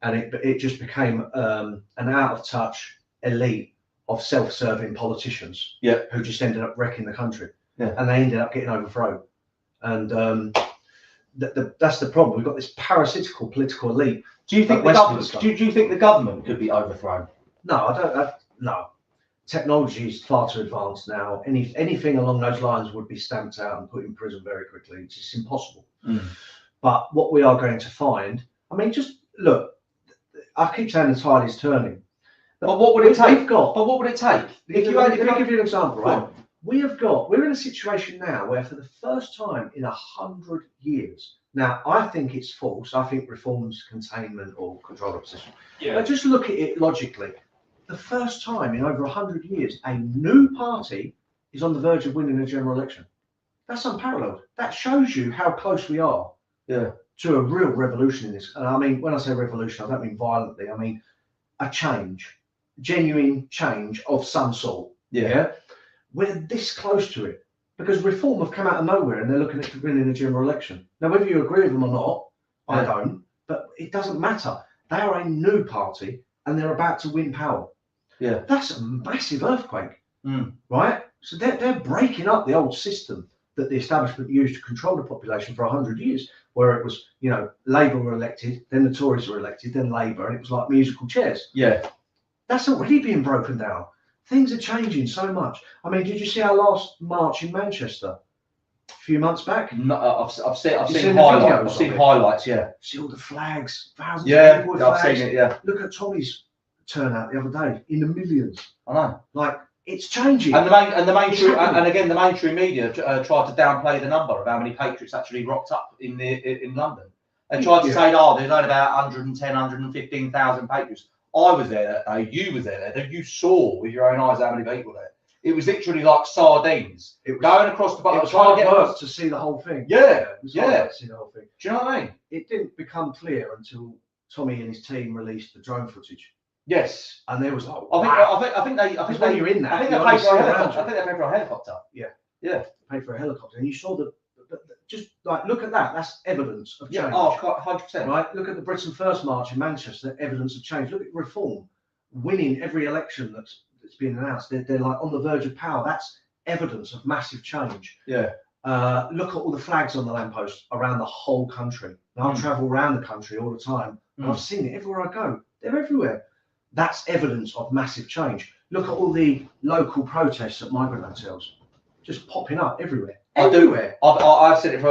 it just became an out of touch elite of self-serving politicians, Yeah. who just ended up wrecking the country, Yeah. and they ended up getting overthrown, and that's the problem. We've got this parasitical political elite. Do you think Like the government? Westminster. Do you think the government could be overthrown? No, I don't. No, technology is far too advanced now. Anything along those lines would be stamped out and put in prison very quickly. It's just impossible. But what we are going to find, I mean, just look. I keep saying the tide is turning. But what would it take? We've got. But what would it take? Let me give you an example, right? We're in a situation now where for the first time in 100 years, now I think it's false. I think reforms, containment or control opposition. But just look at it logically. The first time in over 100 years, a new party is on the verge of winning a general election. That's unparalleled. That shows you how close we are to a real revolution in this. And I mean, when I say revolution, I don't mean violently. I mean a change, genuine change of some sort. Yeah. We're this close to it because reform have come out of nowhere and they're looking at winning a general election. Now, whether you agree with them or not, I don't, but it doesn't matter. They are a new party and they're about to win power. Yeah. That's a massive earthquake, right? So they're breaking up the old system that the establishment used to control the population for 100 years, where it was, Labour were elected, then the Tories were elected, then Labour, and it was like musical chairs. Yeah. That's already being broken down. Things are changing so much. I mean, did you see our last march in Manchester a few months back? No, I've seen seen highlights. videos I've seen of it? highlights. Yeah. See all the flags, thousands of people with I've flags. seen it. Yeah. Look at Tommy's turnout the other day in the millions. I know. Like, it's changing. And the mainstream media tried to downplay the number of how many Patriots actually rocked up in London. They tried to say, there's only about 110, 115,000 Patriots. I was there that day. You was there that day. You saw with your own eyes how many people there. It was literally like sardines. It was Going across the bottom. It was hard work to see the whole thing. Yeah, It was hard work to see the whole thing. Do you know what I mean? It didn't become clear until Tommy and his team released the drone footage, Yes. and there was like, I think they. because when you're in that, I think you they paid only for a see around helicopter. you. I think they paid for a helicopter. Paid for a helicopter, and you saw just like look at that. That's evidence of change. Yeah. Oh, 100%. Right. Look at the Britain First march in Manchester. Evidence of change. Look at reform, winning every election that's been announced. They're like on the verge of power. That's evidence of massive change. Yeah. Look at all the flags on the lampposts around the whole country. And I travel around the country all the time, and I've seen it everywhere I go. They're everywhere. That's evidence of massive change. Look at all the local protests at migrant hotels, just popping up everywhere. Everywhere. I've said it for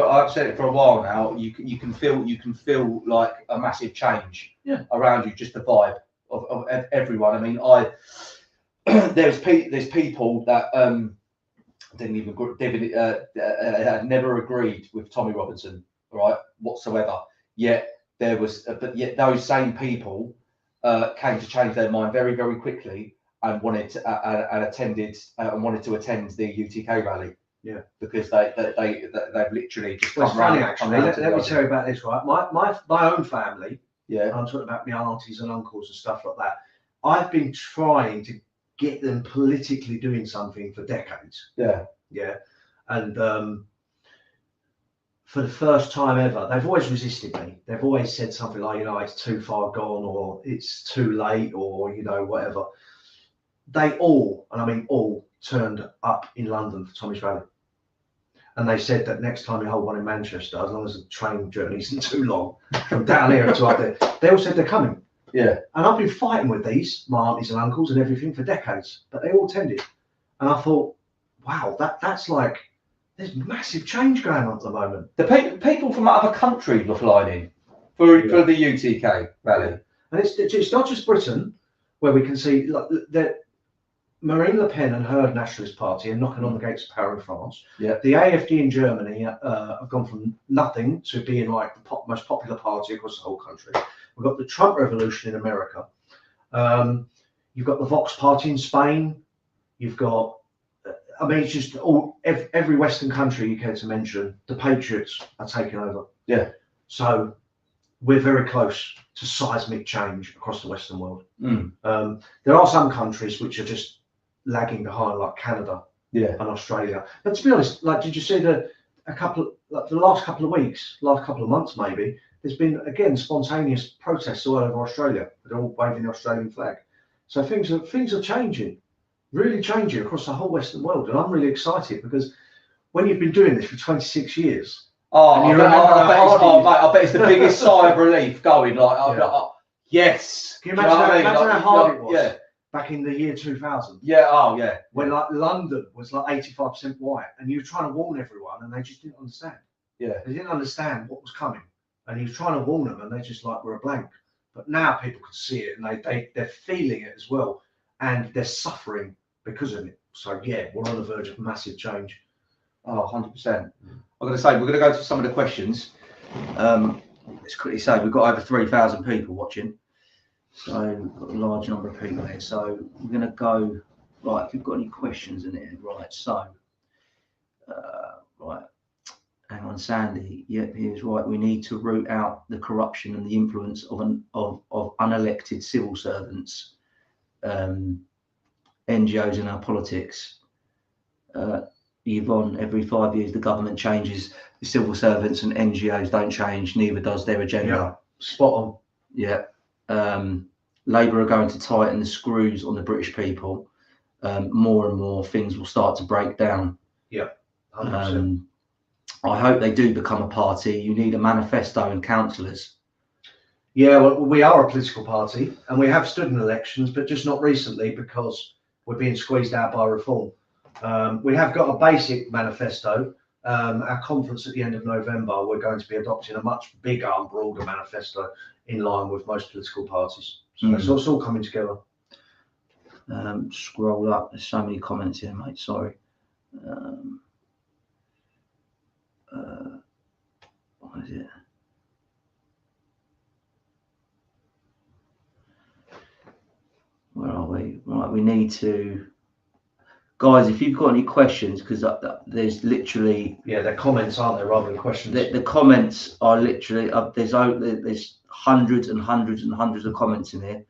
a while now. You can feel like a massive change around you, just the vibe of everyone. I mean, there's people that had never agreed with Tommy Robinson, right, whatsoever. Yet those same people came to change their mind very, very quickly and wanted to attend the UTK rally. Yeah, because they've literally just well, come it's funny round. actually. Let me tell you about this, right? My own family. Yeah. I'm talking about my aunties and uncles and stuff like that. I've been trying to get them politically doing something for decades. Yeah. Yeah. And for the first time ever, they've always resisted me. They've always said something like, it's too far gone, or it's too late, or, whatever. They all, and I mean all, turned up in London for Tommy's rally. And they said that next time we hold one in Manchester, as long as the train journey isn't too long, from down here to up there, they all said they're coming. Yeah. And I've been fighting with my aunties and uncles and everything for decades, but they all attended. And I thought, wow, that's like, there's massive change going on at the moment. The people from other countries were flying in for the UTK rally. And it's not just Britain, where we can see that Marine Le Pen and her nationalist party are knocking on the gates of power in France. Yeah. The AFD in Germany have gone from nothing to being like the most popular party across the whole country. We've got the Trump revolution in America. You've got the Vox party in Spain. You've got, it's just every Western country you care to mention, the Patriots are taking over. Yeah. So we're very close to seismic change across the Western world. There are some countries which are just lagging behind, like Canada and Australia. But to be honest, did you see the last couple of weeks, last couple of months maybe, there's been again spontaneous protests all over Australia. They're all waving the Australian flag. So things are changing, really changing across the whole Western world, and I'm really excited because when you've been doing this for 26 years. I bet it's the biggest sigh of relief going. Yes. Can you imagine how hard it was back in the year 2000? Yeah. Oh, yeah. When London was 85% white, and you were trying to warn everyone, and they just didn't understand. Yeah. They didn't understand what was coming, and he was trying to warn them, and they just were a blank. But now people can see it, and they're feeling it as well, and they're suffering because of it. So yeah, we're on the verge of massive change. Oh, 100%. I'm going to say, we're going to go to some of the questions. Let's quickly say, we've got over 3,000 people watching. So we've got a large number of people here. So we're going to go, right, if you've got any questions in it, right, so, right, hang on, Sandy. Yep, he was right. We need to root out the corruption and the influence of unelected civil servants, NGOs in our politics. Yvonne, every 5 years the government changes, the civil servants and NGOs don't change, neither does their agenda. Yeah, spot on. Yeah. Labour are going to tighten the screws on the British people. More and more things will start to break down. Yeah, 100%. I hope they do become a party. You need a manifesto and councillors. Yeah, well, we are a political party and we have stood in elections, but just not recently because we're being squeezed out by reform. We have got a basic manifesto. Our conference at the end of November, we're going to be adopting a much bigger and broader manifesto in line with most political parties. So it's all coming together. Scroll up. There's so many comments here, mate. Sorry. What is it? Where are we? Right, we need to... Guys, if you've got any questions, because there's literally... Yeah, they're comments, aren't they, rather than questions? The comments are literally... there's hundreds and hundreds and hundreds of comments in here.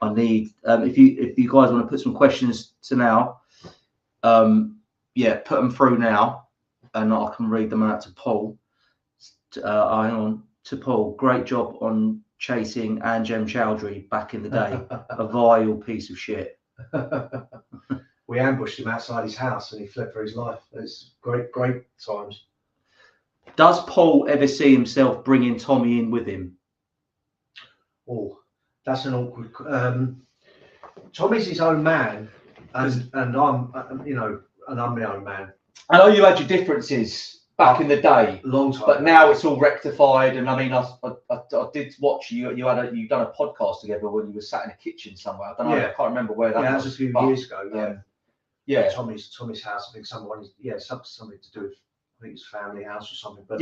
I need... if you guys want to put some questions to now, yeah, put them through now, and I can read them out to Paul. Hang on. To Paul, great job on chasing Anjem Chowdhury back in the day. A vile piece of shit. We ambushed him outside his house and he fled for his life. It's great times. Does Paul ever see himself bringing Tommy in with him? Oh, that's an awkward... Tommy's his own man, and I'm, and I'm my own man. I know you had your differences back in the day, long time but ago. now it's all rectified. And I mean, I did watch you've done a podcast together when you were sat in a kitchen somewhere. I don't know, I can't remember where that was. That was a few years ago. Yeah. Tommy's house. I think something to do with, I think his family house or something. But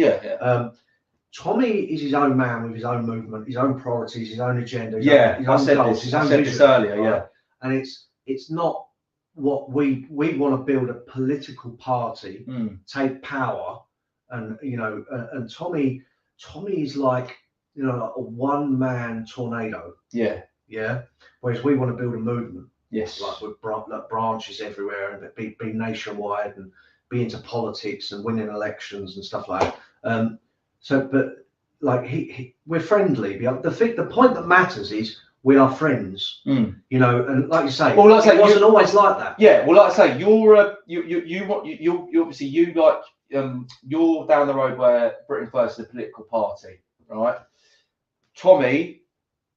Tommy is his own man with his own movement, his own priorities, his own agenda. I said this earlier. Right? Yeah, and it's not what we want to build a political party, take power, and and Tommy is like a one-man tornado. Yeah. Whereas we want to build a movement. Yes. Like with branches everywhere and be nationwide, and be into politics and winning elections and stuff like that. But like we're friendly. The point that matters is we are friends. You know, and like you say, well, like I say, it wasn't always like that. Yeah, well, like I say, you're you obviously you like you're down the road where Britain First is a political party, right? Tommy,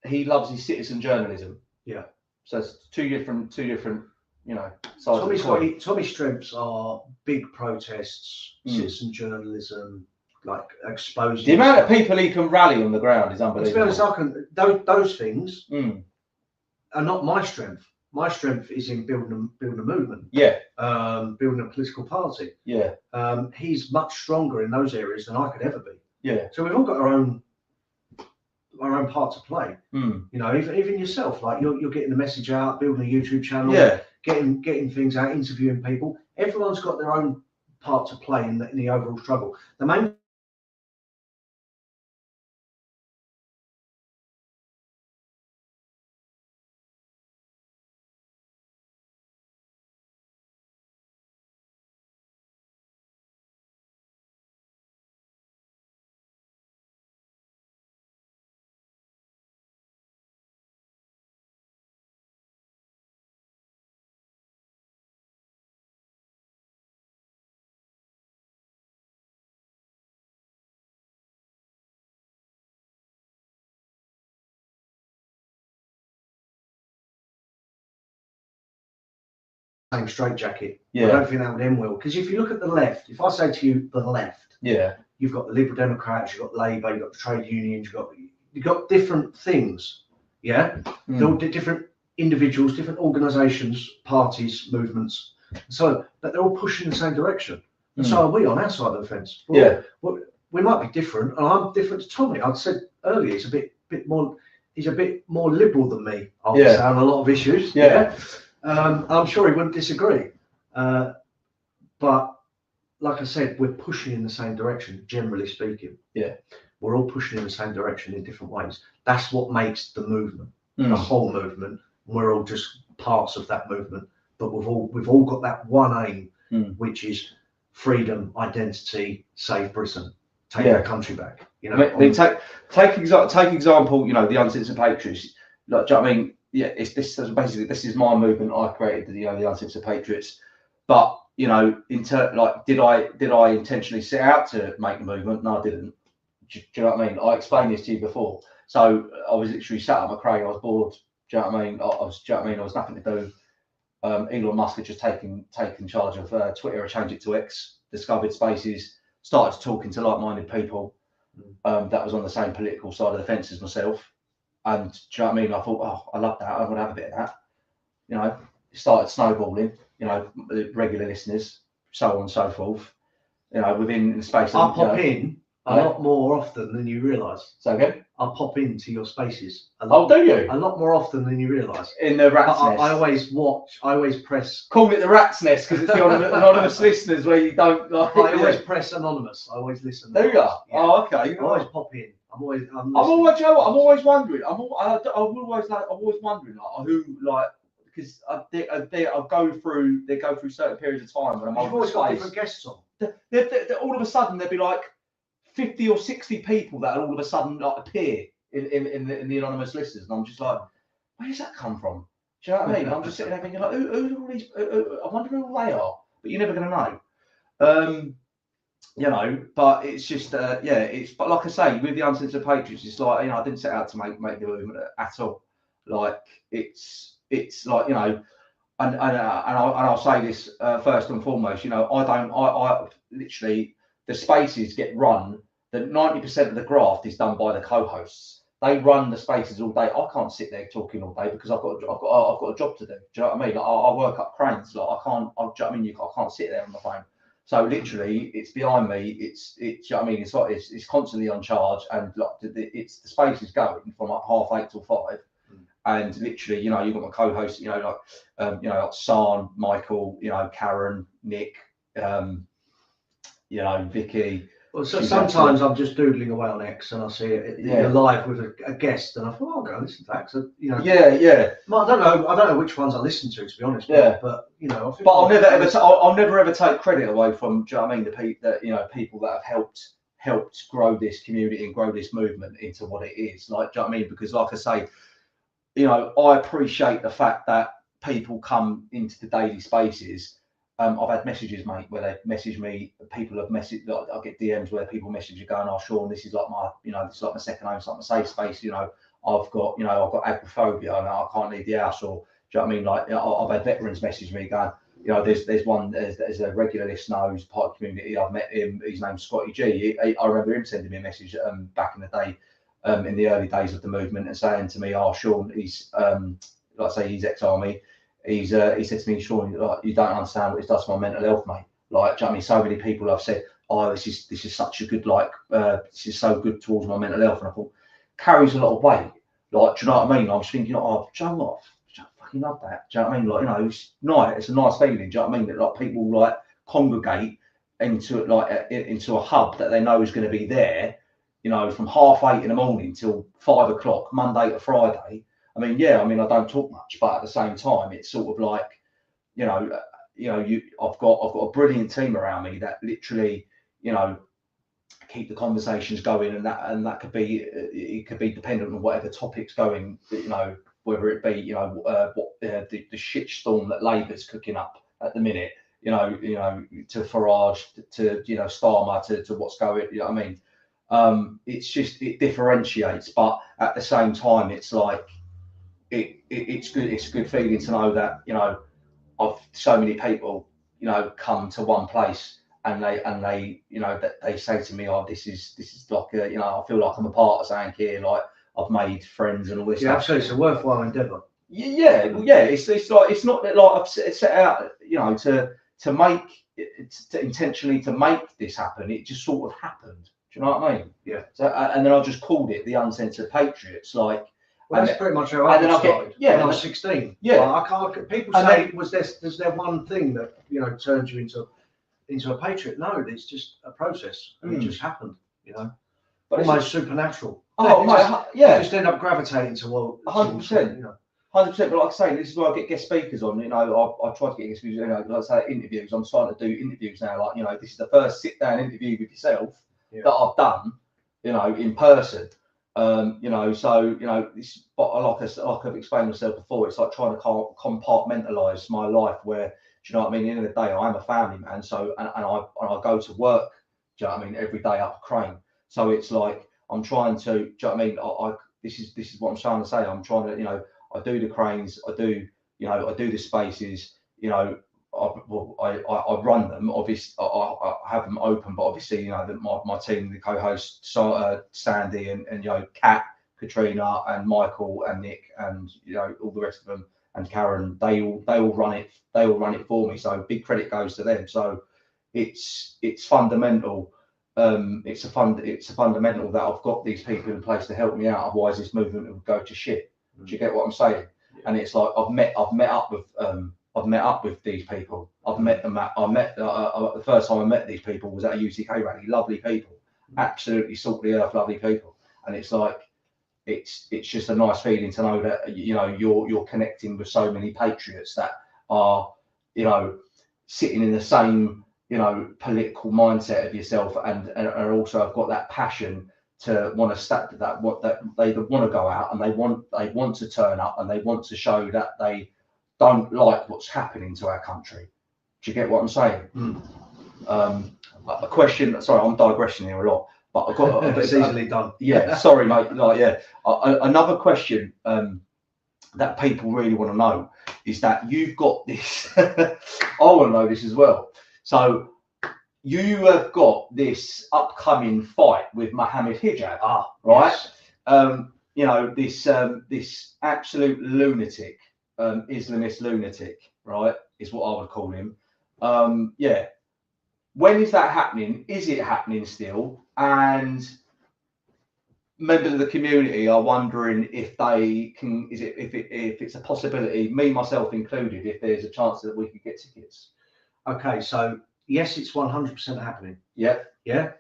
he loves his citizen journalism. Yeah. So it's two different, you know, sides of the coin. Tommy's strengths are big protests, citizen journalism, like exposing. The amount of people he can rally on the ground is unbelievable. To be honest, those things are not my strength. My strength is in building a movement. Yeah. Building a political party. Yeah. He's much stronger in those areas than I could ever be. Yeah. So we've all got our own part to play. You know, even yourself, like you're getting the message out, building a YouTube channel, getting things out, interviewing people. Everyone's got their own part to play in the overall struggle. The main same straitjacket. I don't think that would end well, because if you look at the left, if I say to you the left, you've got the Liberal Democrats, you've got Labour, you've got the trade unions, you've got different things, they're all different individuals, different organisations, parties, movements, so but they're all pushing in the same direction, and so are we on our side of the fence. Well, we might be different, and I'm different to Tommy. I said earlier he's a bit more liberal than me, I would say, on a lot of issues. I'm sure he wouldn't disagree, but like I said, we're pushing in the same direction, generally speaking. We're all pushing in the same direction in different ways. That's what makes the movement, the whole movement. We're all just parts of that movement, but we've all got that one aim, which is freedom, identity, save Britain, take our country back. You know, I mean, take example. You know, the Uncensored Patriots. Like, do you know what I mean? Yeah, basically this is my movement. I created the Uncensored Patriots, but you know, did I intentionally set out to make a movement? No, I didn't. Do you know what I mean? I explained this to you before. So I was literally sat on my crane. I was bored. Do you know what I mean? I was nothing to do. Elon Musk had just taken charge of Twitter, or changed it to X, discovered Spaces, started talking to like-minded people that was on the same political side of the fence as myself. And do you know what I mean? I thought, oh, I love that. I want to have a bit of that. You know, it started snowballing. You know, regular listeners, so on and so forth. You know, within the space. I pop in a lot more often than you realise. So again, I pop into your spaces. Oh, do you? A lot more often than you realise. In the rat's nest. I always watch. I always press. Call it the rat's nest because it's the anonymous listeners where you don't like. I always press anonymous. I always listen. Do you? Yeah. Oh, okay. I always pop in. I'm always wondering. I'm always wondering like who like because they go through certain periods of time when I'm You've always got different guests on. All of a sudden there'd be like 50 or 60 people that all of a sudden like appear in the anonymous listeners, and I'm just like, where does that come from? Do you know what I mean? I'm just sitting there thinking like, who's all these? I wonder who they are, but you're never going to know. You know, but it's just but like I say, with the Uncensored Patriots, it's like, you know, I didn't set out to make the movement at all. Like it's like, you know, and I'll say this first and foremost, you know, I literally, the spaces get run. That 90% of the graft is done by the co-hosts. They run the spaces all day. I can't sit there talking all day because I've got a job to do. Do you know what I mean? Like, I work up cranes. Like I can't. Do you know what I mean? I can't sit there on the phone. So literally, it's behind me. It's. Do you know what I mean? It's like it's constantly on charge, and like it's the space is going from like 8:30 till 5, and literally, you know, you've got my co-hosts. You know, like San, Michael, you know, Karen, Nick, you know, Vicky. Well, so sometimes I'm just doodling away on X and I see it you're live with a guest, and I thought, I'll go listen to that. So, you know, I don't know which ones I listen to be honest. But you know, I think I'll never ever take credit away from. Do you know what I mean? The people that people that have helped grow this community and grow this movement into what it is. Like, do you know what I mean? Because, like I say, I appreciate the fact that people come into the daily spaces. I've had messages, mate, where they message me. People have messaged. Like, I get DMs where people message you going, "Oh, Sean, this is like my, this is like my second home, it's like my safe space. I've got agoraphobia and I can't leave the house." Or, do you know what I mean? Like, I've had veterans message me going, there's a regular listener who's part of the community. I've met him. His name's Scotty G. I remember him sending me a message back in the day, in the early days of the movement, and saying to me, "Oh, Sean, he's like I say, he's ex-army. He said to me, Sean, like, you don't understand what it does for my mental health, mate. Like, do you know what I mean? So many people have said, oh, this is such a good, this is so good towards my mental health." And I thought, carries a lot of weight. Like, do you know what I mean? I was thinking, oh, do you know what? I fucking love that. Do you know what I mean? Like, it's nice. It's a nice feeling. Do you know what I mean? That like people like congregate into a hub that they know is going to be there, from 8:30 in the morning till 5 o'clock, Monday to Friday. I mean, I don't talk much, but at the same time, it's sort of like, I've got a brilliant team around me that literally, keep the conversations going, and that could be, it could be dependent on whatever topic's going, whether it be, the shitstorm that Labour's cooking up at the minute, to Farage, to Starmer, to what's going, you know what I mean? It's just, it differentiates, but at the same time, it's like, it's good. It's a good feeling to know that I've so many people come to one place and they that they say to me, "Oh, this is like I feel like I'm a part of something here. Like I've made friends and all this." Yeah, stuff. absolutely. It's a worthwhile endeavour. Yeah. It's like it's not that like I've set out to intentionally to make this happen. It just sort of happened. Do you know what I mean? Yeah. So and then I just called it the Uncensored Patriots. Like. Well, that's pretty much how I started. When I was 16. Yeah. I can't. People say, "Was there one thing that turned you into a patriot?" No, it's just a process, and it just happened. But almost supernatural. Oh, You just end up gravitating to 100%. 100%. But like I say, this is where I get guest speakers on. I try to get guest speakers. Like I say, interviews. I'm starting to do interviews now. Like this is the first sit-down interview with yourself that I've done. In person. This, but like I've explained myself before, it's like trying to compartmentalize my life. Where, do you know what I mean? At the end of the day, I'm a family man, so and I go to work. Do you know what I mean? Every day up a crane. So it's like I'm trying to. Do you know what I mean? This is what I'm trying to say. I'm trying to. I do the cranes. I do the spaces. I run them. Obviously, I have them open, but obviously, my team, the co-hosts, Sandy and Kat, Katrina, and Michael and Nick, and all the rest of them, and Karen, they all run it. They all run it for me. So big credit goes to them. So it's fundamental. It's a fundamental that I've got these people in place to help me out. Otherwise, this movement would go to shit. Do you get what I'm saying? And it's like I've met up with these people. I've met them. The first time I met these people was at a UCK rally. Lovely people, absolutely salt of the earth, lovely people. And it's like, it's just a nice feeling to know that you're connecting with so many patriots that are sitting in the same political mindset of yourself, and also have got that passion to want to stack that they want to go out and they want to turn up and they want to show that they don't like what's happening to our country. Do you get what I'm saying? A question. Sorry, I'm digressing here a lot, but I've got. It's easily done. Yeah, sorry, mate. Another question that people really want to know is that you've got this. I want to know this as well. So you have got this upcoming fight with Mohammed Hijab, right? Yes. This absolute lunatic. Islamist lunatic, right, is what I would call him. When is that happening? Is it happening still? And members of the community are wondering if they can. If it's a possibility, me myself included, if there's a chance that we could get tickets. Okay, so yes, it's 100% happening. Yeah. Yeah.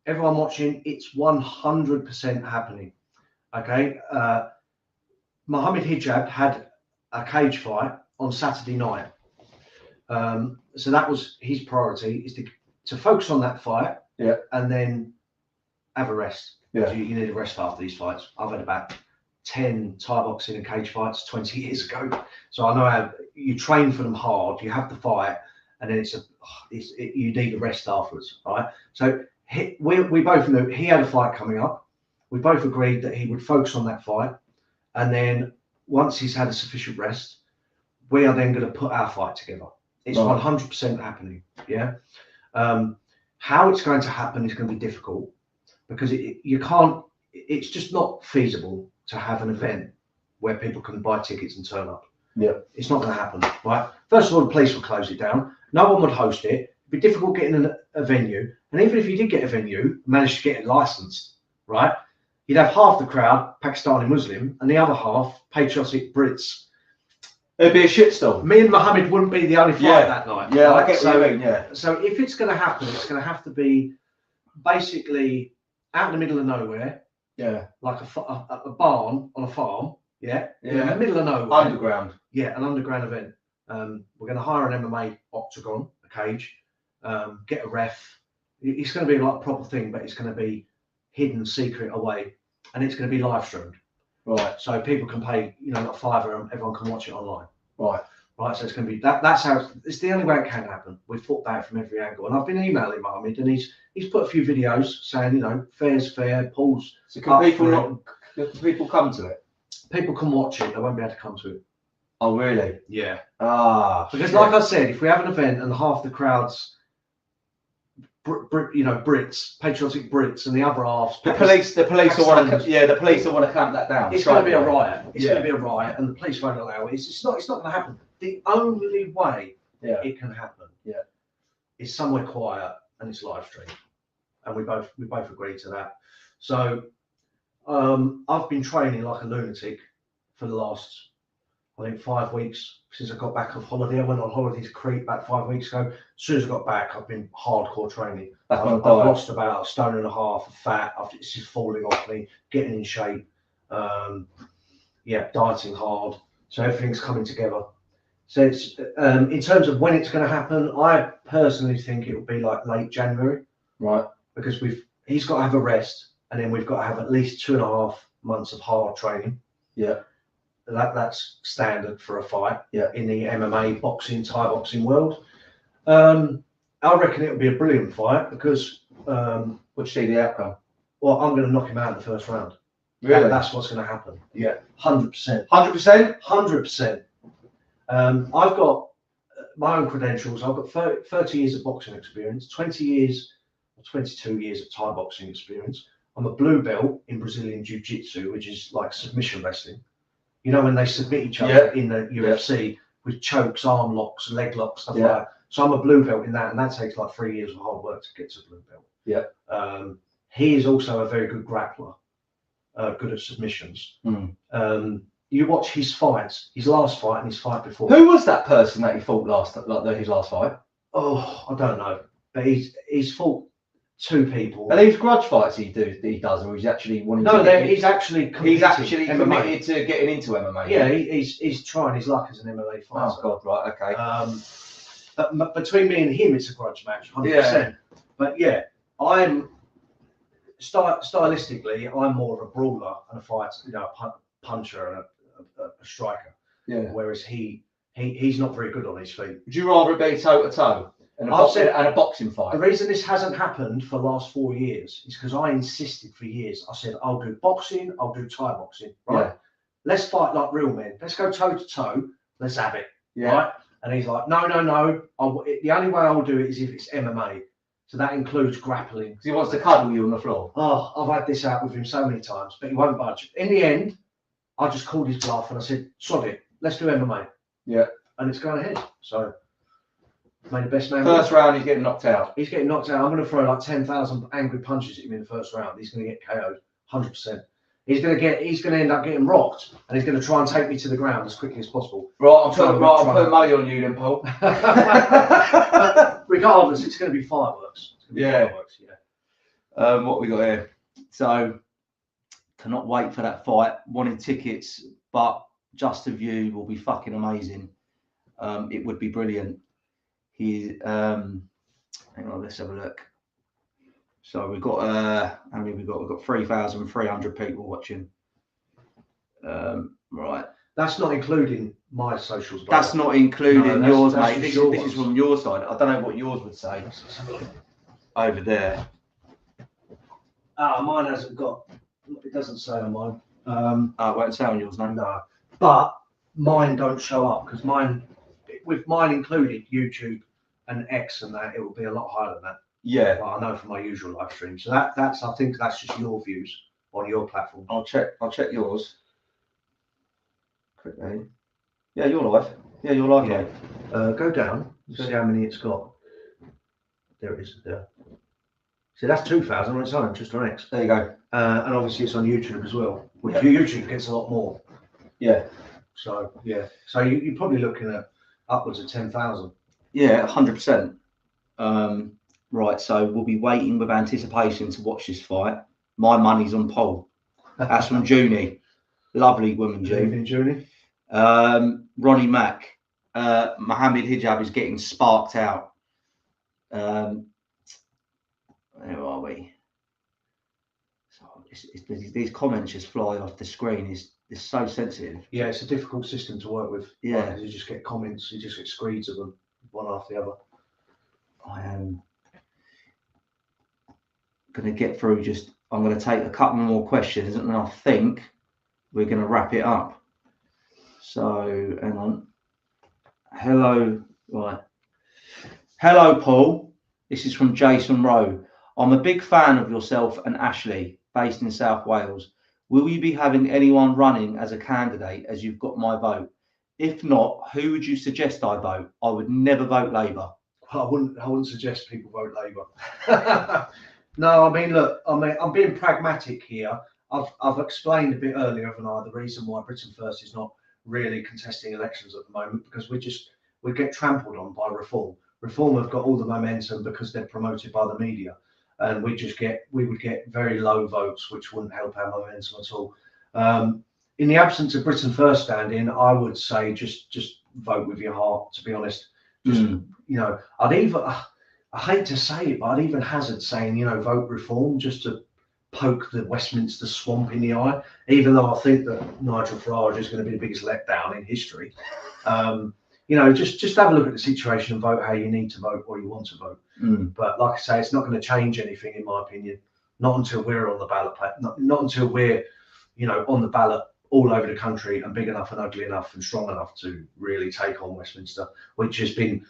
everyone watching, it's 100% happening. Okay. Mohammed Hijab had a cage fight on Saturday night. So that was his priority, is to focus on that fight. Yeah. And then have a rest. Yeah. You need a rest after these fights. I've had about 10 Thai boxing and cage fights 20 years ago. So I know how you train for them hard, you have the fight, and then you need a rest afterwards, right? So we both knew he had a fight coming up. We both agreed that he would focus on that fight. And then once he's had a sufficient rest, we are then going to put our fight together. It's 100% happening. Yeah. How it's going to happen is going to be difficult, because you can't, it's just not feasible to have an event where people can buy tickets and turn up. Yeah. It's not going to happen, right? First of all, the police will close it down. No one would host it. It'd be difficult getting a venue. And even if you did get a venue, manage to get it licensed, right? You'd have half the crowd Pakistani Muslim and the other half patriotic Brits. It'd be a shitstorm. Me and Mohammed wouldn't be the only fight that night. Yeah, right? I get what you mean, yeah. So if it's going to happen, it's going to have to be basically out in the middle of nowhere. Yeah. Like a barn on a farm. Yeah. Yeah. In the middle of nowhere. Underground. Yeah, an underground event. We're going to hire an MMA octagon, a cage, get a ref. It's going to be like a proper thing, but it's going to be hidden, secret, away, and it's going to be live streamed. Right. So people can pay, like $5, and everyone can watch it online. Right. Right. So it's going to be that's how it's the only way it can happen. We've thought that from every angle, and I've been emailing Mohammed, and he's put a few videos saying, fair's fair, Paul's. So can people come to it? People can watch it. They won't be able to come to it. Oh, really? Yeah. Because like I said, if we have an event and half the crowd's Brits, patriotic Brits, and the other half, the police will want to clamp that down. It's going to be a riot. It's going to be a riot, and the police won't allow it. It's not going to happen. The only way it can happen is somewhere quiet and it's live streamed, and we both agree to that. So I've been training like a lunatic for the last, I think, 5 weeks since I got back off holiday. I went on holiday to Crete about 5 weeks ago. As soon as I got back, I've been hardcore training. I've lost about 1.5 stone of fat. It's just falling off me, getting in shape. Dieting hard. So everything's coming together. So it's in terms of when it's going to happen, I personally think it will be like late January. Right. Because he's got to have a rest, and then we've got to have at least 2.5 months of hard training. Yeah. That's standard for a fight in the MMA boxing, Thai boxing world. I reckon it'll be a brilliant fight because we'll see the outcome. Well, I'm going to knock him out in the first round. Really? That's what's going to happen. Yeah, 100%. 100%? 100%. I've got my own credentials. I've got 30 years of boxing experience, 20 years or 22 years of Thai boxing experience. I'm a blue belt in Brazilian Jiu-Jitsu, which is like submission wrestling. When they submit each other in the UFC with chokes, arm locks, leg locks, stuff like that. So I'm a blue belt in that, and that takes like 3 years of hard work to get to blue belt. Yeah. He is also a very good grappler, good at submissions. You watch his fights, his last fight and his fight before. Who was that person that he fought his last fight? Oh, I don't know, but he's fought 2 people. Are these grudge fights he does, or he's actually wanting to? No, he's actually committed to getting into MMA. Yeah, he's trying his luck as an MMA fighter. Oh God, right, okay. But between me and him, it's a grudge match, 100%. Yeah. But yeah, I'm stylistically, I'm more of a brawler and a fighter, a puncher and a striker. Yeah. Whereas he's not very good on his feet. Would you rather it be toe to toe? And a boxing fight. The reason this hasn't happened for the last 4 years is because I insisted for years. I said, I'll do boxing, I'll do Thai boxing, right? Yeah. Let's fight like real men. Let's go toe to toe. Let's have it, right? And he's like, no. The only way I'll do it is if it's MMA. So that includes grappling. Because he wants to cuddle you on the floor. Oh, I've had this out with him so many times, but he won't budge. In the end, I just called his bluff and I said, sod it, let's do MMA. Yeah. And it's going ahead. So made the best man. First round, he's getting knocked out. He's getting knocked out. I'm going to throw like 10,000 angry punches at him in the first round. He's going to get KO'd, 100%. He's going to end up getting rocked, and he's going to try and take me to the ground as quickly as possible. Right, I'm putting money on you then, Paul. Regardless, it's going to be fireworks. Fireworks, What we got here? So, cannot wait for that fight. Wanted tickets, but just a view will be fucking amazing. It would be brilliant. Hang on, let's have a look. So we've got how many we got? We've got 3,300 people watching. Right. That's not including my socials. That's not including yours, that's mate. This is from your side. I don't know what yours would say. Over there. Mine hasn't got. It doesn't say on mine. It won't say on yours, no. No, but mine don't show up because mine, with mine included, YouTube and X and that, it will be a lot higher than that. Yeah. Well, I know from my usual live stream. So that's I think that's just your views on your platform. I'll check yours. Quickly. Yeah, you're live. Yeah, you're live. Yeah. Go down. See how many it's got. There it is. There. So that's 2,000 on its own, just on X. There you go. And obviously it's on YouTube as well, which YouTube gets a lot more. Yeah. So yeah. So you're probably looking at upwards of 10,000. Yeah, 100%. Right, so we'll be waiting with anticipation to watch this fight. My money's on Paul. That's from Junie. Lovely woman, June. Junie. Ronnie Mack. Mohammed Hijab is getting sparked out. Where are we? So these comments just fly off the screen. It's so sensitive. Yeah, it's a difficult system to work with. Yeah. You just get comments, you just get screeds of them, one after the other. I am going to get through I'm going to take a couple more questions and then I think we're going to wrap it up. So, hang on. Hello, right. Hello, Paul. This is from Jason Rowe. I'm a big fan of yourself and Ashley, based in South Wales. Will you be having anyone running as a candidate, as you've got my vote? If not, who would you suggest I vote? I would never vote Labour. I wouldn't suggest people vote Labour. No, I mean, look, I'm being pragmatic here. I've explained a bit earlier, haven't I, the reason why Britain First is not really contesting elections at the moment, because we get trampled on by Reform. Reform have got all the momentum because they're promoted by the media, and we would get very low votes, which wouldn't help our momentum at all. In the absence of Britain First standing, I would say just vote with your heart. To be honest, you know, I hate to say it, but I'd even hazard saying, you know, vote Reform just to poke the Westminster swamp in the eye, even though I think that Nigel Farage is going to be the biggest letdown in history. You know, just have a look at the situation and vote how you need to vote or you want to vote. But like I say, it's not going to change anything, in my opinion. Not until we're on the ballot. Not until we're, you know, on the ballot all over the country and big enough and ugly enough and strong enough to really take on Westminster, which has been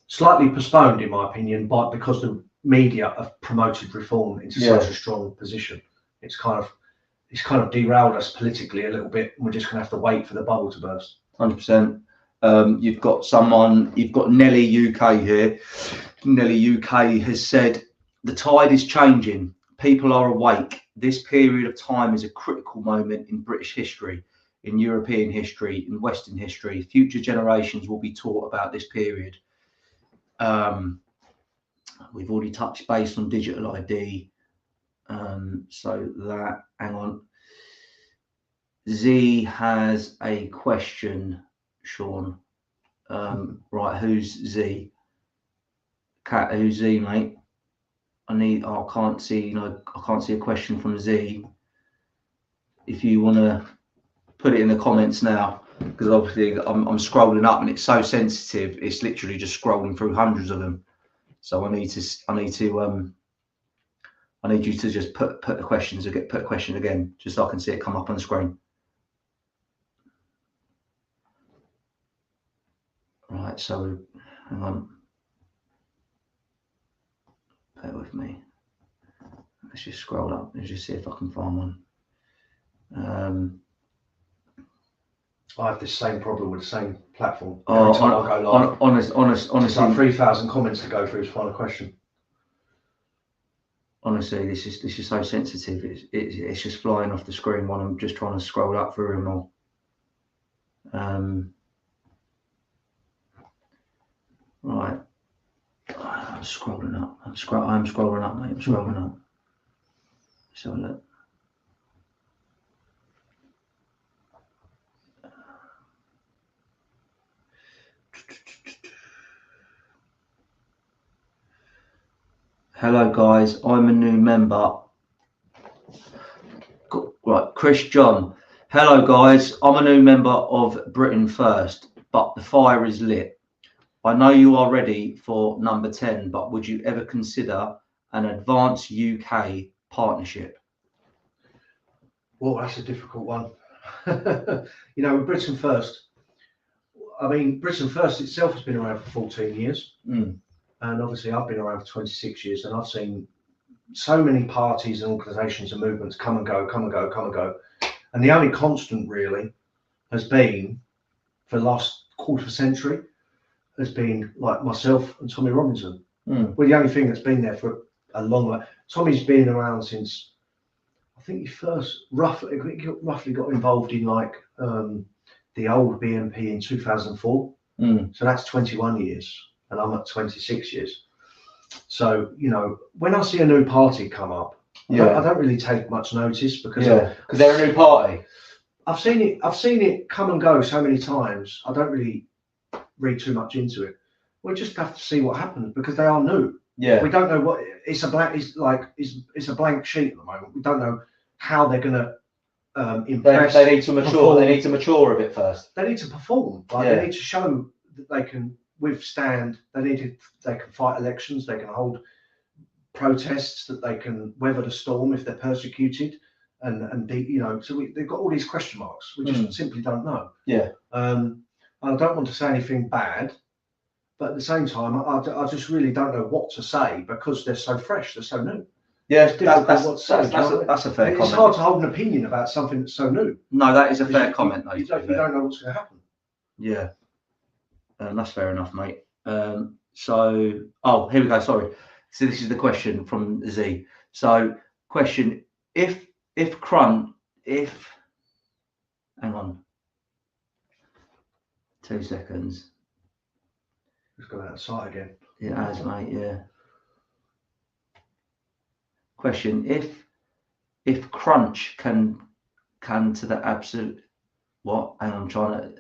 slightly postponed, in my opinion, because the media have promoted Reform into such a strong position. It's kind of derailed us politically a little bit. We're just going to have to wait for the bubble to burst. 100%. You've got Nelly UK here. Nelly UK has said, the tide is changing. People are awake. This period of time is a critical moment in British history, in European history, in Western history. Future generations will be taught about this period. We've already touched base on digital ID. So that, hang on. Z has a question, Sean. Right, who's Z? Cat, who's Z, mate? I can't see a question from Z. If you want to put it in the comments now, because obviously I'm scrolling up and it's so sensitive, it's literally just scrolling through hundreds of them. So I need you to just put the questions put a question again, just so I can see it come up on the screen. Right, so hang on. Bear with me. Let's just scroll up and just see if I can find one. I have this same problem with the same platform. Every time I go live, honestly, it's like 3,000 comments to go through to find a question. Honestly, this is so sensitive. It's just flying off the screen while I'm just trying to scroll up through them all. Right. I'm scrolling up. I'm scrolling up, mate. I'm scrolling up. So look. Hello guys, I'm a new member. Right, Chris John. Hello guys, I'm a new member of Britain First, but the fire is lit. I know you are ready for number 10, but would you ever consider an advanced UK partnership? Well, that's a difficult one. You know, Britain First, I mean, Britain First itself has been around for 14 years. And obviously I've been around for 26 years, and I've seen so many parties and organisations and movements come and go, come and go, come and go. And the only constant really has been, for the last quarter of a century, has been like myself and Tommy Robinson. We're the only thing that's been there for a long time. Tommy's been around since, I think he first roughly got involved in like the old BNP in 2004. So that's 21 years, and I'm at 26 years. So, you know, when I see a new party come up, I don't really take much notice because they're a new party. I've seen it come and go so many times. I don't really read too much into it. We just have to see what happens because they are new. Yeah. We don't know what it's a blank. It's a blank sheet at the moment. We don't know how they're going to impress. They need to mature. Perform. They need to mature a bit first. They need to perform. They need to show that they can withstand. They can fight elections. They can hold protests. That they can weather the storm if they're persecuted. And be, you know, so they've got all these question marks. We just simply don't know. Yeah. And I don't want to say anything bad, but at the same time, I just really don't know what to say because they're so fresh, they're so new. Yeah, that's a fair comment. It's hard to hold an opinion about something that's so new. No, that is a fair comment, though. You don't know what's going to happen. Yeah, that's fair enough, mate. So, here we go. Sorry. So this is the question from Z. So, question: hang on, 2 seconds. Just got outside again. It has, mate. Yeah. Question: if crunch can to the absolute what? And I'm trying to.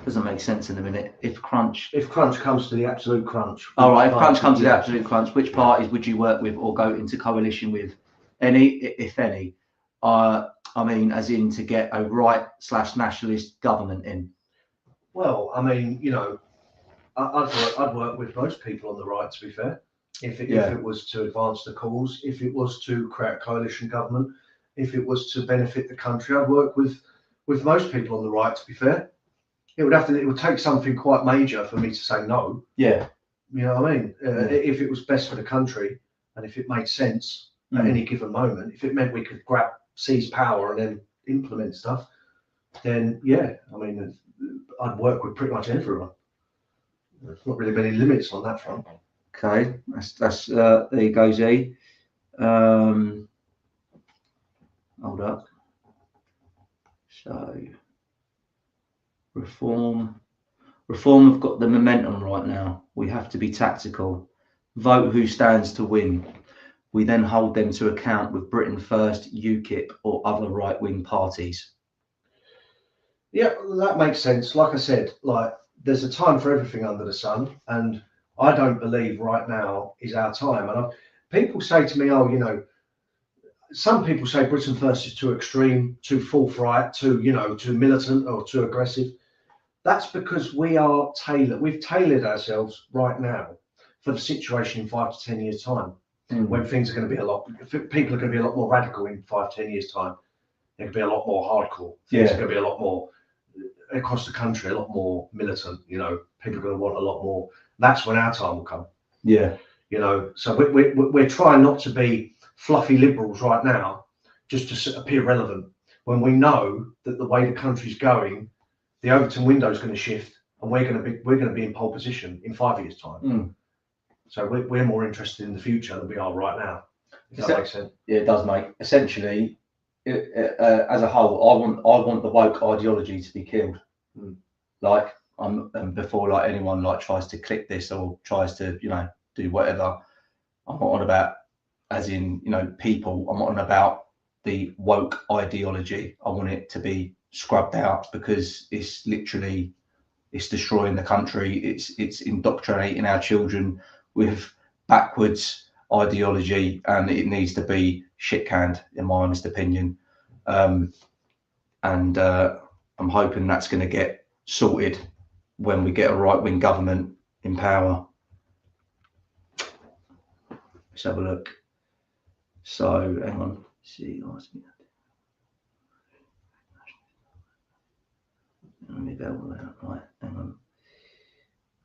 Doesn't make sense in a minute. If crunch comes to the absolute crunch. All right. If crunch comes to the absolute crunch, which parties would you work with or go into coalition with? Any, if any. I mean, as in to get a right/nationalist government in. Well, I mean, you know, I'd work with most people on the right. To be fair, if it was to advance the cause, if it was to create a coalition government, if it was to benefit the country, I'd work with most people on the right. To be fair, it would take something quite major for me to say no. Yeah. You know what I mean? If it was best for the country and if it made sense at any given moment, if it meant we could seize power and then implement stuff, then yeah, I mean, I'd work with pretty much everyone. There's not really many limits on that front. Okay, that's there you go, Z. Hold up. So reform have got the momentum right now. We have to be tactical. Vote who stands to win. We then hold them to account with Britain First, UKIP, or other right-wing parties. Yeah, that makes sense. Like I said, like there's a time for everything under the sun, and I don't believe right now is our time. And people say to me, "Oh, you know," some people say Britain First is too extreme, too forthright, too militant or too aggressive. That's because we've tailored ourselves right now for the situation in 5 to 10 years' time. When things are going to be people are going to be a lot more radical in 5, 10 years' time. They're going to be a lot more hardcore. Things are going to be a lot more across the country, a lot more militant. You know, people are going to want a lot more. That's when our time will come. Yeah. You know, so we're trying not to be fluffy liberals right now, just to appear relevant. When we know that the way the country's going, the Overton window is going to shift, and we're going to be in pole position in 5 years' time. So we're more interested in the future than we are right now. If that makes sense. Yeah, it does, mate. Essentially, as a whole, I want the woke ideology to be killed. Like before, like anyone like tries to click this or tries to do whatever. I'm not on about as in people. I'm not on about the woke ideology. I want it to be scrubbed out because it's literally, it's destroying the country. It's indoctrinating our children with backwards ideology, and it needs to be shit canned, in my honest opinion. And I'm hoping that's going to get sorted when we get a right-wing government in power. Let's have a look. So hang on. See, let me go all that. Right, hang on.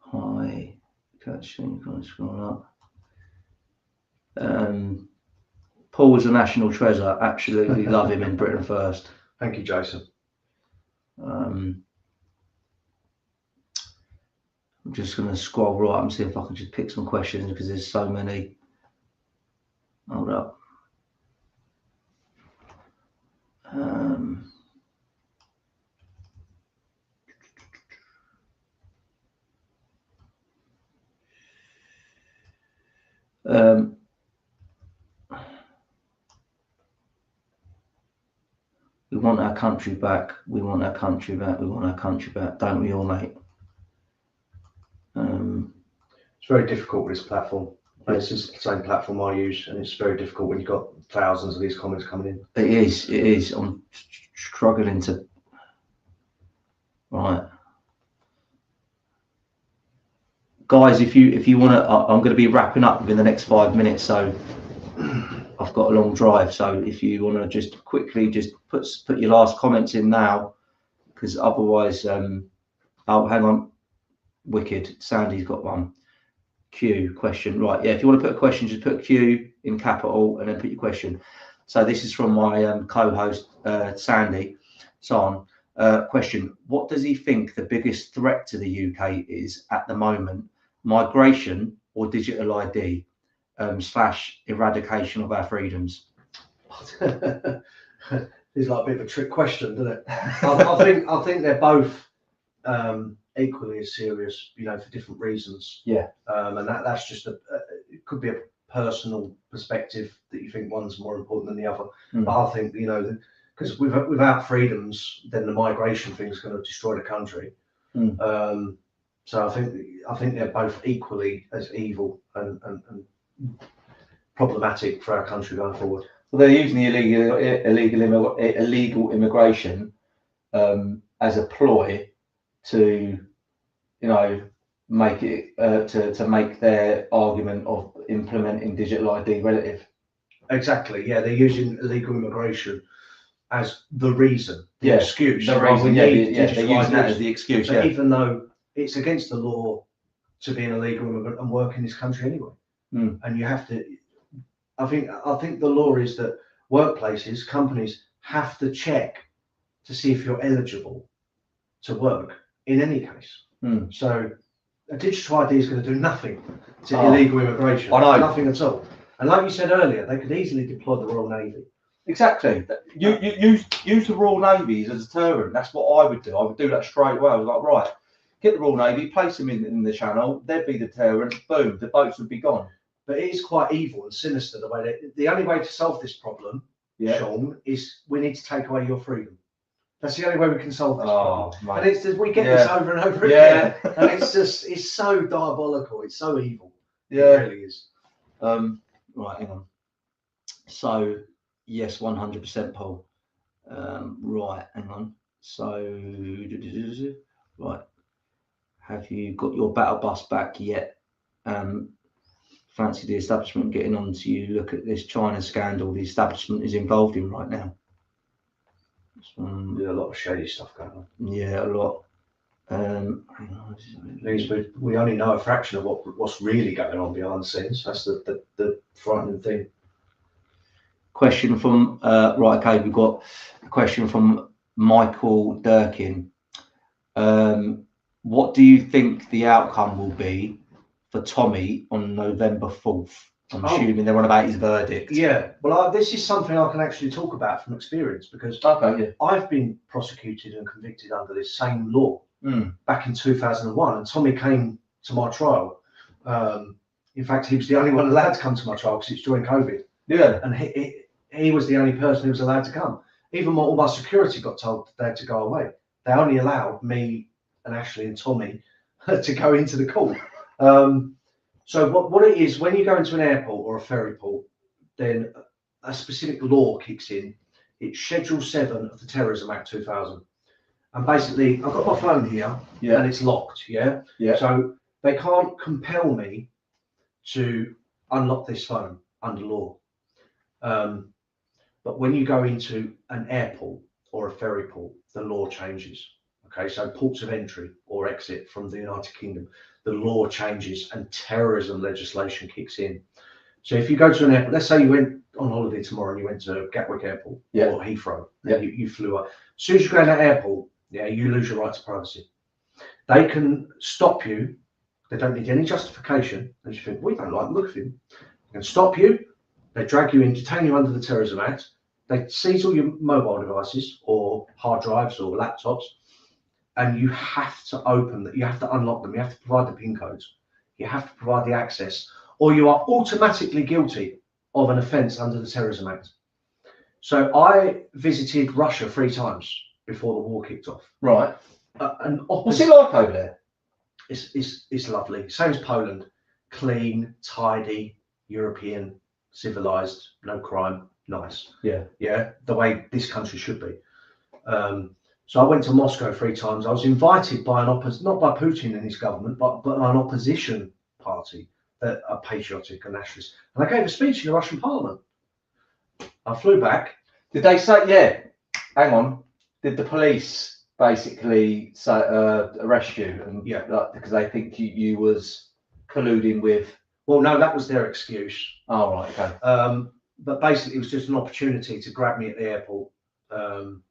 Hi, catching. Can I scroll up? Paul's a national treasure. Absolutely love him in Britain First. Thank you, Jason. I'm just going to scroll right and see if I can just pick some questions because there's so many. Hold up. We want our country back. We want our country back. We want our country back. Don't we all, mate? It's very difficult with this platform. This is the same platform I use, and it's very difficult when you've got thousands of these comments coming in. It is. It is. I'm struggling to. Right, guys. If you want to, I'm going to be wrapping up within the next 5 minutes. So I've got a long drive. So if you want to just quickly just put your last comments in now, because otherwise, oh, hang on. Wicked. Sandy's got one. Q question. Right. Yeah. If you want to put a question, just put Q in capital and then put your question. So this is from my co-host, Sandy. Son. Question. What does he think the biggest threat to the UK is at the moment? Migration or digital ID / eradication of our freedoms? It's like a bit of a trick question, doesn't it? I think they're both equally as serious, you know, for different reasons. Yeah. And that's just it could be a personal perspective that you think one's more important than the other. But I think, you know, because without freedoms, then the migration thing is going to destroy the country. So I think they're both equally as evil and problematic for our country going forward. Well, they're using the illegal immigration as a ploy to, you know, make it to make their argument of implementing digital ID relative. Exactly. Yeah, they're using illegal immigration as the reason, the Yeah, excuse. the reason. They're using that as the excuse. So even though it's against the law to be an illegal immigrant and work in this country anyway, and you have to. I think the law is that workplaces, companies have to check to see if you're eligible to work in any case. So a digital ID is going to do nothing to illegal immigration. I know. Nothing at all. And like you said earlier, they could easily deploy the Royal Navy. Exactly. You use the Royal Navy as a deterrent. That's what I would do. I would do that straight away. I was like, right, get the Royal Navy, place them in the channel. They'd be the deterrent. Boom, the boats would be gone. But it is quite evil and sinister the way the only way to solve this problem, Sean, is we need to take away your freedom. That's the only way we can solve this problem. And it's just, we get this over and over again. And it's so diabolical. It's so evil. Yeah. It really is. Right, hang on. So yes, 100%, Paul. Right, hang on. So right, have you got your battle bus back yet? Fancy the establishment getting on to you. Look at this China scandal the establishment is involved in right now. A lot of shady stuff going on. Yeah, a lot. We only know a fraction of what's really going on behind the scenes. That's the frightening thing. Question from right, okay, we've got a question from Michael Durkin. What do you think the outcome will be for Tommy on November 4th? I'm assuming they're on about his verdict. Yeah, well, this is something I can actually talk about from experience because I've been prosecuted and convicted under this same law back in 2001, and Tommy came to my trial. In fact, he was the only one allowed to come to my trial because it's during COVID. Yeah, and he was the only person who was allowed to come. Even all my security got told they had to go away. They only allowed me and Ashley and Tommy to go into the court. So what it is, when you go into an airport or a ferry port, then a specific law kicks in. It's Schedule 7 of the Terrorism Act 2000. And basically, I've got my phone here, and it's locked, yeah? So they can't compel me to unlock this phone under law. But when you go into an airport or a ferry port, the law changes. Okay, so ports of entry or exit from the United Kingdom, the law changes and terrorism legislation kicks in. So if you go to an airport, let's say you went on holiday tomorrow and you went to Gatwick Airport or Heathrow, you flew up. As soon as you go in that airport, you lose your right to privacy. They can stop you. They don't need any justification. They just think, we don't like the look of him. They can stop you. They drag you in, detain you under the Terrorism Act. They seize all your mobile devices or hard drives or laptops, and you have to open them. You have to unlock them. You have to provide the PIN codes. You have to provide the access, or you are automatically guilty of an offence under the Terrorism Act. So I visited Russia 3 times before the war kicked off. Right. What's it like over there? It's lovely. Same as Poland. Clean, tidy, European, civilized, no crime, nice. Yeah, the way this country should be. So I went to Moscow 3 times. I was invited by not by Putin and his government, but an opposition party that are patriotic and nationalist. And I gave a speech in the Russian parliament. I flew back. Did they say, hang on, did the police basically say, arrest you? And because they think you was colluding with... Well, no, that was their excuse. Oh, right, okay. But basically, it was just an opportunity to grab me at the airport. And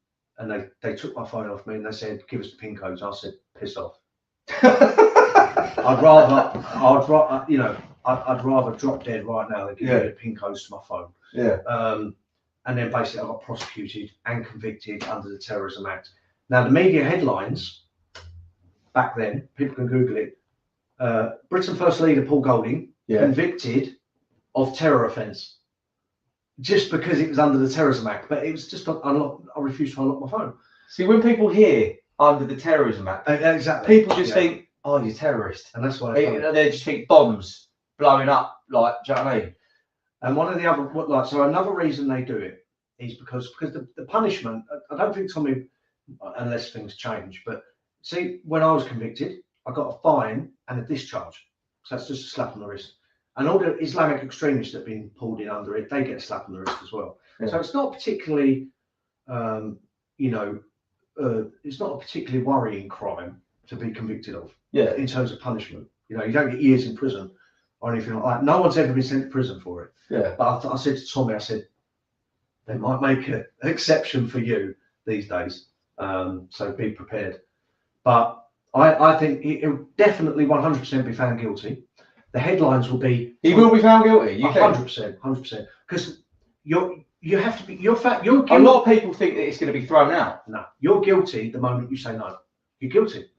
they took my phone off me and they said, give us the PIN codes. I said, piss off. I'd rather drop dead right now than give me the PIN codes to my phone. And then basically I got prosecuted and convicted under the Terrorism Act. Now the media headlines back then, people can Google it. Britain First Leader Paul Golding convicted of terror offence, just because it was under the Terrorism Act. But it was just I refused to unlock my phone. See, when people hear under the Terrorism Act, exactly, people just think, oh, you're a terrorist, and that's why they just think bombs blowing up. Like, do you know what I mean? And one of the other, so another reason they do it is because the punishment. I don't think Tommy, unless things change, but see, when I was convicted, I got a fine and a discharge. So that's just a slap on the wrist. And all the Islamic extremists that have been pulled in under it, they get a slap on the wrist as well. So it's not particularly, it's not a particularly worrying crime to be convicted of. In terms of punishment, you don't get years in prison or anything like that. No one's ever been sent to prison for it. But I said to Tommy, I said, they might make an exception for you these days. So be prepared. But I think he'll definitely 100% be found guilty. The headlines will be... He will be found guilty? 100%. Because you have to be... You're guilty. A lot of people think that it's going to be thrown out. No. You're guilty the moment you say no. You're guilty.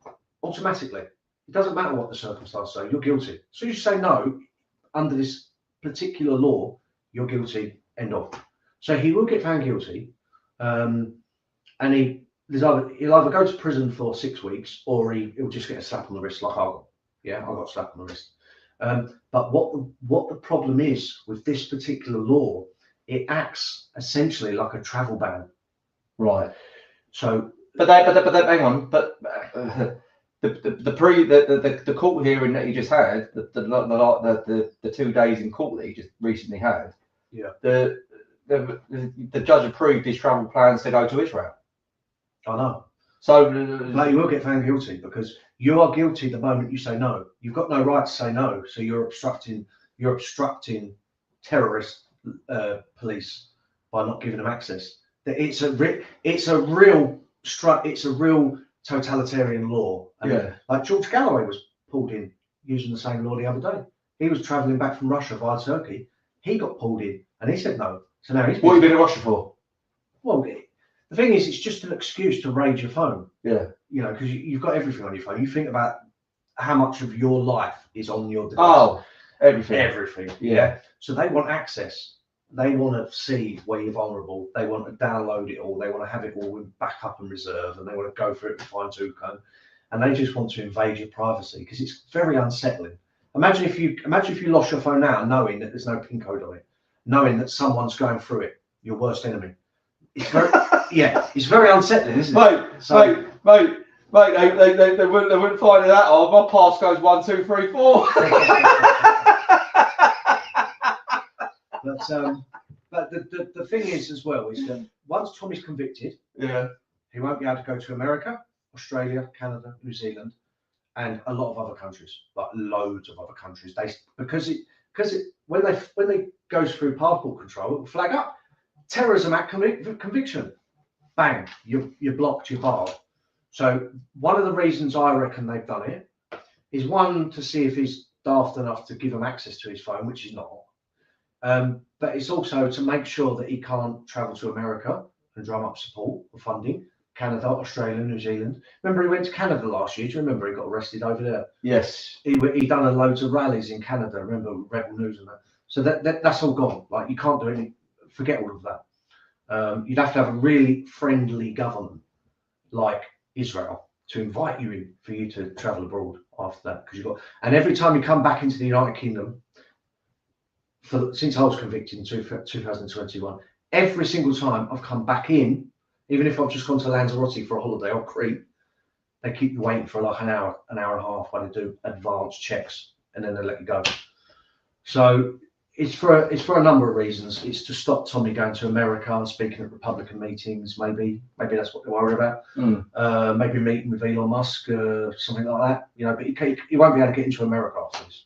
Automatically. It doesn't matter what the circumstances are. You're guilty. As soon as you say no, under this particular law, you're guilty. End of. So he will get found guilty. And he'll either go to prison for 6 weeks or he'll just get a slap on the wrist like I got. I got a slap on the wrist. But what the problem is with this particular law, it acts essentially like a travel ban. Right. So, but hang on. But the court hearing that he just had, the 2 days in court that he just recently had, the judge approved his travel plans to go to Israel. I know. So, but you will get found guilty because you are guilty the moment you say no. You've got no right to say no, so you're obstructing terrorist police by not giving them access. It's a real totalitarian law. Like George Galloway was pulled in using the same law the other day. He was travelling back from Russia via Turkey. He got pulled in and he said no. So now he's... What have you been in Russia for? Well, the thing is, it's just an excuse to raid your phone. Because you've got everything on your phone. You think about how much of your life is on your device. Oh, everything. Everything. Yeah. So they want access. They want to see where you're vulnerable. They want to download it all. They want to have it all in backup and reserve, and they want to go through it with fine tooth comb. And they just want to invade your privacy because it's very unsettling. Imagine if you lost your phone now, knowing that there's no PIN code on it, knowing that someone's going through it, your worst enemy. It's very, yeah, it's very unsettling, isn't it? Mate, they wouldn't find it that hard. My pass goes 1, 2, 3, 4. But the thing is as well is that once Tommy's convicted, yeah, he won't be able to go to America, Australia, Canada, New Zealand, and a lot of other countries, like loads of other countries. Because when they goes through passport control, it will flag up terrorism act conviction. Bang, you're blocked, you're barred. So one of the reasons I reckon they've done it is one, to see if he's daft enough to give him access to his phone, which he's not. But it's also to make sure that he can't travel to America and drum up support or funding. Canada, Australia, New Zealand. Remember, he went to Canada last year. Do you remember he got arrested over there? Yes. He done loads of rallies in Canada. Remember Rebel News and that. So that's all gone. Like, you can't do any. Forget all of that. You'd have to have a really friendly government like Israel to invite you in for you to travel abroad after that, because you've got. And every time you come back into the United Kingdom, since I was convicted in 2021, every single time I've come back in, even if I've just gone to Lanzarote for a holiday or Crete, they keep you waiting for like an hour and a half while they do advanced checks, and then they let you go. So it's for a number of reasons. It's to stop Tommy going to America and speaking at Republican meetings. Maybe that's what they're worried about. Maybe meeting with Elon Musk, something like that. You know, but he won't be able to get into America after this.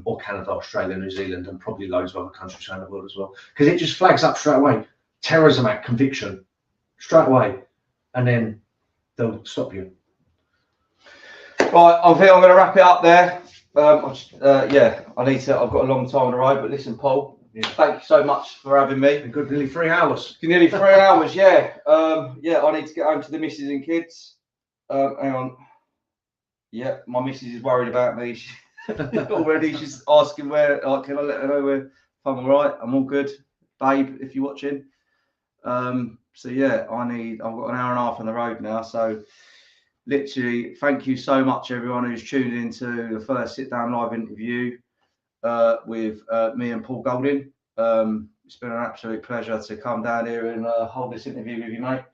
Or Canada, Australia, New Zealand, and probably loads of other countries around the world as well. Because it just flags up straight away. Terrorism act conviction. Straight away. And then they'll stop you. Right, I think I'm going to wrap it up there. I've got a long time on the road, but listen, Paul, thank you so much for having me. A good nearly 3 hours. Nearly 3 hours, yeah. I need to get home to the missus and kids. Hang on. Yeah, my missus is worried about me. Already, she's asking where. Can I let her know if I'm all right? I'm all good, babe. If you're watching. So yeah, I've got an hour and a half on the road now. So literally, thank you so much, everyone who's tuned into the first sit down live interview with me and Paul Golding. It's been an absolute pleasure to come down here and hold this interview with you, mate.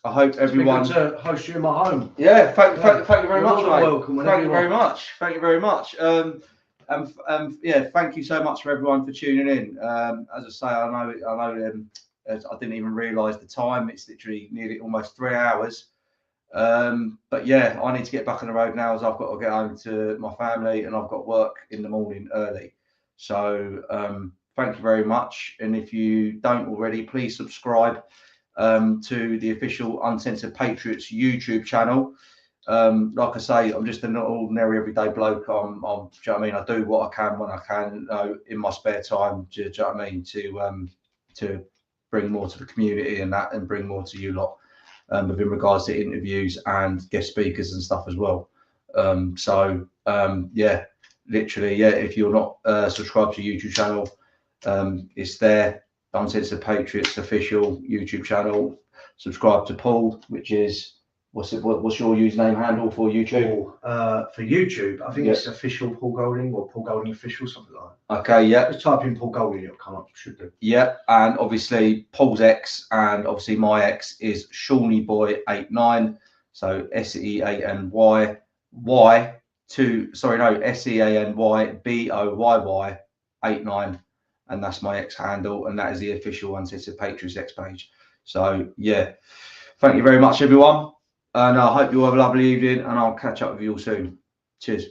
I hope everyone. It's been good to host you in my home. Yeah, thank you very much, mate. Welcome. Thank you very much. Thank you very much. Thank you so much for everyone for tuning in. As I say, I know. I didn't even realise the time. It's literally nearly almost 3 hours. But yeah, I need to get back on the road now, as I've got to get home to my family, and I've got work in the morning early. So thank you very much. And if you don't already, please subscribe to the official Uncensored Patriots YouTube channel. Like I say, I'm just an ordinary everyday bloke. Do you know what I mean? I do what I can when I can, in my spare time. Do you know what I mean? To bring more to the community and bring more to you lot, within regards to interviews and guest speakers and stuff as well. If you're not subscribed to the YouTube channel, it's there. Uncensored Patriots official YouTube channel. Subscribe to Paul, which is what's your username handle for YouTube? For YouTube, I think it's official Paul Golding or Paul Golding official, something like that. Okay, yeah. Just type in Paul Golding, it'll come up. Should do. Yeah, and obviously Paul's ex and obviously my ex is SeanyBoy89. So SeanyBoyy, SeanyBoyy89. And that's my ex handle, and that is the official Uncensored Patriots X page. So yeah, thank you very much, everyone, and I hope you have a lovely evening, and I'll catch up with you all soon. Cheers.